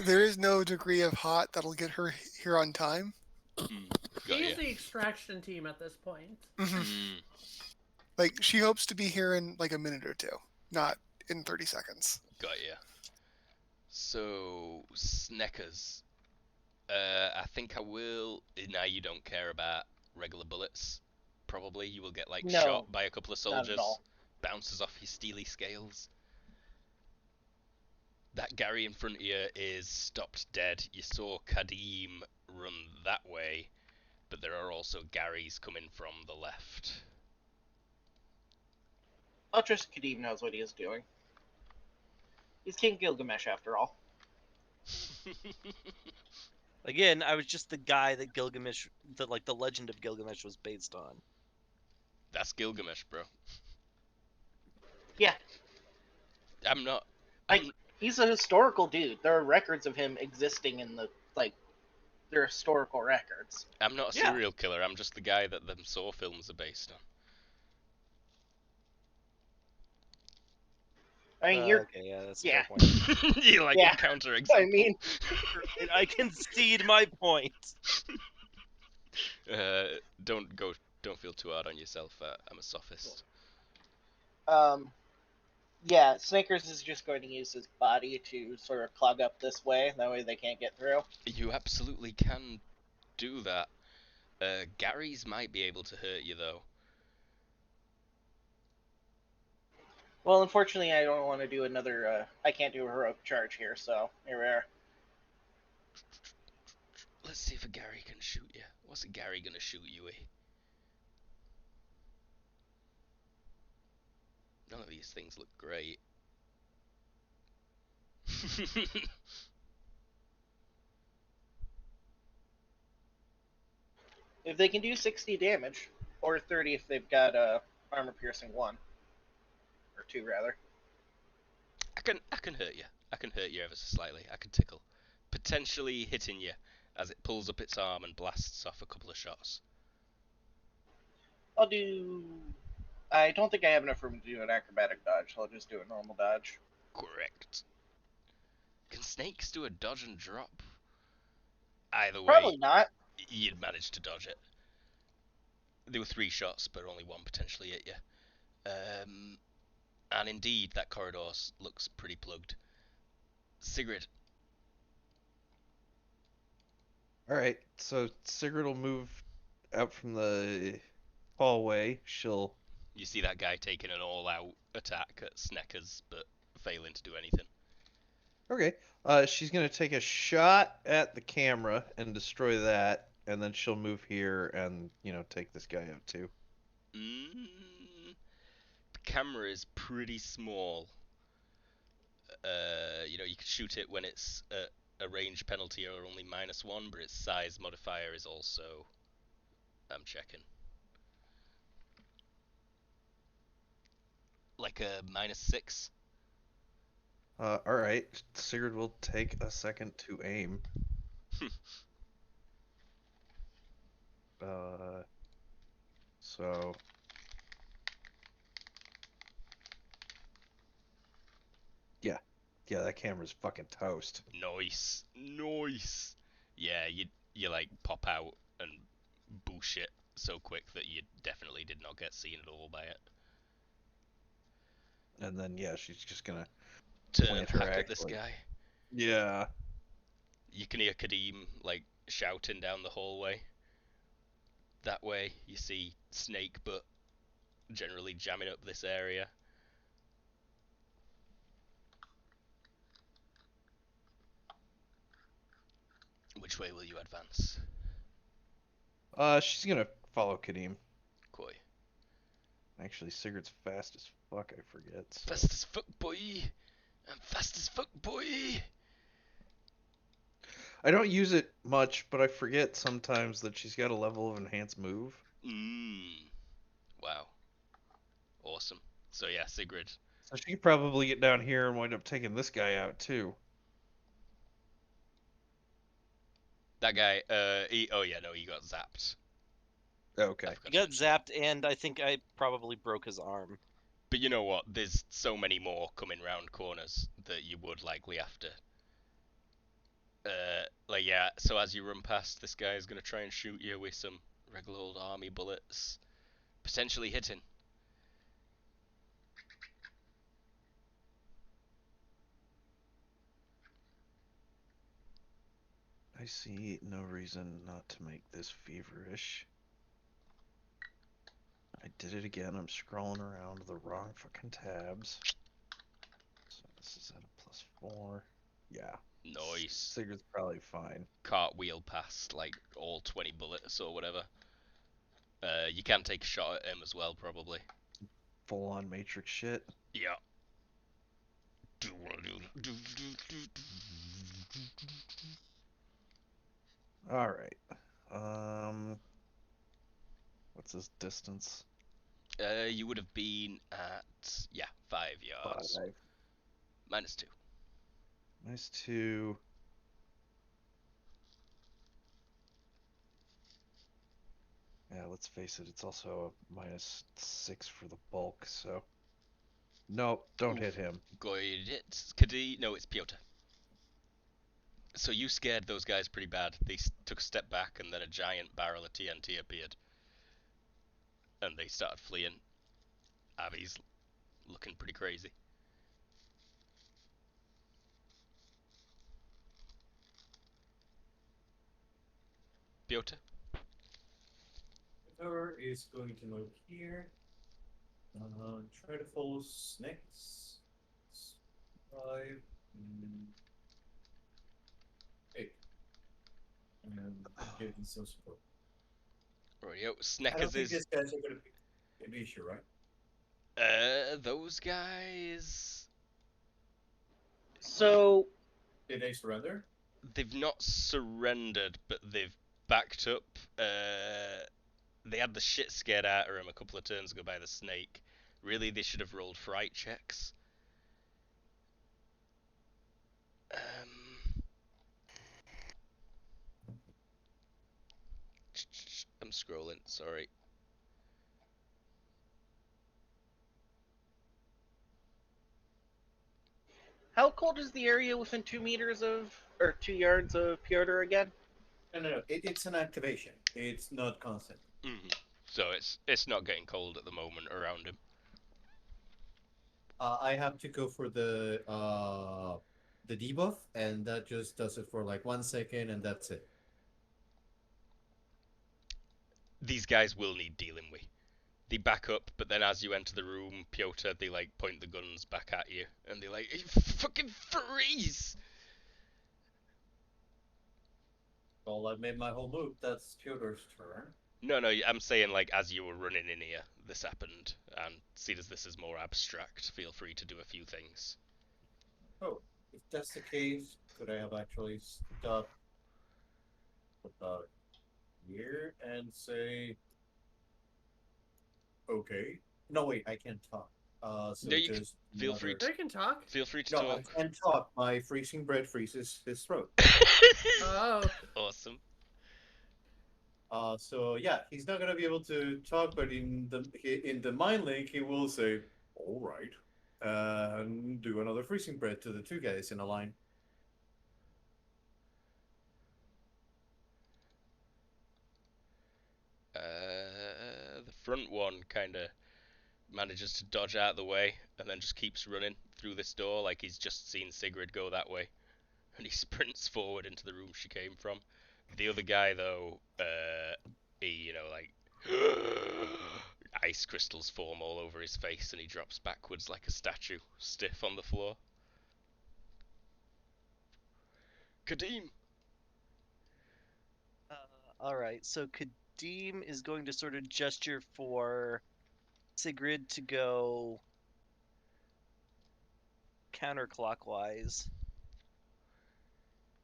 there is no degree of hot that'll get her here on time. Got She's ya. the extraction team at this point. Mm. Like, she hopes to be here in like a minute or two, not in 30 seconds. Got ya. So, Sneckers. I think I will. Now you don't care about regular bullets. Probably you will get like No, shot by a couple of not at soldiers. all. Bounces off his steely scales. That Gary in front of you is stopped dead. You saw Kadim run that way, but there are also Garys coming from the left. I'll trust Kadim knows what he is doing. He's King Gilgamesh after all. Again, I was just the guy that Gilgamesh, that the legend of Gilgamesh was based on. That's Gilgamesh, bro. Yeah, I'm not. like he's a historical dude. There are records of him existing in the they're historical records. I'm not a Yeah. serial killer. I'm just the guy that them Saw films are based on. I mean, you're Okay, yeah, that's yeah. a fair point. You like Yeah. a counter example. I mean, I concede my point. Don't feel too hard on yourself. I'm a sophist. yeah, Snickers is just going to use his body to sort of clog up this way. That way they can't get through. You absolutely can do that. Gary's might be able to hurt you though. Well, unfortunately, I don't want to do another. I can't do a heroic charge here, so here we are. Let's see if a Gary can shoot you. What's a Gary gonna shoot you with? None of these things look great. If they can do 60 damage, or 30 if they've got armor piercing 1 or 2 rather. I can hurt you. I can hurt you ever so slightly. I can tickle. Potentially hitting you as it pulls up its arm and blasts off a couple of shots. I'll do. I don't think I have enough room to do an acrobatic dodge, so I'll just do a normal dodge. Correct. Can snakes do a dodge and drop? Either way, Probably not. you'd manage to dodge it. There were 3 shots, but only 1 potentially hit you. And indeed, that corridor looks pretty plugged. Sigrid. Alright, so Sigrid will move out from the hallway. She'll... You see that guy taking an all-out attack at Sneckers, but failing to do anything. Okay. She's going to take a shot at the camera and destroy that, and then she'll move here and, take this guy out too. The camera is pretty small. You can shoot it when it's a range penalty or only -1, but its size modifier is also... I'm checking. Like a -6. Alright. Sigrid will take a second to aim. So... Yeah, that camera's fucking toast. Nice. Yeah, you like pop out and bullshit so quick that you definitely did not get seen at all by it. And then, yeah, she's just gonna Turn plant and her hack at axe, this like- guy. Yeah. You can hear Kadim shouting down the hallway. That way, you see Snake, but generally jamming up this area. Which way will you advance? She's gonna follow Kadim. Koi. Actually, Sigurd's fast as fuck, I forget. So. Fast as fuck, boy! I'm fast as fuck, boy! I don't use it much, but I forget sometimes that she's got a level of enhanced move. Wow. Awesome. So yeah, Sigrid. So she could probably get down here and wind up taking this guy out too. That guy, he got zapped. Okay. I forgot He to got mention. zapped, and I think I probably broke his arm. But you know what? There's so many more coming round corners that you would likely have to Like yeah. So as you run past, this guy is gonna try and shoot you with some regular old army bullets, potentially hitting. I see no reason not to make this feverish. I did it again. I'm scrolling around the wrong fucking tabs. So this is at a +4. Yeah. Nice. Sigurd's probably fine. Cartwheel past like all 20 bullets or whatever. You can take a shot at him as well, probably. Full on Matrix shit. Yeah. Alright. What's his distance? You would have been at 5 yards. 5. -2. -2. Yeah, let's face it, it's also a -6 for the bulk, so. Nope, don't hit him. Good. It's Kadi. No, it's Piotr. So you scared those guys pretty bad. They took a step back, and then a giant barrel of TNT appeared, and they started fleeing. Abby's looking pretty crazy. Piotr? Tower is going to move here. Try to follow snakes. 5, 8. And give them some support. Rightio. I don't Sneckers think is. these guys are going to be an issue, right? Those guys. So Did they surrender? They've not surrendered, but they've backed up. They had the shit scared out of them a couple of turns ago by the snake. Really, they should have rolled fright checks. I'm scrolling, sorry. how cold is the area within 2 meters of or 2 yards of Piotr again? No. It's an activation. It's not constant. So it's not getting cold at the moment around him. I have to go for the debuff, and that just does it for like 1 second, and that's it. These guys will need dealing with. They back up, but then as you enter the room, Piotr, they like point the guns back at you, and they like, fucking freeze! Well, I made my whole move. That's Piotr's turn. No, I'm saying like as you were running in here, this happened, and seeing as this is more abstract, feel free to do a few things. Oh, if that's the case, could I have actually stopped about here and say, okay? No, wait, I can't talk. So No, you can- just feel free They can talk. Feel free to No, talk. I can't talk. My freezing bread freezes his throat. Oh. Awesome. So yeah, he's not gonna be able to talk, but in the mind link, he will say, "All right," and do another freezing bread to the two guys in a line. The front one kind of manages to dodge out of the way and then just keeps running through this door like he's just seen Sigrid go that way. And he sprints forward into the room she came from. The other guy, though, he, like, ice crystals form all over his face and he drops backwards like a statue, stiff on the floor. Kadeem! All right, so Kadeem is going to sort of gesture for Sigrid to go counterclockwise,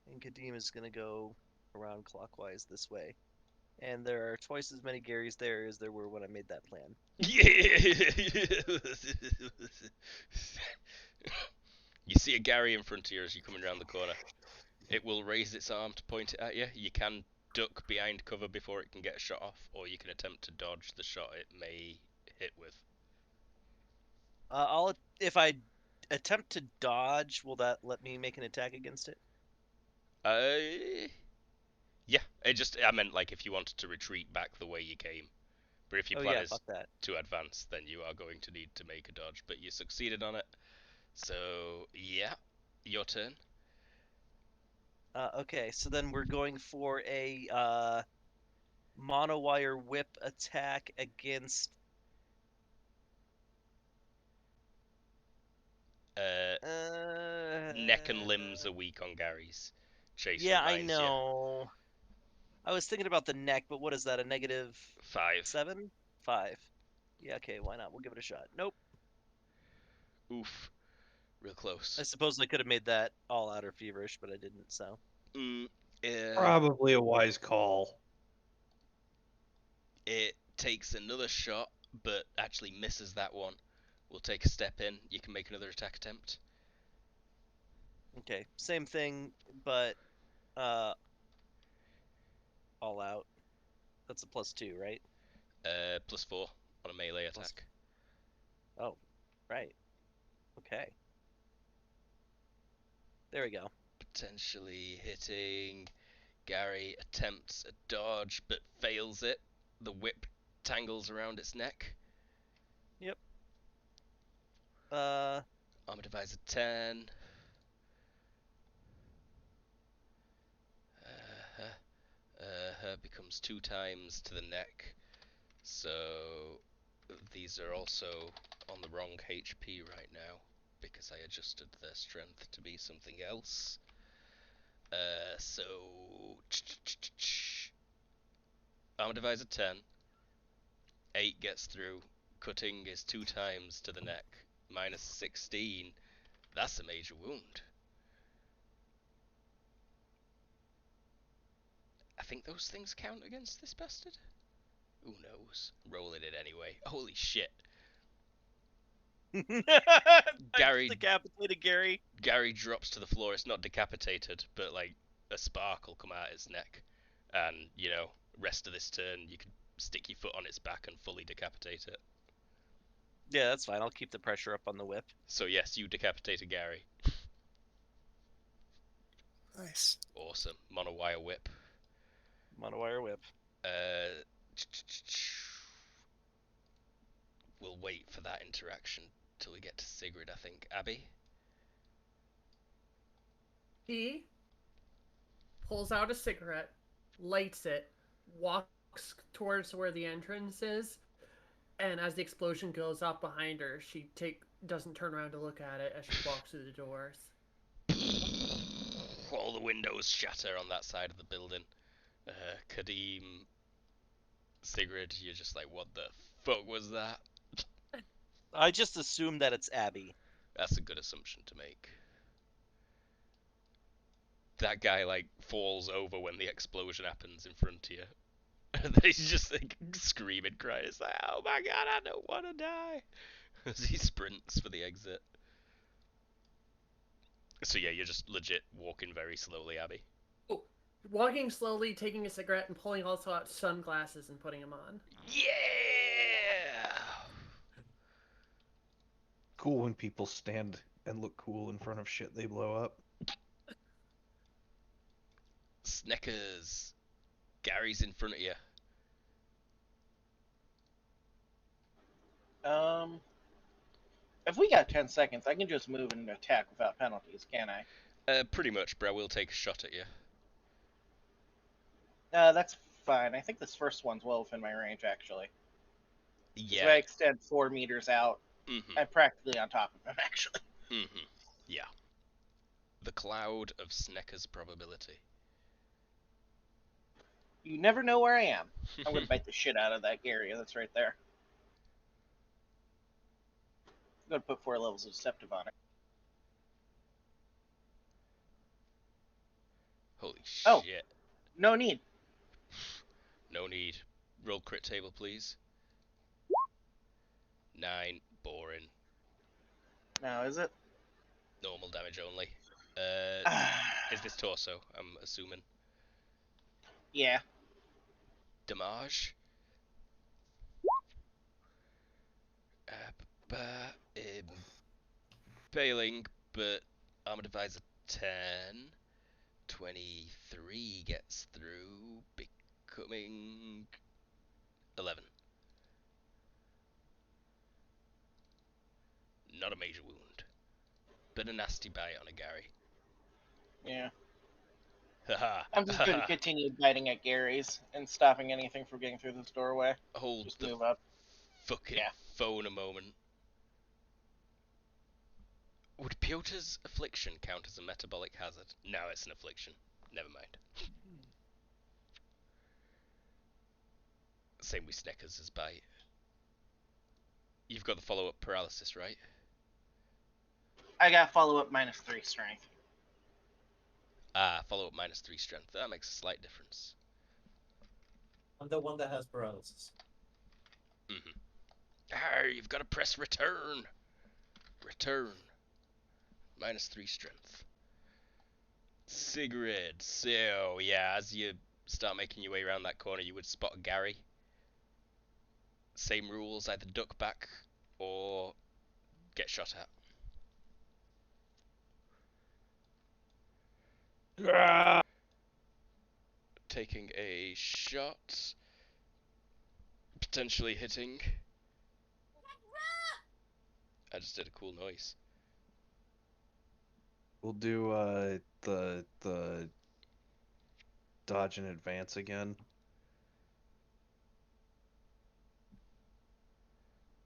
and Kadeem is going to go around clockwise this way. And there are twice as many Garys there as there were when I made that plan. You see a Gary in front of you as you're coming around the corner. It will raise its arm to point it at you. You can duck behind cover before it can get a shot off, or you can attempt to dodge the shot it may hit with. If I attempt to dodge, will that let me make an attack against it? Yeah. I meant like if you wanted to retreat back the way you came. But if your Oh plan yeah, is fuck that. to advance, then you are going to need to make a dodge. But you succeeded on it. So, yeah. Your turn. Okay, so then we're going for a monowire whip attack against. Uh, Uh, Neck and limbs are weak on Gary's. Chase yeah, I reminds you. know. I was thinking about the neck, but what is that? A negative 5. 7? 5. Yeah, okay, why not? We'll give it a shot. Nope. Oof. Real I close. suppose I could have made that all out or feverish, but I didn't, so. Probably a wise call. It takes another shot, but actually misses that one. We'll take a step in. You can make another attack attempt. Okay, same thing, but uh, all out. That's a +2, right? +4 on a melee Plus. attack. Oh, right. Okay. There we go. Potentially hitting. Gary attempts a dodge, but fails it. The whip tangles around its neck. Yep. Armor divisor 10. Becomes 2 times to the neck. So these are also on the wrong HP right now because I adjusted their strength to be something else. So armor divisor 10. 8 gets through. Cutting is 2 times to the neck. Minus 16. That's a major wound. I think those things count against this bastard. Who knows? Rolling it anyway. Holy shit. I Gary decapitated Gary. Gary drops to the floor. It's not decapitated, but like a spark will come out its neck, and rest of this turn you can stick your foot on its back and fully decapitate it. Yeah, that's fine. I'll keep the pressure up on the whip. So yes, you decapitated Gary. Nice. Awesome. Monowire whip. Monowire whip. We'll wait for that interaction till we get to Sigrid, I think. Abby? He pulls out a cigarette, lights it, walks towards where the entrance is, and as the explosion goes off behind her, she doesn't turn around to look at it as she walks through the doors. All the windows shatter on that side of the building. Kadeem, Sigrid, you're just like, what the fuck was that? I just assume that it's Abby. That's a good assumption to make. That guy like falls over when the explosion happens in front of you. And then he's just like screaming, crying. It's like, oh my god, I don't want to die. As he sprints for the exit. So yeah, you're just legit walking very slowly, Abby. Oh, walking slowly, taking a cigarette, and pulling also out sunglasses and putting them on. Yeah! Cool when people stand and look cool in front of shit they blow up. Sneckers. Gary's in front of you. If we got 10 seconds, I can just move and attack without penalties, can I? Pretty much, bro. We'll take a shot at you. That's fine. I think this first one's well within my range, actually. Yeah. So I extend 4 meters out. Mm-hmm. I'm practically on top of him, actually. Mm-hmm. Yeah. The cloud of Snecker's probability. You never know where I am. I'm going to bite the shit out of that area that's right there. I'm going to put 4 levels of deceptive on it. Holy Oh. shit. No need. No need. Roll crit table, please. 9. Boring. No, is it? Normal damage only. Is this torso, I'm assuming? Yeah. Damage. Failing, but armor divisor 10. 23 gets through, becoming 11. Not a major wound, but a nasty bite on a Gary. Yeah. Haha. I'm just going to continue biting at Gary's and stopping anything from getting through this doorway. Hold Just the move up. fucking Yeah. phone a moment. Would Piotr's affliction count as a metabolic hazard? No, it's an affliction. Never mind. Same with Sneckers' bite. You've got the follow-up paralysis, right? I got follow-up -3 strength. Ah, follow-up -3 strength. That makes a slight difference. I'm the one that has paralysis. Ah, you've got to press return. Return. -3 strength. Sigrid. So, yeah, as you start making your way around that corner, you would spot Gary. Same rules, either duck back or get shot at. Taking a shot. Potentially hitting. I just did a cool noise. We'll do the dodge and advance again.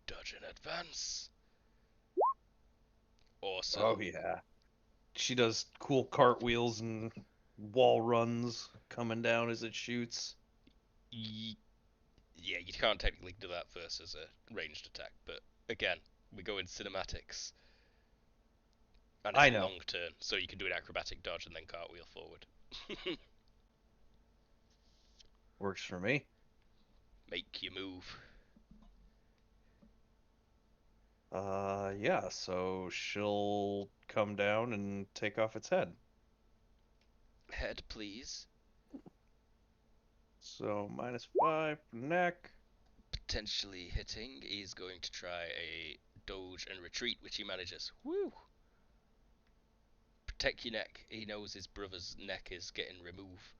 Dodge and advance. Awesome. Oh yeah. She does cool cartwheels and wall runs coming down as it shoots. Yeah, you can't technically do that versus a ranged attack, but again, we go in cinematics. And it's I a know. long turn, so you can do an acrobatic dodge and then cartwheel forward. Works for me. Make you move. Yeah, so she'll come down and take off its head. Head, please. So -5 for neck. Potentially hitting. He's going to try a dodge and retreat, which he manages. Woo! Protect your neck. He knows his brother's neck is getting removed.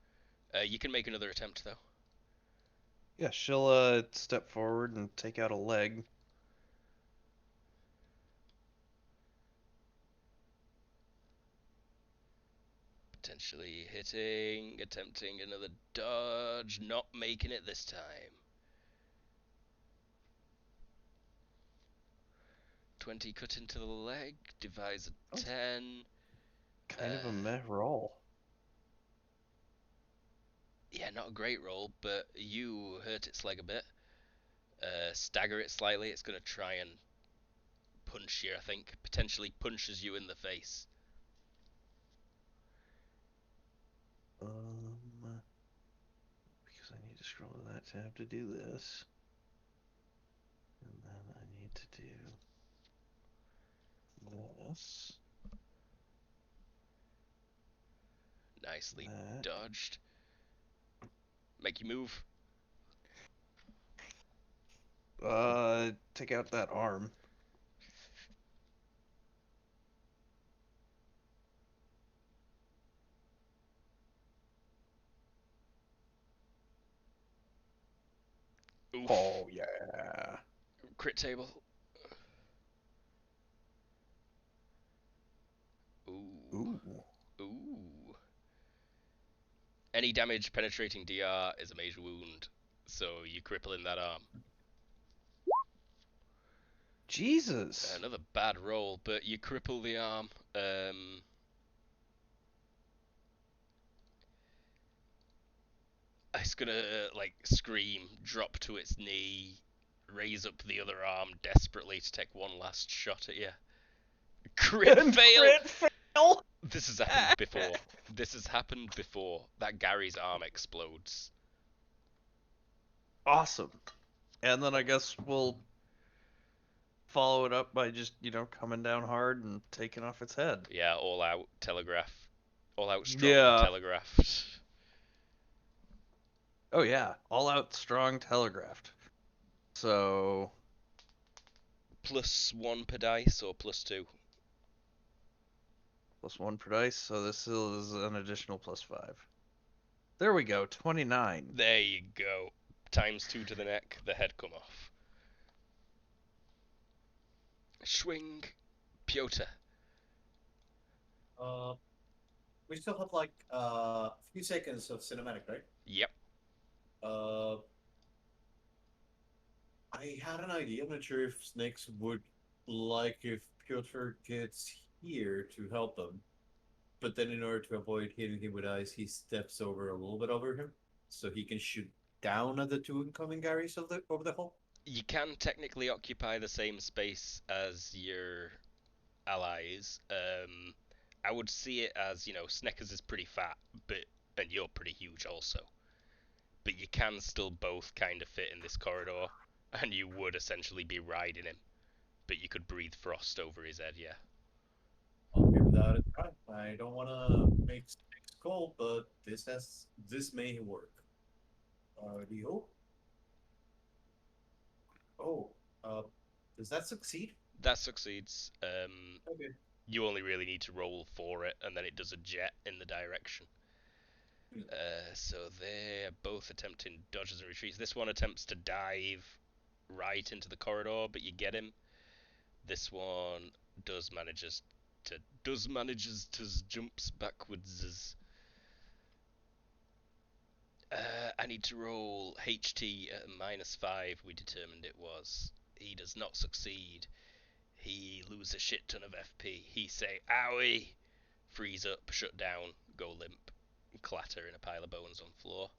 You can make another attempt, though. Yeah, she'll step forward and take out a leg. Potentially hitting, attempting another dodge, not making it this time. 20 cut into the leg, divides a 10. Kind of a meh roll. Yeah, not a great roll, but you hurt its leg a bit. Stagger it slightly. It's going to try and punch you, I think. Potentially punches you in the face. Because I need to scroll to that tab to do this. And then I need to do this. Nicely That. dodged. Make you move. Take out that arm. Oof. Oh yeah. Crit table. Ooh. Ooh. Ooh. Any damage penetrating DR is a major wound, so you crippling that arm. Jesus. Another bad roll, but you cripple the arm. It's gonna like scream, drop to its knee, raise up the other arm desperately to take one last shot at you. Crit fail. Crit fail. This has happened before. This has happened before. That Gary's arm explodes. Awesome. And then I guess we'll follow it up by just, coming down hard and taking off its head. Yeah, all out telegraph. All out strong Yeah. telegraphed. Oh yeah, all out strong telegraphed. So +1 per dice or +2? +1 per dice, so this is an additional +5. There we go, 29. There you go. ×2 to the neck, the head come off. Swing, Piotr. We still have like a few seconds of cinematic, right? Yep. I had an idea. I'm not sure if Snakes would like if Piotr gets here to help them. But then in order to avoid hitting him with ice, he steps over a little bit over him. So he can shoot down at the two incoming Garys of the over the hole. You can technically occupy the same space as your allies. I would see it as, Sneckers is pretty fat, and you're pretty huge also. But you can still both kind of fit in this corridor, and you would essentially be riding him. But you could breathe frost over his head, yeah. I'll be without it. I don't want to make Snakes cold, but this may work. Do you hope? Oh, does that succeed? That succeeds. Okay. You only really need to roll for it, and then it does a jet in the direction. So they're both attempting dodges and retreats. This one attempts to dive right into the corridor, but you get him. This one manages to jumps backwards. I need to roll HT at -5. We determined it was. He does not succeed. He loses a shit ton of FP. He say, "Owie!" Freeze up, shut down, go limp, clatter in a pile of bones on floor.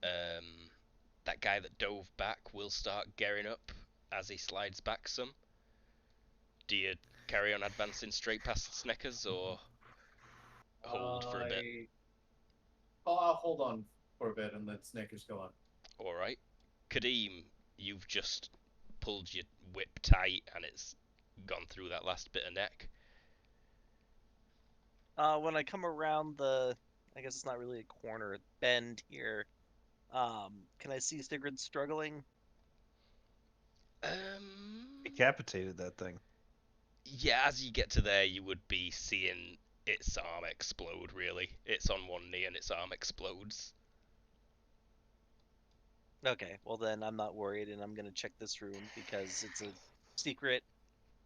That guy that dove back will start gearing up as he slides back some. Do you carry on advancing straight past Sneckers or hold for a bit? I'll hold on for a bit and let Snickers go on. Alright. Kadeem, you've just pulled your whip tight and it's gone through that last bit of neck. When I come around I guess it's not really a corner, bend here, can I see Sigrid struggling? Decapitated that thing. Yeah, as you get to there, you would be seeing its arm explode, really. It's on one knee and its arm explodes. Okay, well then I'm not worried, and I'm gonna check this room because it's a secret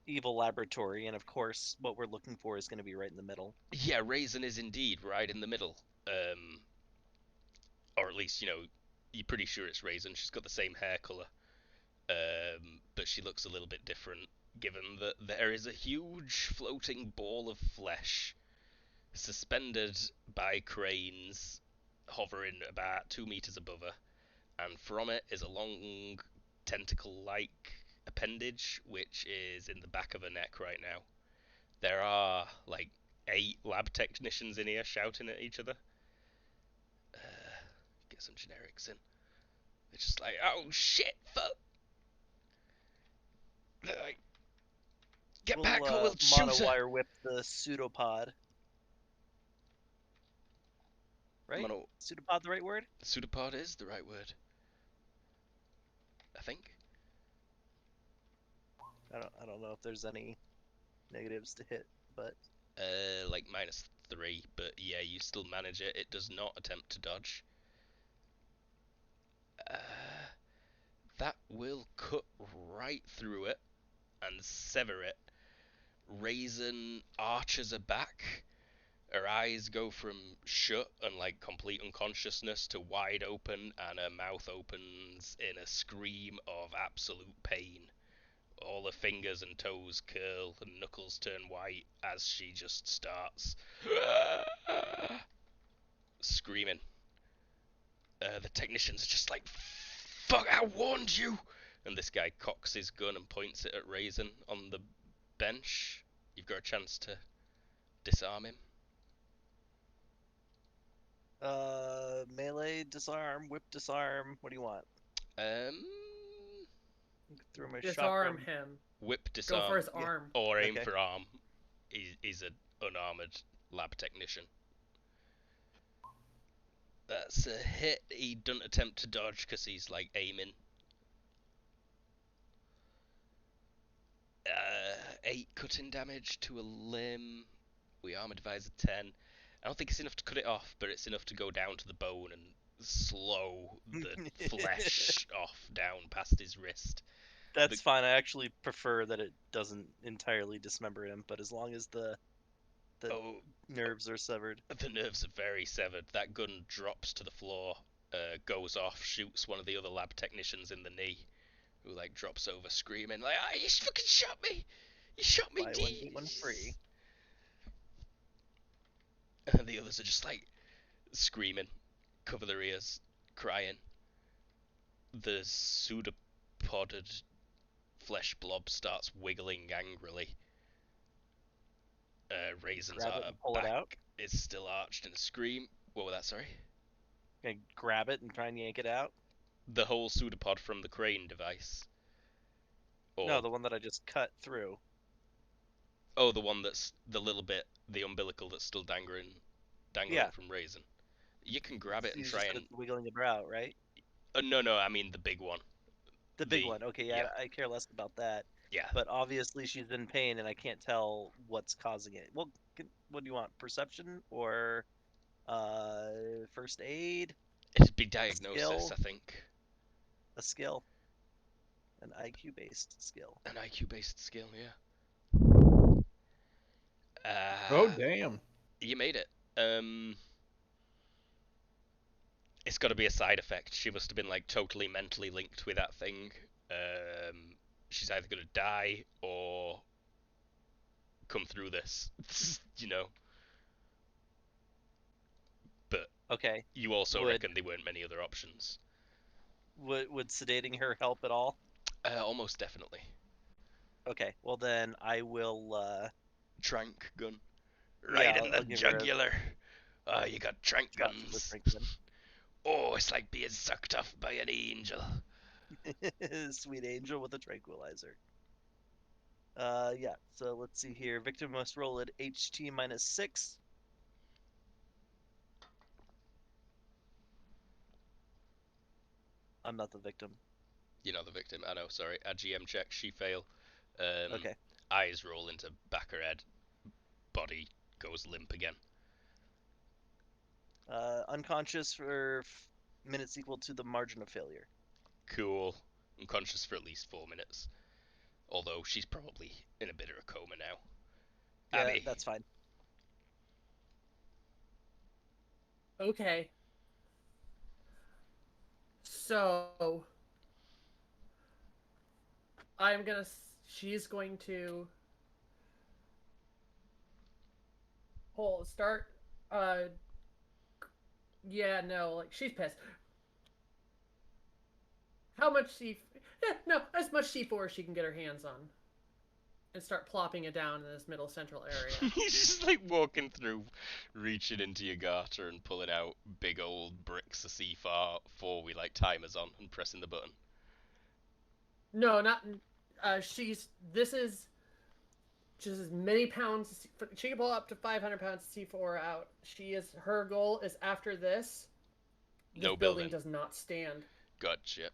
evil laboratory, and of course what we're looking for is gonna be right in the middle. Yeah, Raisin is indeed right in the middle. Or at least, you're pretty sure it's Raisin. She's got the same hair colour. But she looks a little bit different, given that there is a huge floating ball of flesh suspended by cranes hovering about 2 meters above her, and from it is a long tentacle-like appendage which is in the back of her neck right now. There are like 8 lab technicians in here shouting at each other. Get some generics in. They're just like, "Oh shit, fuck!" They're like, "Get back or we'll shoot her!" Monowire whip the pseudopod. Right? Pseudopod the right word? Pseudopod is the right word, I think. I don't know if there's any negatives to hit, but Like -3, but yeah, you still manage it. It does not attempt to dodge. That will cut right through it and sever it. Raisin arches her back. Her eyes go from shut and like complete unconsciousness to wide open, and her mouth opens in a scream of absolute pain. All her fingers and toes curl and knuckles turn white as she just starts screaming. The technicians are just like, "Fuck, I warned you!" And this guy cocks his gun and points it at Raisin on the bench. You've got a chance to disarm him. Melee, disarm, whip, disarm. What do you want? Throw my Disarm shotgun. him. Whip, disarm. Go for his arm. Or aim Okay. for arm. He's an unarmored lab technician. That's a hit. He doesn't attempt to dodge because he's like aiming. 8 cutting damage to a limb We armor divides a 10. I don't think it's enough to cut it off, but it's enough to go down to the bone and slow the flesh off down past his wrist. That's fine. I actually prefer that it doesn't entirely dismember him, but as long as the Oh, nerves are severed. the nerves are very severed. That gun drops to the floor, goes off, shoots one of the other lab technicians in the knee, who like drops over screaming like, "Ah, you fucking shot me! You shot me, Buy D!" one get one free. And the others are just like screaming, cover their ears, crying. The pseudopoded flesh blob starts wiggling angrily. Raisin's Grab it and pull it out. back is still arched in a scream. What was that, sorry? Gonna grab it and try and yank it out. The whole pseudopod from the crane device. Or, No, the one that I just cut through. oh, the one that's the little bit, the umbilical that's still dangling Yeah. from Raisin. You can grab it and You try just said and. it's wiggling about, right? No, I mean the big one. The big The- one. Okay, yeah. I care less about that. Yeah. But obviously she's in pain, and I can't tell what's causing it. Well, what do you want? Perception or first aid? It'd be diagnosis, skill? I think. A skill. An IQ based skill. An IQ based skill, yeah. Oh damn! You made it. It's got to be a side effect. She must have been like totally mentally linked with that thing. She's either gonna die or come through this, you know. But Okay. you also Would- reckon there weren't many other options. Would sedating her help at all? Almost definitely. Okay. Well then I will Trank gun. Right Yeah, in I'll the give her a- jugular. Oh, you got trank shot to the guns. Franklin. Oh, it's like being sucked off by an angel. Sweet angel with a tranquilizer. Yeah. So let's see here. Victim must roll at HT -6. I'm not the victim. You're not the victim. I know, sorry. A GM check, she fail. Okay. Eyes roll into back her head. Body goes limp again. Unconscious for minutes equal to the margin of failure. Cool. Unconscious for at least 4 minutes. Although she's probably in a bit of a coma now. Yeah, Abby. that's fine. Okay. So she's going to start yeah, no, like she's pissed. How much no, as much C4 as she can get her hands on. And start plopping it down in this middle central area. You're just like walking through, reaching into your garter and pulling out big old bricks of C4 with like timers on and pressing the button. No, not this is just as many pounds. She can pull up to 500 pounds of C4 out. Her goal is after this. No building building. does not stand. Gotcha.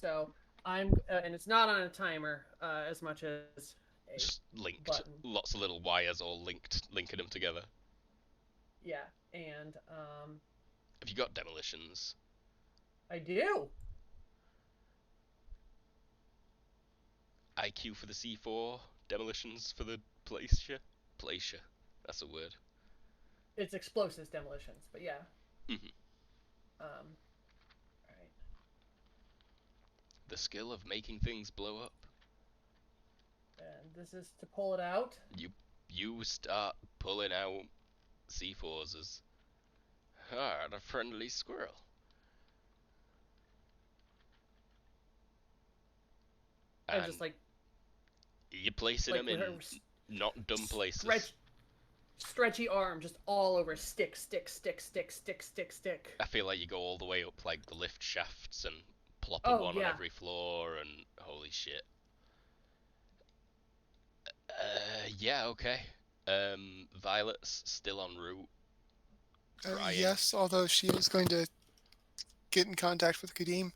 So and it's not on a timer as much as a Just linked. button. Lots of little wires all linking them together. Yeah, and Have you got demolitions? I do. IQ for the C4, demolitions for the Placia. Placia, that's a word. It's explosives demolitions, but yeah. Mhm. Right. The skill of making things blow up. And this is to pull it out. You start pulling out C4s as a friendly squirrel. And just like you're placing them with in her not dumb places. stretchy arm just all over stick. I feel like you go all the way up like the lift shafts and plop one on every floor and holy shit. Yeah, okay. Violet's still en route. Crying. Yes, although she is going to get in contact with Kadeem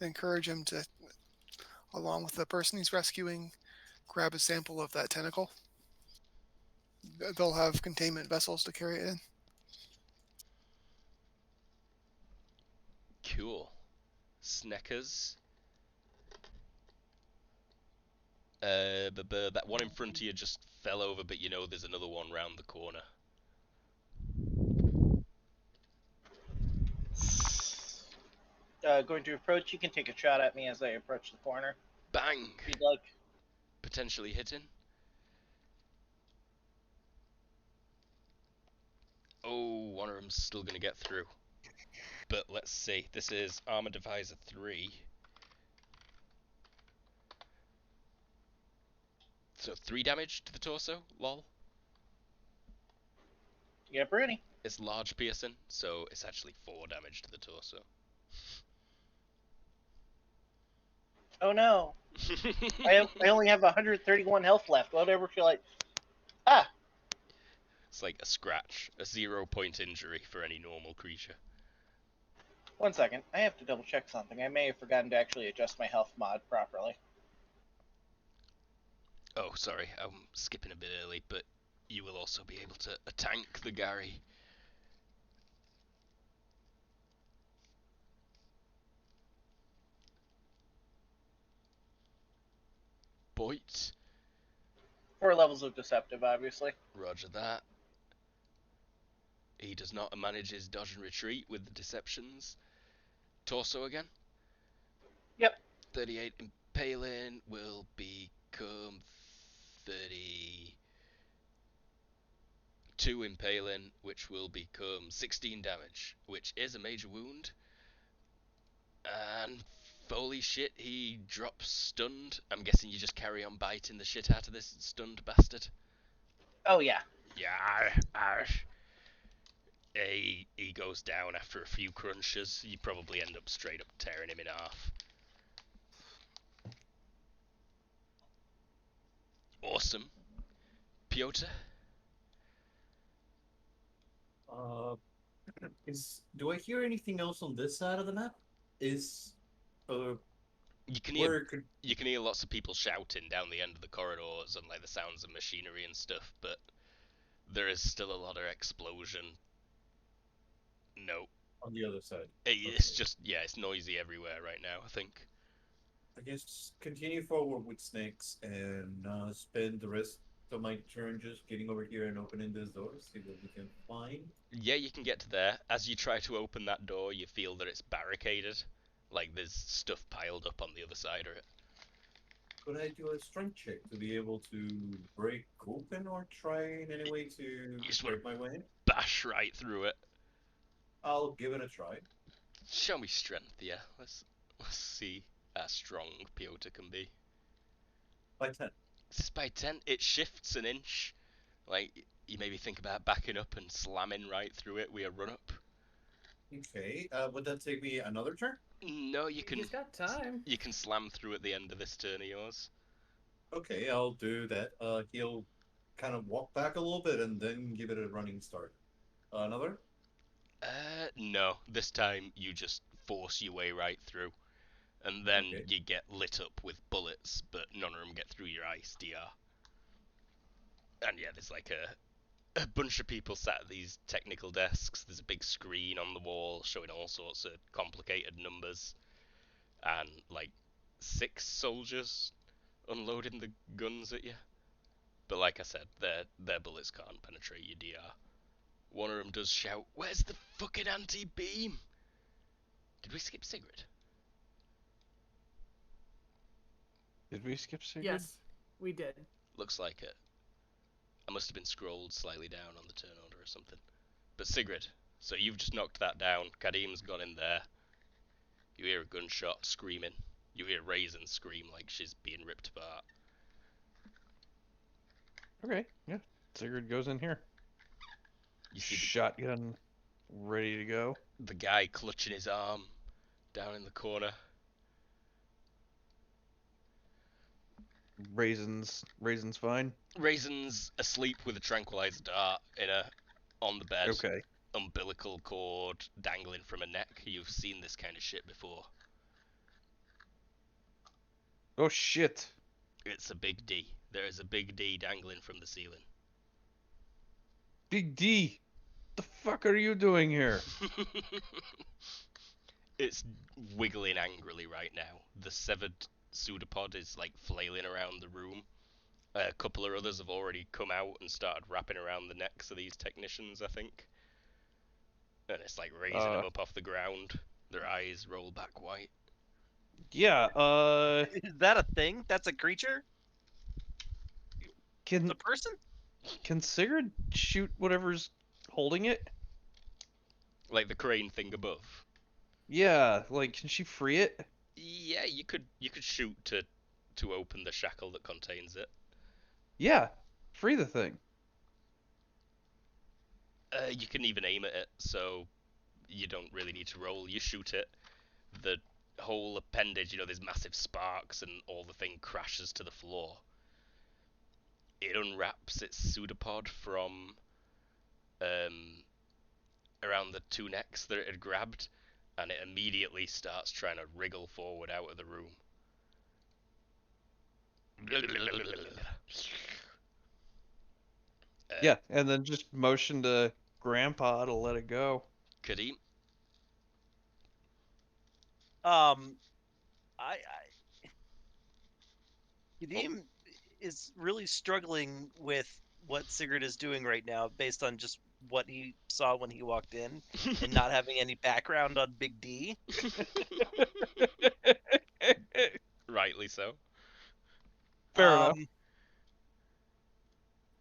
and encourage him to, along with the person he's rescuing, grab a sample of that tentacle. They'll have containment vessels to carry it in. Cool. Sneckers. That one in front of you just fell over, but you know there's another one round the corner. Going to approach. You can take a shot at me as I approach the corner, Bang! if you'd like. Potentially hitting. Oh, one of them's still gonna get through. But let's see. This is Armor Divisor 3. So 3 damage to the torso, lol. Yep, ready. It's large piercing, so it's actually 4 damage to the torso. Oh no. I only have 131 health left. Whatever shall I... Ah! It's like a scratch, a 0-point injury for any normal creature. 1 second. I have to double check something. I may have forgotten to actually adjust my health mod properly. Oh, sorry, I'm skipping a bit early, but you will also be able to tank the Gary. Boit. 4 levels of deceptive, obviously. Roger that. He does not manage his dodge and retreat with the deceptions. Torso again. Yep. 38 impaling will become 32 impaling, which will become 16 damage, which is a major wound. And holy shit, he drops stunned. I'm guessing you just carry on biting the shit out of this stunned bastard. Oh, yeah. Yeah, he goes down after a few crunches. You probably end up straight up tearing him in half. Awesome. Piotr? Uh, do I hear anything else on this side of the map? Is You can where hear could you can hear lots of people shouting down the end of the corridors and like the sounds of machinery and stuff, but there is still a lot of explosion. No, on the other side? it's just it's noisy everywhere right now, I think. I guess continue forward with snakes and spend the rest of my turn just getting over here and opening this door, see what we can find. Yeah, you can get to there. As you try to open that door, you feel that it's barricaded. Like there's stuff piled up on the other side of it. Could I do a strength check to be able to break open or try in any way to You just want break my way in? bash right through it. I'll give it a try. Show me strength, yeah. Let's see how strong Piotr can be. By 10. This is by 10. It shifts an inch. Like, you maybe think about backing up and slamming right through it with a run up. Okay, would that take me another turn? No, you can. He's got time. You can slam through at the end of this turn of yours. Okay, I'll do that. He'll kind of walk back a little bit and then give it a running start. Another? No. This time you just force your way right through. And then Okay. you get lit up with bullets, but none of them get through your ice DR. And yeah, there's like a bunch of people sat at these technical desks. There's a big screen on the wall showing all sorts of complicated numbers. And like 6 soldiers unloading the guns at you. But like I said, their bullets can't penetrate your DR. One of them does shout, "Where's the fucking anti-beam?" Did we skip Sigrid? Did we skip Sigrid? Yes, we did. Looks like it. I must have been scrolled slightly down on the turn order or something. But Sigrid, so you've just knocked that down. Kadim's gone in there. You hear a gunshot screaming. You hear Raisin scream like she's being ripped apart. Okay, yeah. Sigrid goes in here. You see Shotgun ready to go. the guy clutching his arm down in the corner. Raisin's fine. Raisin's asleep with a tranquilizer dart on the bed. Okay. Umbilical cord dangling from a neck. You've seen this kind of shit before. Oh shit. It's a big D. There is a big D dangling from the ceiling. Big D, the fuck are you doing here? It's wiggling angrily right now. The severed pseudopod is like flailing around the room. A couple of others have already come out and started wrapping around the necks of these technicians, I think. And it's like raising them up off the ground. Their eyes roll back white. Yeah, Is that a thing? That's a creature? It's can a person? Sigurd shoot whatever's holding it? Like the crane thing above. Yeah, like, can she free it? Yeah, you could shoot to open the shackle that contains it. Yeah, free the thing. You can even aim at it, so you don't really need to roll. You shoot it. The whole appendage, there's massive sparks, and all the thing crashes to the floor. It unwraps its pseudopod from around the two necks that it had grabbed, and it immediately starts trying to wriggle forward out of the room. Yeah, and then just motion to Grandpa to let it go. Kadeem? I Kadeem is really struggling with what Sigurd is doing right now, based on just what he saw when he walked in, and not having any background on Big D. Rightly so. Fair enough.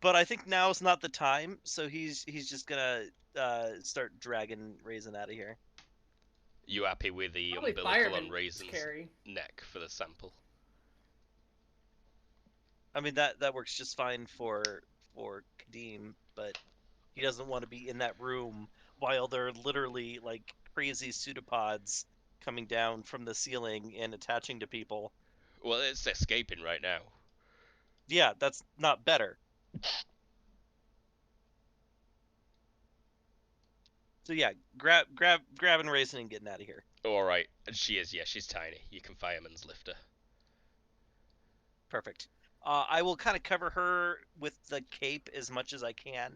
But I think now's not the time, so he's just gonna start dragging Raisin out of here. You happy with the Probably umbilical firemen on Raisin's carry. neck for the sample? I mean that works just fine for Kadeem, but he doesn't want to be in that room while there are literally like crazy pseudopods coming down from the ceiling and attaching to people. Well, it's escaping right now. Yeah, that's not better. So yeah, grabbing Raisin and getting out of here. Alright, she is, yeah, she's tiny. You can fireman's lift her. Perfect. I will kind of cover her with the cape as much as I can,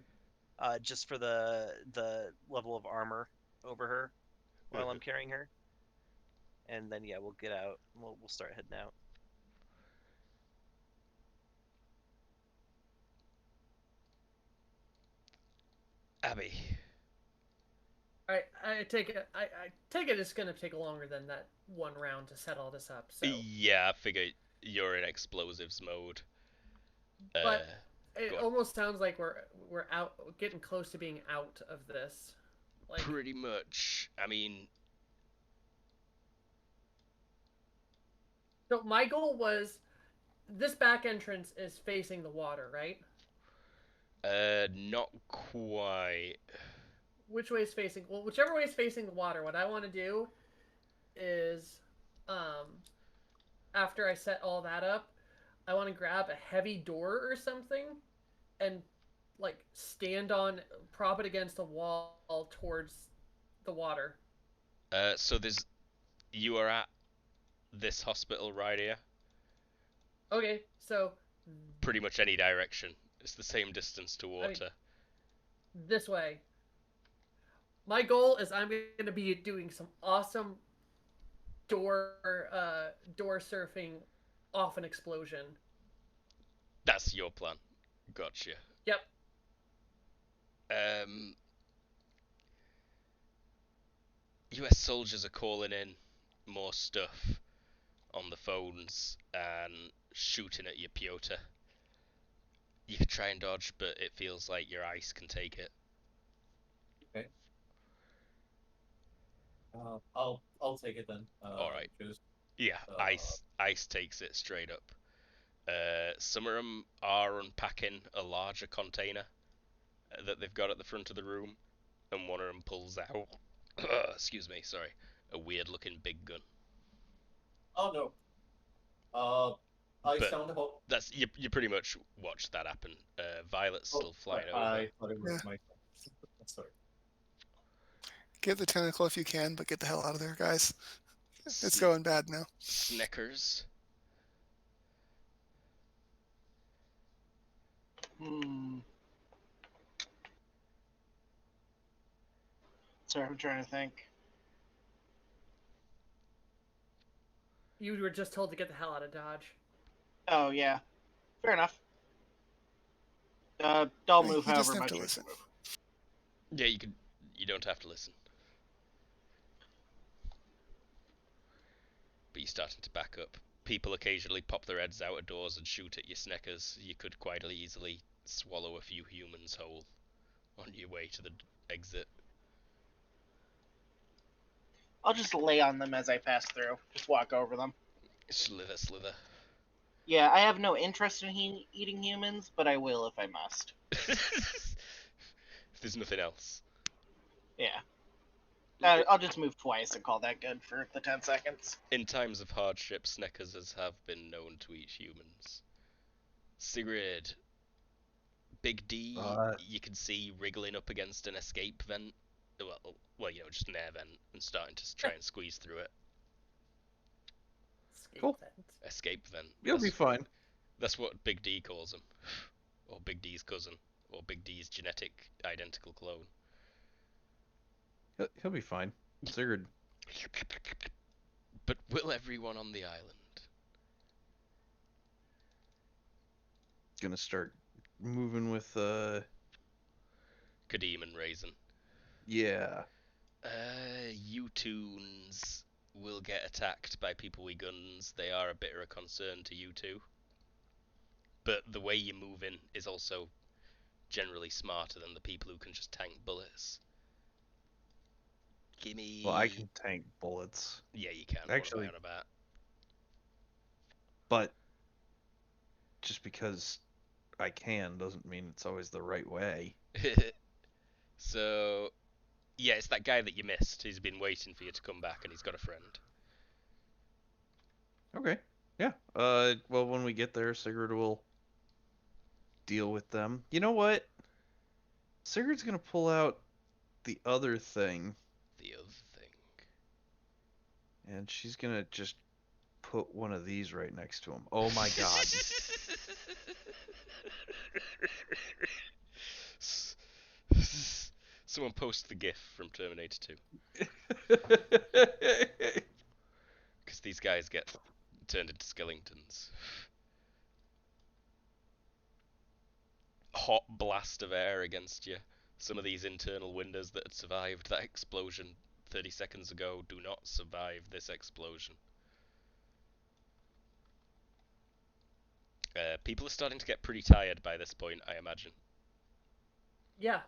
just for the level of armor over her while I'm carrying her. And then yeah, we'll get out. We'll start heading out. Abby. I take it. I take it. It's gonna take longer than that one round to set all this up. So, Yeah, I figure you're in explosives mode. but it go on. almost sounds like we're out, getting close to being out of this. Like, Pretty much. I mean, so my goal was this back entrance is facing the water, right? not quite. Which way is facing? Well, whichever way is facing the water. What I want to do is, after I set all that up, I want to grab a heavy door or something, and like prop it against a wall towards the water. So you are at this hospital right here. Okay, so Pretty much any direction. It's the same distance to water. this way. My goal is I'm going to be doing some awesome door surfing off an explosion. That's your plan. Gotcha. Yep. US soldiers are calling in more stuff on the phones and shooting at you, Piotr. You could try and dodge, but it feels like your ice can take it. Okay. I'll take it then. All right. Just, Yeah, ice takes it straight up. Some of them are unpacking a larger container that they've got at the front of the room, and one of them pulls out. Excuse me, sorry, a weird-looking big gun. oh no. I But sound about. That's you pretty much watched that happen. Violet's still flying over. I thought it was Yeah. my. Sorry. Get the tentacle if you can, but get the hell out of there, guys. It's Sn- going bad now. Snickers. Sorry, I'm trying to think. You were just told to get the hell out of Dodge. Oh yeah, fair enough. I'll Hey, move you just however have much to I listen. can move. Yeah, you could. You don't have to listen, but you're starting to back up. People occasionally pop their heads out of doors and shoot at your sneckers. You could quite easily swallow a few humans whole on your way to the exit. I'll just lay on them as I pass through. Just walk over them. Slither, slither. Yeah, I have no interest in eating humans, but I will if I must. If there's nothing else. Yeah. I'll just move twice and call that good for the 10 seconds. In times of hardship, sneckers have been known to eat humans. Sigrid, Big D, you can see wriggling up against an escape vent. Well, just an air vent, and starting to try and squeeze through it. Cool. Escape vent. You'll be fine. That's what Big D calls him. Or Big D's cousin. Or Big D's genetic identical clone. He'll be fine. Sigurd. But will everyone on the island? Gonna start moving with Kadeem and Raisin. Yeah. U-Toons will get attacked by people with guns. They are a bit of a concern to you two. But the way you move in is also generally smarter than the people who can just tank bullets. Gimme. Well, I can tank bullets. Yeah, you can. Actually, what am I on about? But just because I can doesn't mean it's always the right way. So, yeah, it's that guy that you missed. He's been waiting for you to come back, and he's got a friend. Okay. Yeah. Well, when we get there, Sigurd will deal with them. You know what? Sigurd's gonna pull out the other thing. The other thing. And she's gonna just put one of these right next to him. Oh my god. Someone post the GIF from Terminator 2. Because these guys get turned into skeletons. Hot blast of air against you. Some of these internal windows that had survived that explosion 30 seconds ago do not survive this explosion. People are starting to get pretty tired by this point, I imagine. Yeah.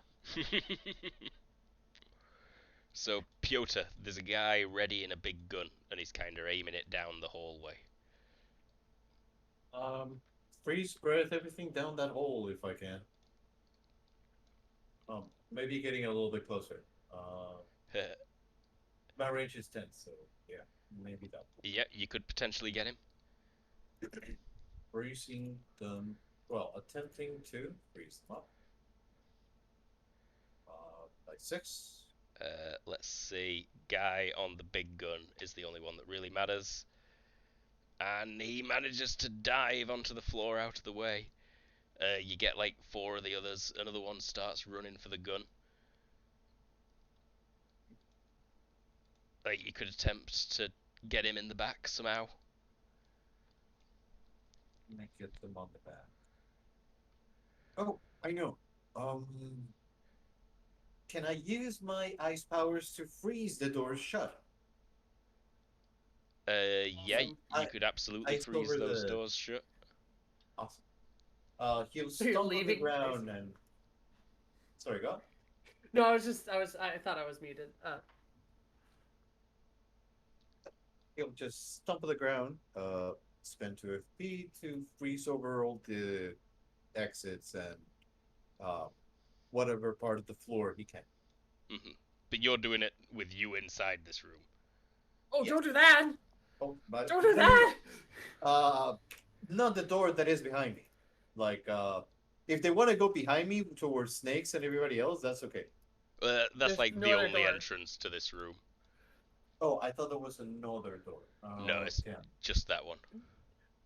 So, Piotr, there's a guy ready in a big gun, and he's kind of aiming it down the hallway. Freeze breath everything down that hole if I can. Maybe getting a little bit closer. My range is 10, so yeah, maybe that. Yeah, you could potentially get him. Freezing them. Well, attempting to freeze them up. Like 6. Let's see. Guy on the big gun is the only one that really matters. And he manages to dive onto the floor out of the way. You get like 4 of the others. Another one starts running for the gun. Like, you could attempt to get him in the back somehow. Make get them on the back. Oh, I know. Can I use my ice powers to freeze the doors shut? Yeah, Awesome. you could absolutely I freeze cover those the- doors shut. Awesome. He'll So you're stomp on the leaving, ground basically. and. Sorry, go on. No, I thought I was muted. He'll just stomp on the ground, spend 2 FP to freeze over all the exits and whatever part of the floor he can. Hmm. But you're doing it with you inside this room. Oh, Yes. don't do that! Oh, but Don't do that! not the door that is behind me. Like, if they want to go behind me towards snakes and everybody else, that's okay. That's There's like no the other only door. entrance to this room. Oh, I thought there was another door. No, it's yeah. just that one.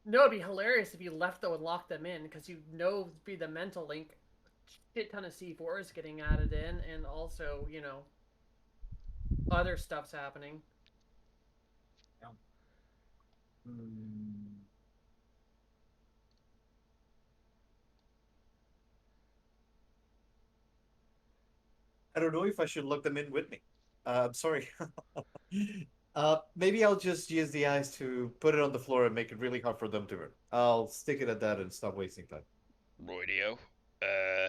No, it'd be hilarious if you left though and locked them in, because you know be the mental link. Shit ton of C4s getting added in, and also, other stuff's happening. Hmm. I don't know if I should look them in with me. I'm sorry. Maybe I'll just use the eyes to put it on the floor and make it really hard for them to burn. I'll stick it at that and stop wasting time. Roidio.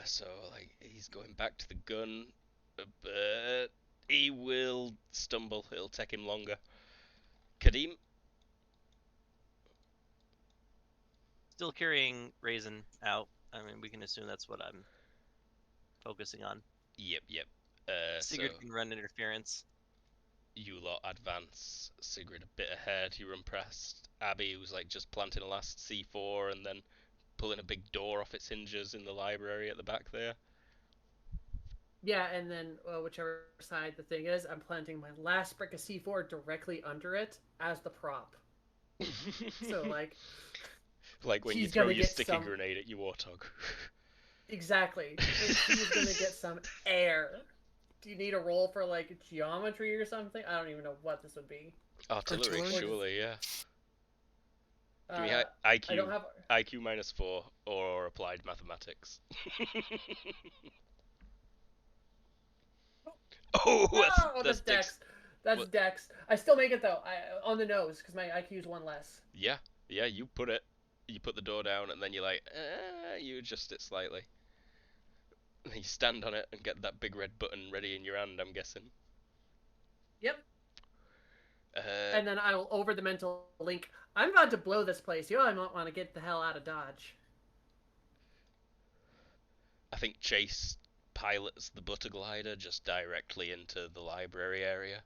So like he's going back to the gun, but he will stumble. It'll take him longer. Kadim. Still carrying Raisin out. I mean, we can assume that's what I'm focusing on. Yep. So Sigurd can run interference. you lot advance. Sigrid a bit ahead. You run past Abby, who's like just planting a last C4 and then pulling a big door off its hinges in the library at the back there. Yeah, and then whichever side the thing is, I'm planting my last brick of C4 directly under it as the prop. So like, like when you she's throw gonna your get sticky some. grenade at your warthog. Exactly, and she's gonna get some air. Do you need a roll for like geometry or something? I don't even know what this would be. Artillery, Artillery? surely, yeah. Give me I don't IQ, have. IQ -4 or applied mathematics. Oh, Oh, that's that's Dex. That's what? Dex. I still make it though. On the nose because my IQ is one less. Yeah, you put it. You put the door down, and then you're like, you adjust it slightly. And you stand on it and get that big red button ready in your hand, I'm guessing. Yep. Uh, And then I will over the mental link. I'm about to blow this place. You know, I might want to get the hell out of Dodge. I think Chase pilots the butter glider just directly into the library area.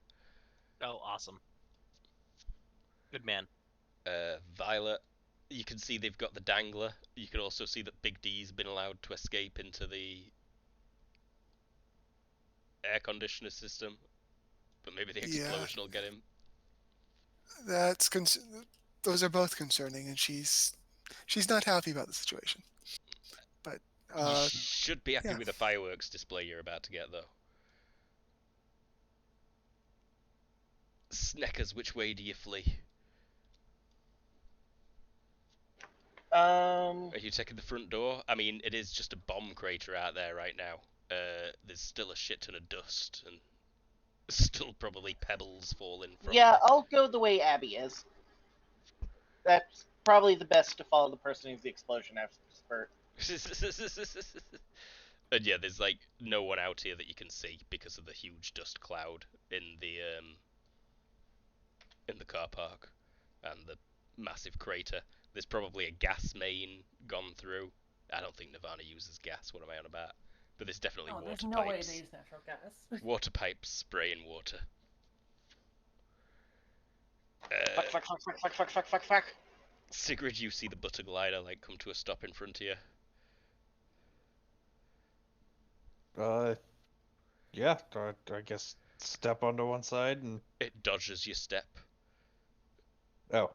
Oh, awesome. Good man. Violet, you can see they've got the dangler. You can also see that Big D's been allowed to escape into the air conditioner system, but maybe the Yeah, explosion will get him. that's those are both concerning, and she's not happy about the situation. But You should be happy yeah, with the fireworks display you're about to get, though. Sneckers, which way do you flee? Are you taking the front door? I mean, it is just a bomb crater out there right now. There's still a shit ton of dust and still probably pebbles falling from. Yeah, I'll go the way Abby is. That's probably the best to follow the person who's the explosion expert. And yeah, there's like no one out here that you can see because of the huge dust cloud in the car park and the massive crater. There's probably a gas main gone through. I don't think Nirvana uses gas. What am I on about? But there's definitely Oh, there's water no way pipes. they use natural gas. Water pipes spraying water. Fuck, fuck, fuck, fuck, fuck, fuck, fuck, fuck, fuck. Sigrid, you see the butter glider like come to a stop in front of you. Yeah, I guess step onto one side and It dodges your step. oh,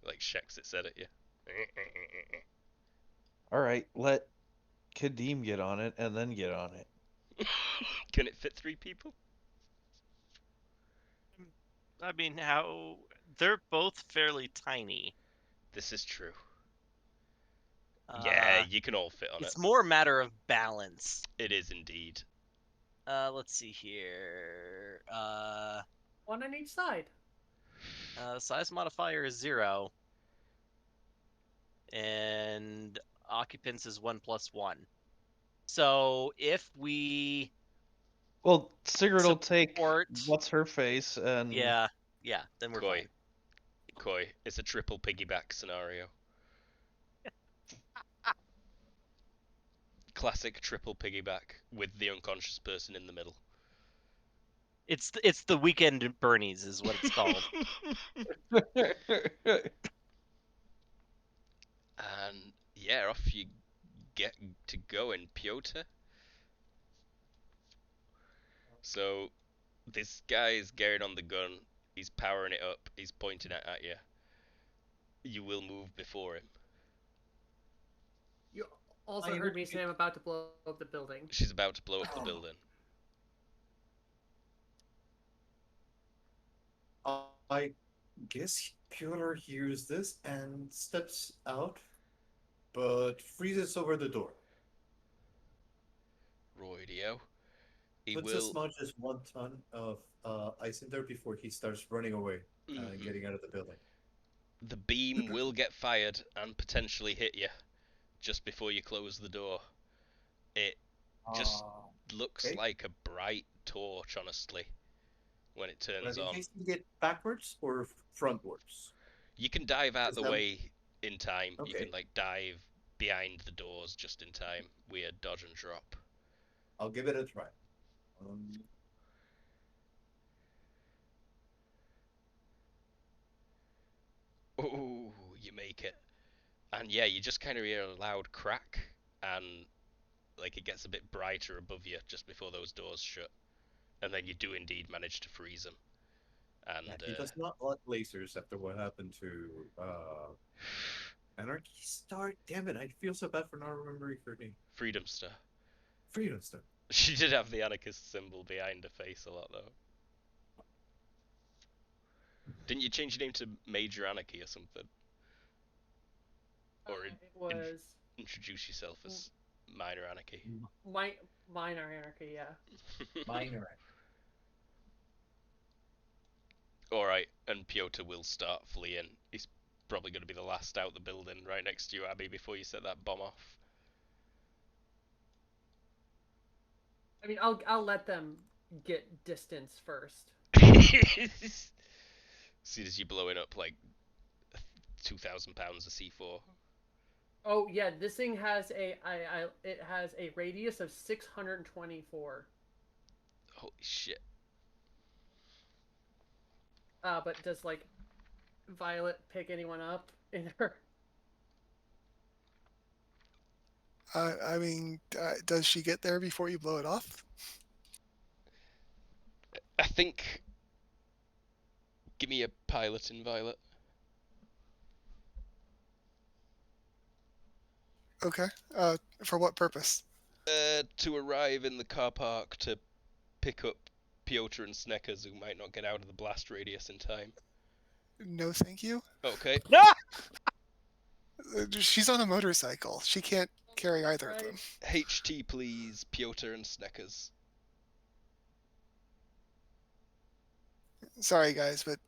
like shakes its head at you. all right. Let Kadim get on it and then get on it. Can it fit 3 people? I mean, how they're both fairly tiny. This is true. Yeah, you can all fit on It's it. more a matter of balance. It is indeed. Let's see here. One on each side. Size modifier is 0, and occupants is 1+1. So if we Well, Sigrid will take support, what's her face and yeah, then we're Koi. fine. Koi, it's a triple piggyback scenario. Classic triple piggyback with the unconscious person in the middle. It's the weekend at Bernie's is what it's called. And yeah, off you get to go in Piotr. So this guy is gearing on the gun. He's powering it up. He's pointing it at you. You will move before him. You also heard me say I'm about to blow up the building. She's about to blow up the building. I guess Pyotr hears this and steps out, but freezes over the door. Roidio. He Puts will. as much as 1 ton of ice in there before he starts running away, Mhm. getting out of the building. The beam will get fired and potentially hit you just before you close the door. It just looks okay. like a bright torch, honestly, when it turns But in on. case you get backwards or frontwards. You can dive out Is the that- way in time. You Okay. can like dive behind the doors just in time. Weird dodge and drop. I'll give it a try. Oh, you make it. And yeah, you just kind of hear a loud crack, and like it gets a bit brighter above you just before those doors shut. And then you do indeed manage to freeze them. And Yeah, he does not like lasers after what happened to Anarchy Star. Damn it, I feel so bad for not remembering her name. Freedom Star. Freedom Star. She did have the anarchist symbol behind her face a lot though. Didn't you change your name to Major Anarchy or something? Or It was introduce yourself as Minor Anarchy? minor anarchy, yeah. Minor. Alright, and Pyotr will start fleeing. He's probably going to be the last out the building right next to you, Abby, before you set that bomb off. I mean, I'll let them get distance first. As soon as you're blowing up like 2,000 pounds of C4. Oh yeah, this thing has it has a radius of 624. Holy shit. But does like Violet pick anyone up in her? I mean, does she get there before you blow it off? I think... Give me a piloting, Violet. Okay. For what purpose? To arrive in the car park to pick up Pyotr and Sneckers, who might not get out of the blast radius in time. No, thank you. Okay. She's on a motorcycle. She can't carry either of them. HT, please, Pyotr and Sneckers. Sorry, guys, but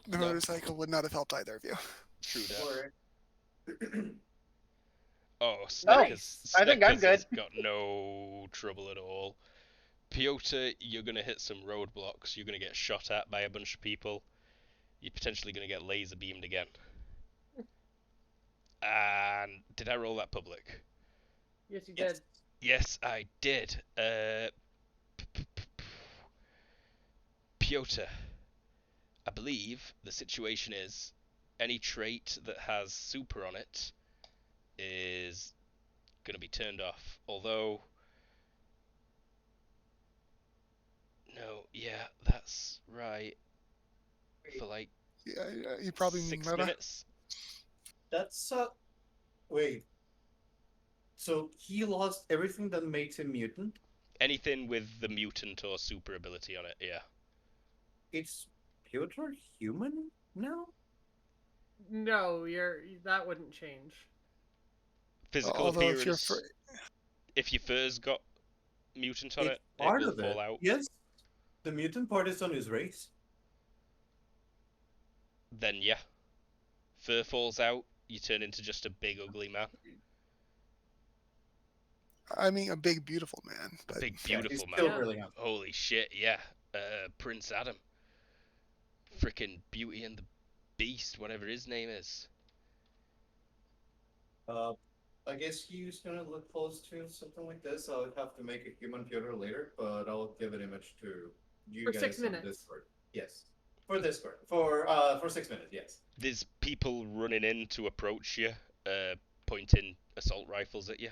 the motorcycle would not have helped either of you. True that. Oh, Nice. Sneckers, I think I'm good. has got no trouble at all. Pyotr, you're going to hit some roadblocks. You're going to get shot at by a bunch of people. You're potentially going to get laser beamed again. And did I roll that public? Yes, you did. Yes, I did. Pyotr, I believe the situation is any trait that has super on it is going to be turned off. Although, no, yeah, that's right. For like Yeah, you probably mean 6 Meta. minutes. That's wait. So he lost everything that made him mutant? Anything with the mutant or super ability on it, yeah. It's Pyotr human now? No, that wouldn't change. Physical Although appearance. If your fur's got mutant on It's it part will of fall it. out. Yes. The mutant part is on his race. Then yeah. Fur falls out, you turn into just a big ugly man. I mean, a big, beautiful man. But... Big beautiful he's man. still really handsome. Holy shit, yeah. Prince Adam. Frickin' Beauty and the Beast, whatever his name is. I guess he's gonna look close to something like this. I'll have to make a human Pyotr later, but I'll give an image to you For guys 6 on minutes. Discord. Yes. For Discord. For 6 minutes, yes. There's people running in to approach you, pointing assault rifles at you.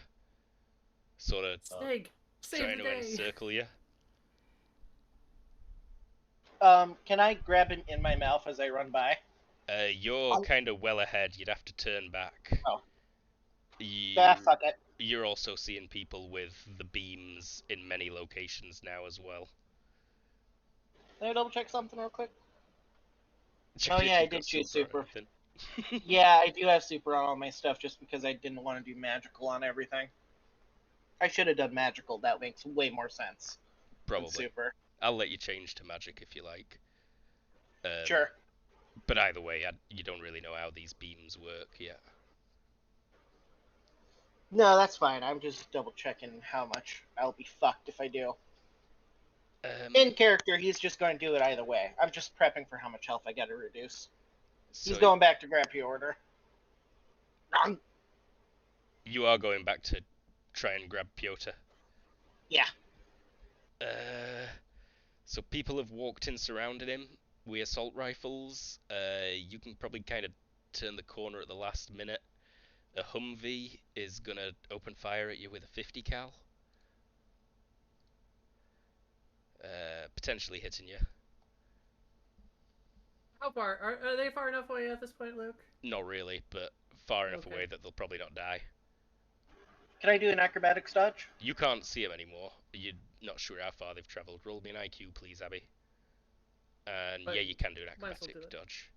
Sort of Snake, save trying the to day. encircle you. Can I grab him in my mouth as I run by? You're kind of well ahead. You'd have to turn back. Oh. You... Yeah, fuck it. you're also seeing people with the beams in many locations now as well. Can I double check something real quick? Check Oh if yeah, I you've got did choose or super. anything. Yeah, I do have super on all my stuff just because I didn't want to do magical on everything. I should have done magical. That makes way more sense than Probably. super. I'll let you change to magic if you like. Sure. But either way, you don't really know how these beams work yet. No, that's fine. I'm just double checking how much I'll be fucked if I do. In character, he's just going to do it either way. I'm just prepping for how much health I got to reduce. He's going back to grab order. You are going back to try and grab Piotr. Yeah. So people have walked in, surrounded him with assault rifles. You can probably kind of turn the corner at the last minute. A Humvee is gonna open fire at you with a 50 cal. Potentially hitting you. How far? Are they far enough away at this point, Luke? Not really, but far enough away that they'll probably not die. Can I do an acrobatics dodge? You can't see them anymore. You're not sure how far they've travelled. Roll me an IQ, please, Abby. And yeah, you can do an acrobatic dodge.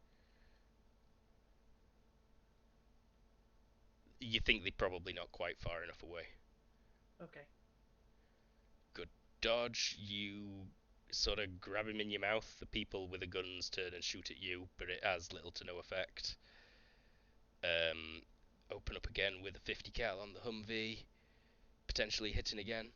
You think they're probably not quite far enough away. Okay. Good dodge. You sort of grab him in your mouth. The people with the guns turn and shoot at you, but it has little to no effect. Open up again with a 50 cal on the Humvee. Potentially hitting again.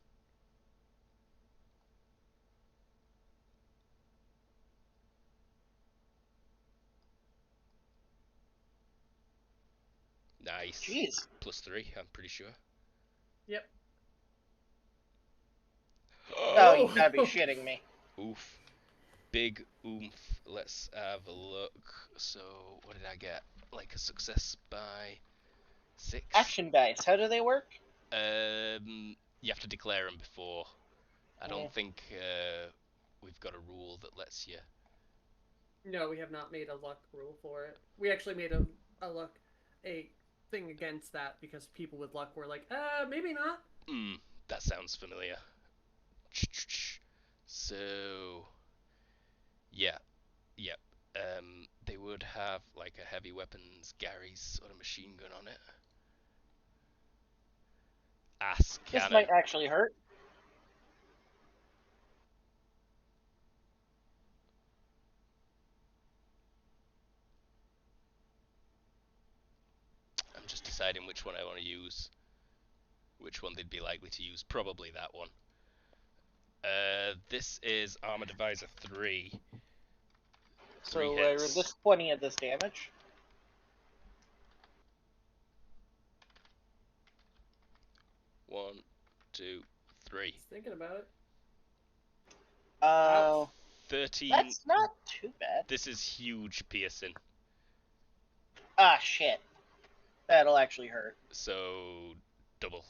Nice. Jeez. +3, I'm pretty sure. Yep. Oh, you gotta be shitting me. Oof. Big oomph. Let's have a look. So, what did I get? Like a success by 6? Action dice, how do they work? You have to declare them before. I don't think we've got a rule that lets you. No, we have not made a luck rule for it. We actually made a thing against that because people with luck were like, maybe not. That sounds familiar. So, yeah, yep. They would have like a heavy weapons Gary's sort of machine gun on it. Ass cannon. This might actually hurt. I'm just deciding which one I want to use. Which one they'd be likely to use. Probably that one. This is Armor Divisor 3. So I resist 20 of this damage. One, two, three. Just thinking about it. Oh. 13. That's not too bad. This is huge piercing. Ah, shit. That'll actually hurt. So, double.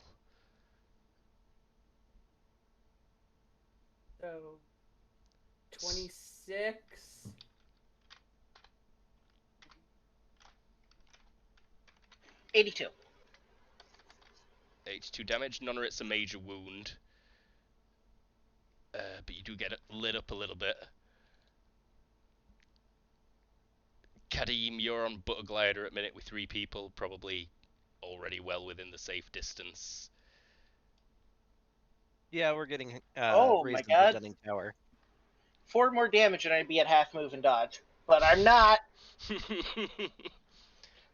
So, 26. 82. 82 damage. None of it's a major wound. But you do get it lit up a little bit. Kadim, you're on Butter Glider at minute with 3 people, probably already well within the safe distance. Yeah, we're getting oh raised my god. into Dunning Tower. 4 more damage and I'd be at half move and dodge. But I'm not.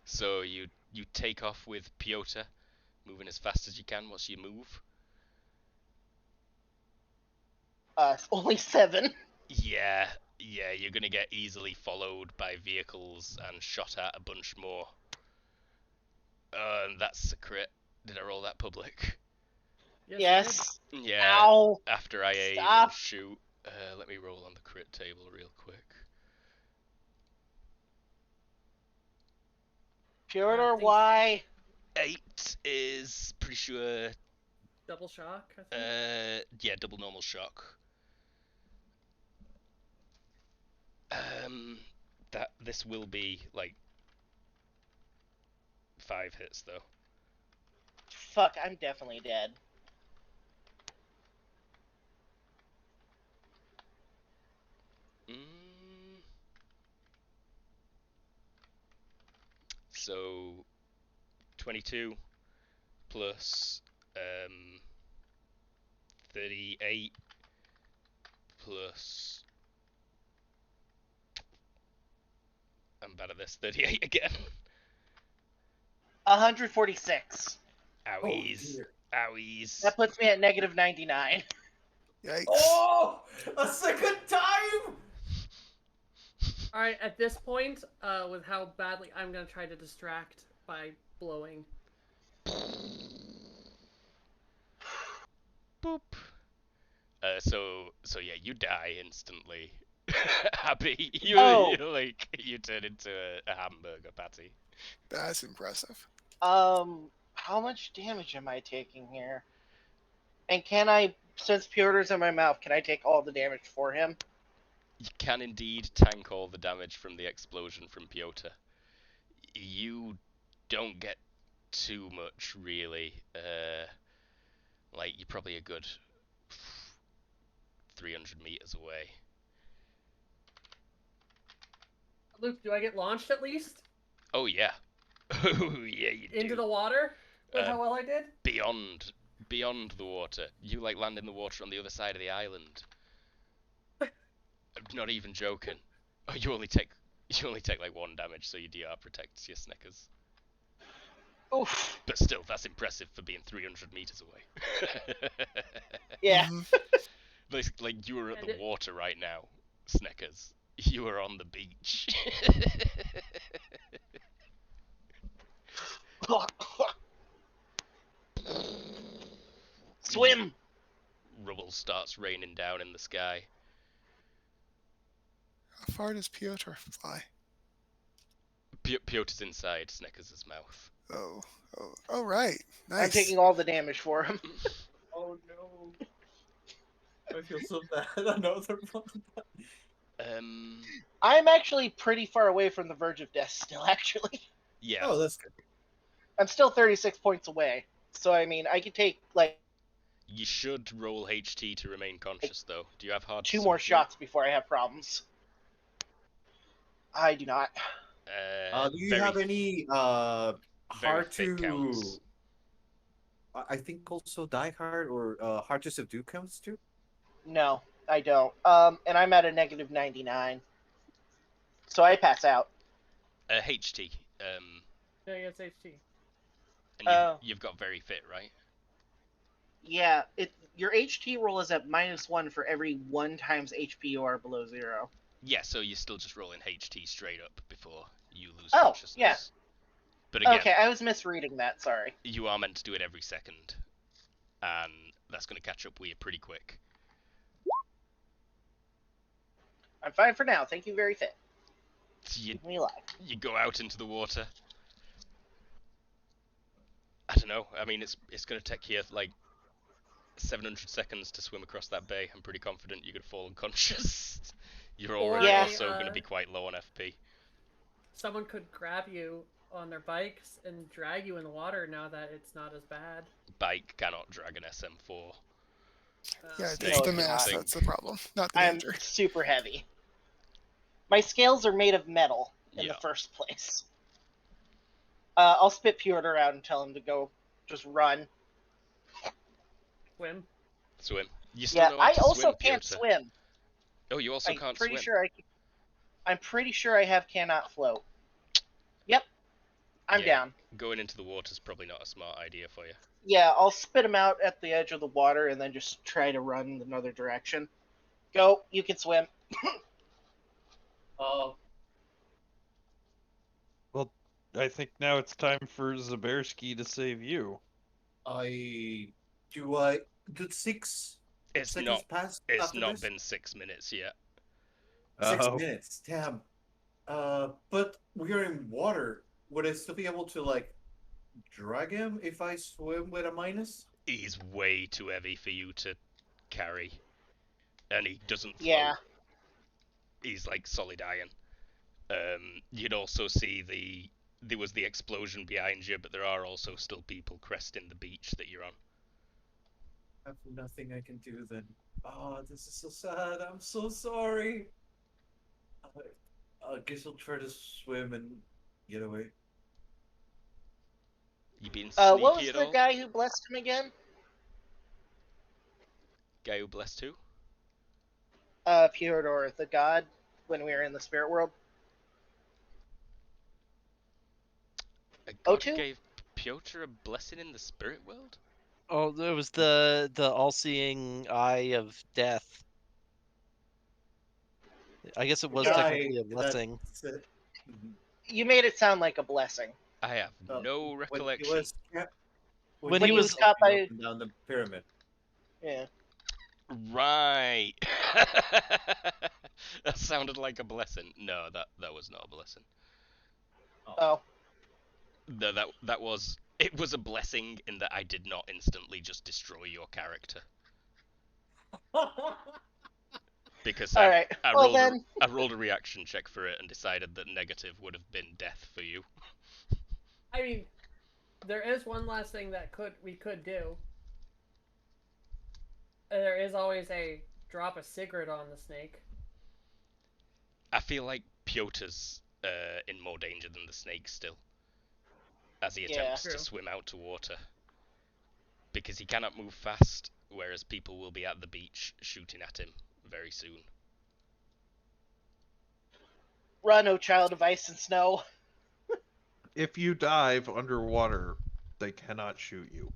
So you take off with Piotr, moving as fast as you can. What's your move? Only 7. Yeah, you're gonna get easily followed by vehicles and shot at a bunch more. And that's a crit. Did I roll that public? Yes. Yeah. Ow. After I aim Stop. and shoot. Let me roll on the crit table real quick. Pyotr, why? 8 is pretty sure. Double shock, I think. Yeah, double normal shock. That this will be like 5 hits though. fuck, I'm definitely dead. Mm. So 22 plus 38 plus, I'm bad at this, 38 again. 146. Owies. dear. Owies. That puts me at negative 99. Yikes. Oh, a second time! All right, at this point, with how badly I'm gonna try to distract by blowing. Boop. So yeah, you die instantly. Happy. Oh. You turn into a hamburger patty. That's impressive. How much damage am I taking here? And can I, since Piotr's in my mouth, can I take all the damage for him? You can indeed tank all the damage from the explosion from Piotr. You don't get too much really. Like you're probably a good 300 meters away. Luke, do I get launched at least Oh yeah. Oh yeah, you into do. the water with how well I did? Beyond the water. You like land in the water on the other side of the island. I'm not even joking. Oh, you only take like 1 damage, so your DR protects your Snickers. Oof. But still, that's impressive for being 300 meters away. Yeah. Mhm. Like you are at And the it- water right now, Snickers. You are on the beach. Swim! Rubble starts raining down in the sky. How far does Piotr fly? Piotr's inside Snickers' mouth. Oh, right. Nice. I'm taking all the damage for him. Oh no. I feel so bad. Another one. I'm actually pretty far away from the verge of death still, actually. Yeah. Oh, that's good. I'm still 36 points away. So, I mean, I could take, like, You should roll HT to remain conscious, though. Do you have hard? 2 more something? shots before I have problems. I do not. Do you very, have any very hard fit counts. to? I think also Die Hard or Hard to Subdue counts too. No, I don't. And I'm at a negative 99. So I pass out. HT. Yeah, it's HT. And Oh. you've got very fit, right? Yeah, your HT roll is at -1 for every 1 times HP you are below 0. Yeah, so you're still just rolling HT straight up before you lose Oh, consciousness. yeah. But again, Okay, I was misreading that, sorry. you are meant to do it every second, and that's going to catch up with you pretty quick. I'm fine for now, thank you very fit. You, Keep me alive. you go out into the water. I don't know. I mean, it's going to take you like 700 seconds to swim across that bay. I'm pretty confident you're going to fall unconscious. You're already Yeah. also going to be quite low on FP. Someone could grab you on their bikes and drag you in the water now that it's not as bad. Bike cannot drag an SM4. Yeah, Snake it's the can mass sink. that's the problem, not the I'm danger. super heavy. My scales are made of metal in Yeah. the first place. I'll spit Piotr out and tell him to go just run. Swim. Swim. You still Yeah, know how I to also swim, can't Piotr. swim. Oh, you also I'm can't pretty swim. sure I'm pretty sure I have cannot float. Yep. I'm Yeah, down. Going into the water's probably not a smart idea for you. Yeah, I'll spit him out at the edge of the water and then just try to run in another direction. Go, you can swim. Well, I think now it's time for Zaberski to save you. I did 6 It's seconds not. pass It's after not this? been 6 minutes yet. 6 Oh. minutes. Damn. But we are in water. Would I still be able to like drag him if I swim with a minus? He's way too heavy for you to carry, and he doesn't float. Yeah. He's like solid iron. You'd also see there was the explosion behind you, but there are also still people cresting the beach that you're on. I have nothing I can do then. Oh, this is so sad. I'm so sorry. I guess I'll try to swim and get away. You being What sneaky was at the all? guy who blessed him again? Guy who blessed who? Pyotr, the god, when we were in the spirit world. A god who O2? gave Piotr a blessing in the spirit world? Oh, there was the all-seeing eye of death. I guess it was Yeah. technically a blessing. That's it. Mhm. You made it sound like a blessing. I have no When he recollection. was When he was caught walking by- up and down the pyramid. Yeah. Right. That sounded like a blessing. No, that was not a blessing. Oh. No, that was it was a blessing in that I did not instantly just destroy your character because All right. I Well rolled then. I rolled a reaction check for it and decided that negative would have been death for you. I mean, there is one last thing that we could do. There is always a drop a cigarette on the snake. I feel like Piotr's in more danger than the snake still, as he attempts True. to swim out to water. Because he cannot move fast, whereas people will be at the beach shooting at him very soon. Run, oh child of ice and snow. If you dive underwater, they cannot shoot you.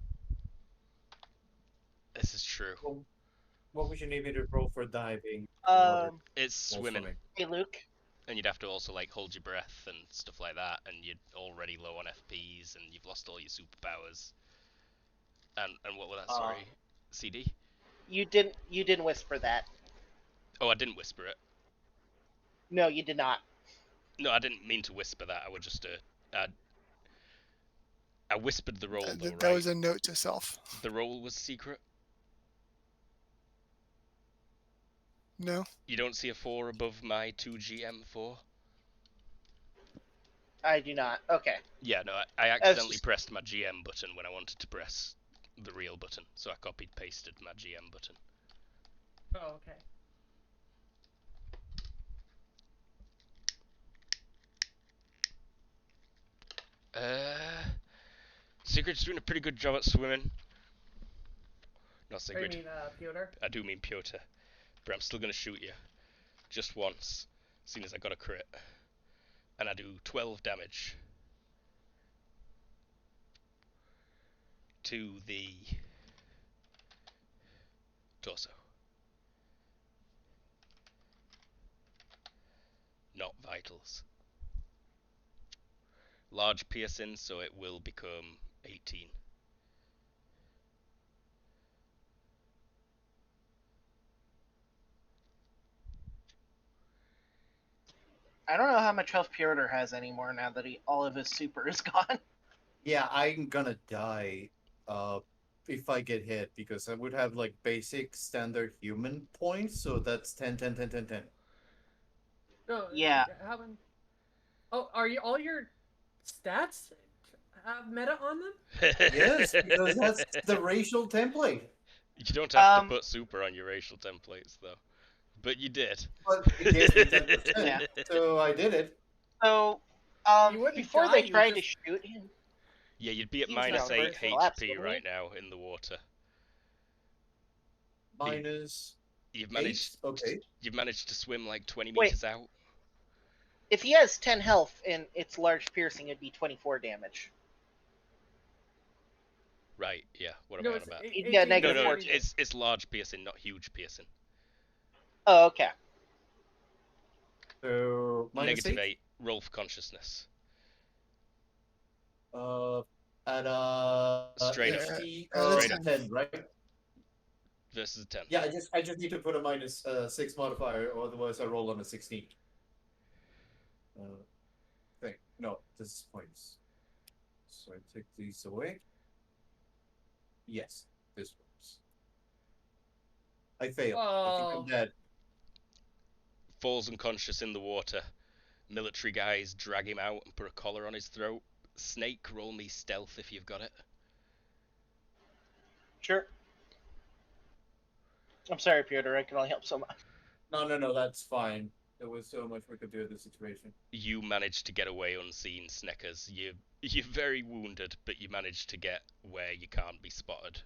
This is true. Well, what would you need me to roll for diving? It's While swimming, Hey Luke. and you'd have to also like hold your breath and stuff like that, and you're already low on FPs, and you've lost all your superpowers. And what was that? Sorry, CD. You didn't whisper that. Oh, I didn't whisper it. No, you did not. No, I didn't mean to whisper that. I would just I whispered the roll though, That right? was a note to self. The roll was secret. No. You don't see a 4 above my 2GM4? I do not. Okay. Yeah, no, I accidentally pressed my GM button when I wanted to press the real button, so I copied pasted my GM button. Oh, okay. Sigrid's doing a pretty good job at swimming. Not Or you Sigrid. mean, Pyotr? I do mean Piotr. But I'm still gonna shoot you. Just once, seeing as I got a crit. And I do 12 damage. To the torso. Not vitals. Large piercing, so it will become 18. I don't know how much health Pyotr has anymore now that all of his super is gone. Yeah, I'm gonna die if I get hit because I would have like basic standard human points, so that's 10, 10, 10, 10, 10. No. Yeah. Oh, are you all your stats have meta on them? Yes, because that's the racial template. You don't have to put super on your racial templates, though. But you did. But it gives me 10%, Yeah. so I did it. So, You wouldn't before die, they you would tried to just- shoot him, Yeah, you'd be at He's minus not 8 versatile, HP absolutely. right now in the water. Minus You've 8, managed. okay. You've managed to swim like 20 Wait. meters out. if he has 10 health and it's large piercing, it'd be 24 damage. Right. Yeah. What am No, I on it's about? You get No, negative no. 14. It's large piercing, not huge piercing. Oh, okay. So minus Negative 8. 8. Roll for consciousness. At Straight up. HP Straight up. 10, right? Versus a 10. Yeah, I just need to put a minus 6 modifier, or otherwise I roll on a 16. No, this is points. So I take these away. Yes, this works. I failed. I think Oh. I'm dead. Falls unconscious in the water. Military guys drag him out and put a collar on his throat. Snake, roll me stealth if you've got it. Sure. I'm sorry, Piotr. I can only help so much. No, that's fine. There was so much we could do in this situation. You managed to get away unseen, Sneckers. You're very wounded, but you managed to get where you can't be spotted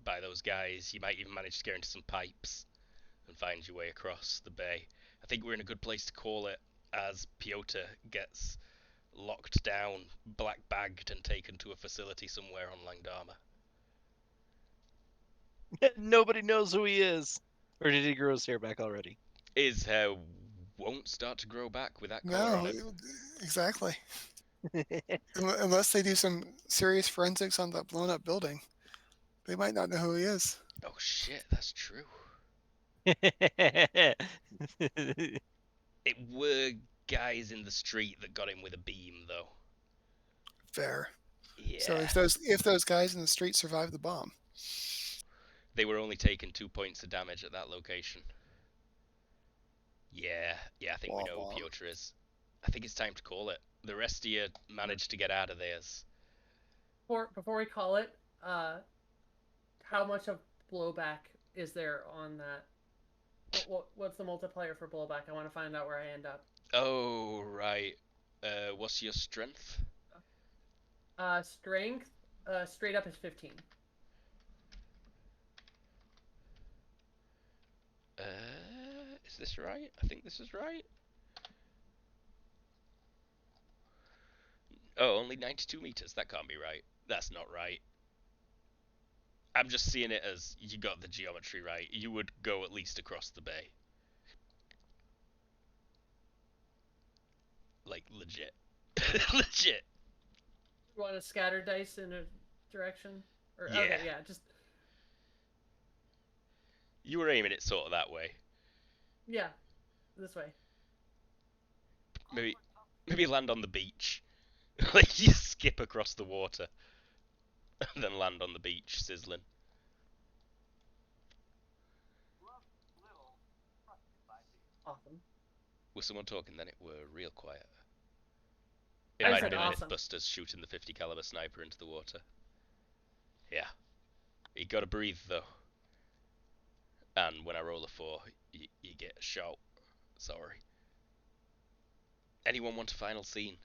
by those guys. You might even manage to get into some pipes and find your way across the bay. I think we're in a good place to call it as Piotr gets locked down, black bagged, and taken to a facility somewhere on Langdama. Nobody knows who he is. Or did he grow his hair back already? His hair won't start to grow back with that collar on No, it. exactly. Unless they do some serious forensics on that blown up building, they might not know who he is. Oh shit, that's true. It were guys in the street that got him with a beam, though. Fair. Yeah. So if those guys in the street survive the bomb, They were only taking 2 points of damage at that location. Yeah, I think we know who Piotr is. I think it's time to call it. The rest of you managed to get out of theirs. Before we call it, how much of blowback is there on that? What's the multiplier for blowback? I want to find out where I end up. Oh, right. What's your strength? Strength, straight up is 15. Is this right? I think this is right. Oh, only 92 meters. That can't be right. That's not right. I'm just seeing it as you got the geometry right. You would go at least across the bay. Like, legit. Legit. You want to scatter dice in a direction? Or, Yeah. Okay, yeah, just... You were aiming it sort of that way. Yeah, this way. Maybe land on the beach. Like, you skip across the water. And then land on the beach, sizzling. Awesome. Was someone talking then? It were real quiet. It I might have said been awesome. Mythbusters shooting the 50 caliber sniper into the water. Yeah. You gotta breathe though. And when I roll a 4, you get a shot. Sorry. Anyone want a final scene?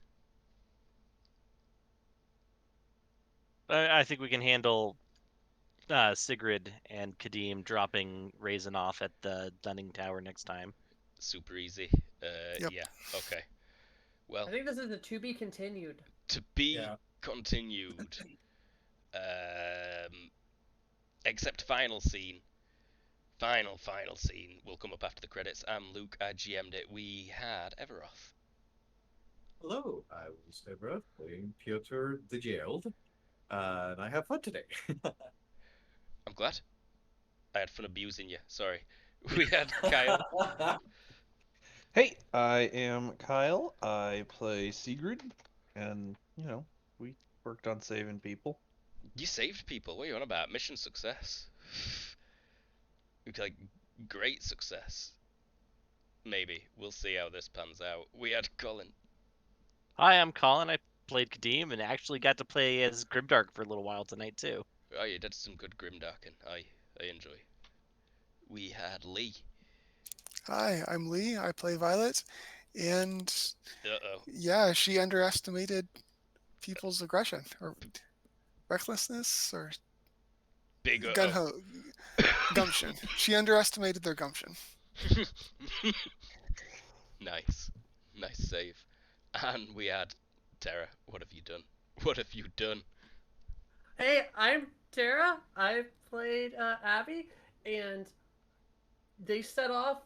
I think we can handle Sigrid and Kadim dropping Raisin off at the Dunning Tower next time. Super easy. Yep. Yeah, okay. Well, I think this is a to be continued. to be Yeah. continued. Except final scene. Final scene will come up after the credits. I'm Luke, I GM'd it. We had Everoth. Hello, I was Deborah playing Piotr the Jailed, and I have fun today. I'm glad. I had fun abusing you. Sorry. We had Kyle. Hey, I am Kyle. I play Sigrid, and we worked on saving people. You saved people. What are you on about? Mission success. Like, great success. Maybe. We'll see how this pans out. We had Colin. Hi, I'm Colin. I played Kadim and actually got to play as Grimdark for a little while tonight too. Oh, you did some good grimdarking. I enjoy. We had Lee. hi, I'm Lee. I play Violet, and Uh-oh. yeah, she underestimated people's aggression or recklessness or Big gun ho gumption. She underestimated their gumption. Nice. Nice save. And we had Tara. What have you done? What have you done? Hey, I'm Tara. I played Abby, and they set off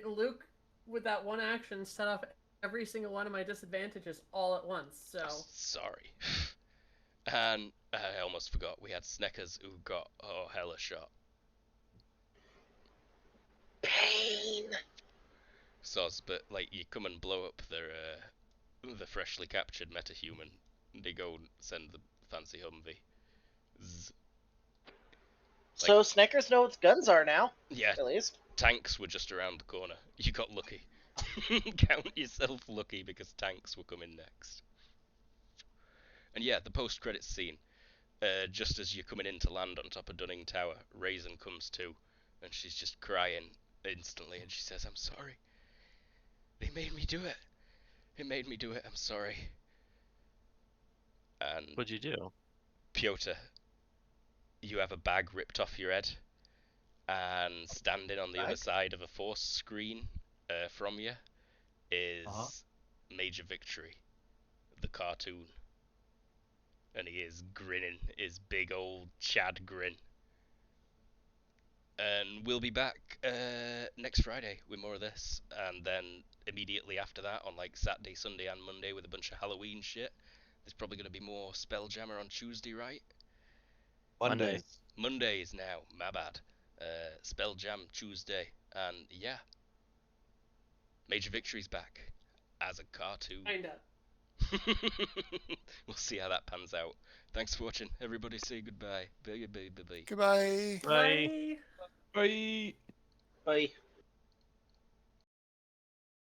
Luke with that one action set off every single one of my disadvantages all at once. So Sorry. And I almost forgot we had Sneckers who got hella shot. Pain. Soz, but like you come and blow up the freshly captured metahuman. They go and send the fancy Humvee. Zzz. So Sneckers know what guns are now, Yeah, at least. tanks were just around the corner. You got lucky. Count yourself lucky because tanks were coming next. And yeah, the post-credits scene. Just as you're coming in to land on top of Dunning Tower, Raisin comes to, and she's just crying instantly, and she says, "I'm sorry. They made me do it. It made me do it. I'm sorry." And What'd you do? Piotr, you have a bag ripped off your head, and standing on the other Bag? side of a force screen from you is Uh-huh. Major Victory, the cartoon. And he is grinning, his big old Chad grin. And we'll be back next Friday with more of this, and then immediately after that, on like Saturday, Sunday, and Monday, with a bunch of Halloween shit. There's probably going to be more Spelljammer on Tuesday, right? Monday. Mondays now, my bad. Spelljam Tuesday, and yeah, Major Victory's back as a cartoon. Kinda. We'll see how that pans out. Thanks for watching. Everybody say goodbye. Bye, bye, bye, bye. Goodbye. Bye. Bye. Bye. Bye.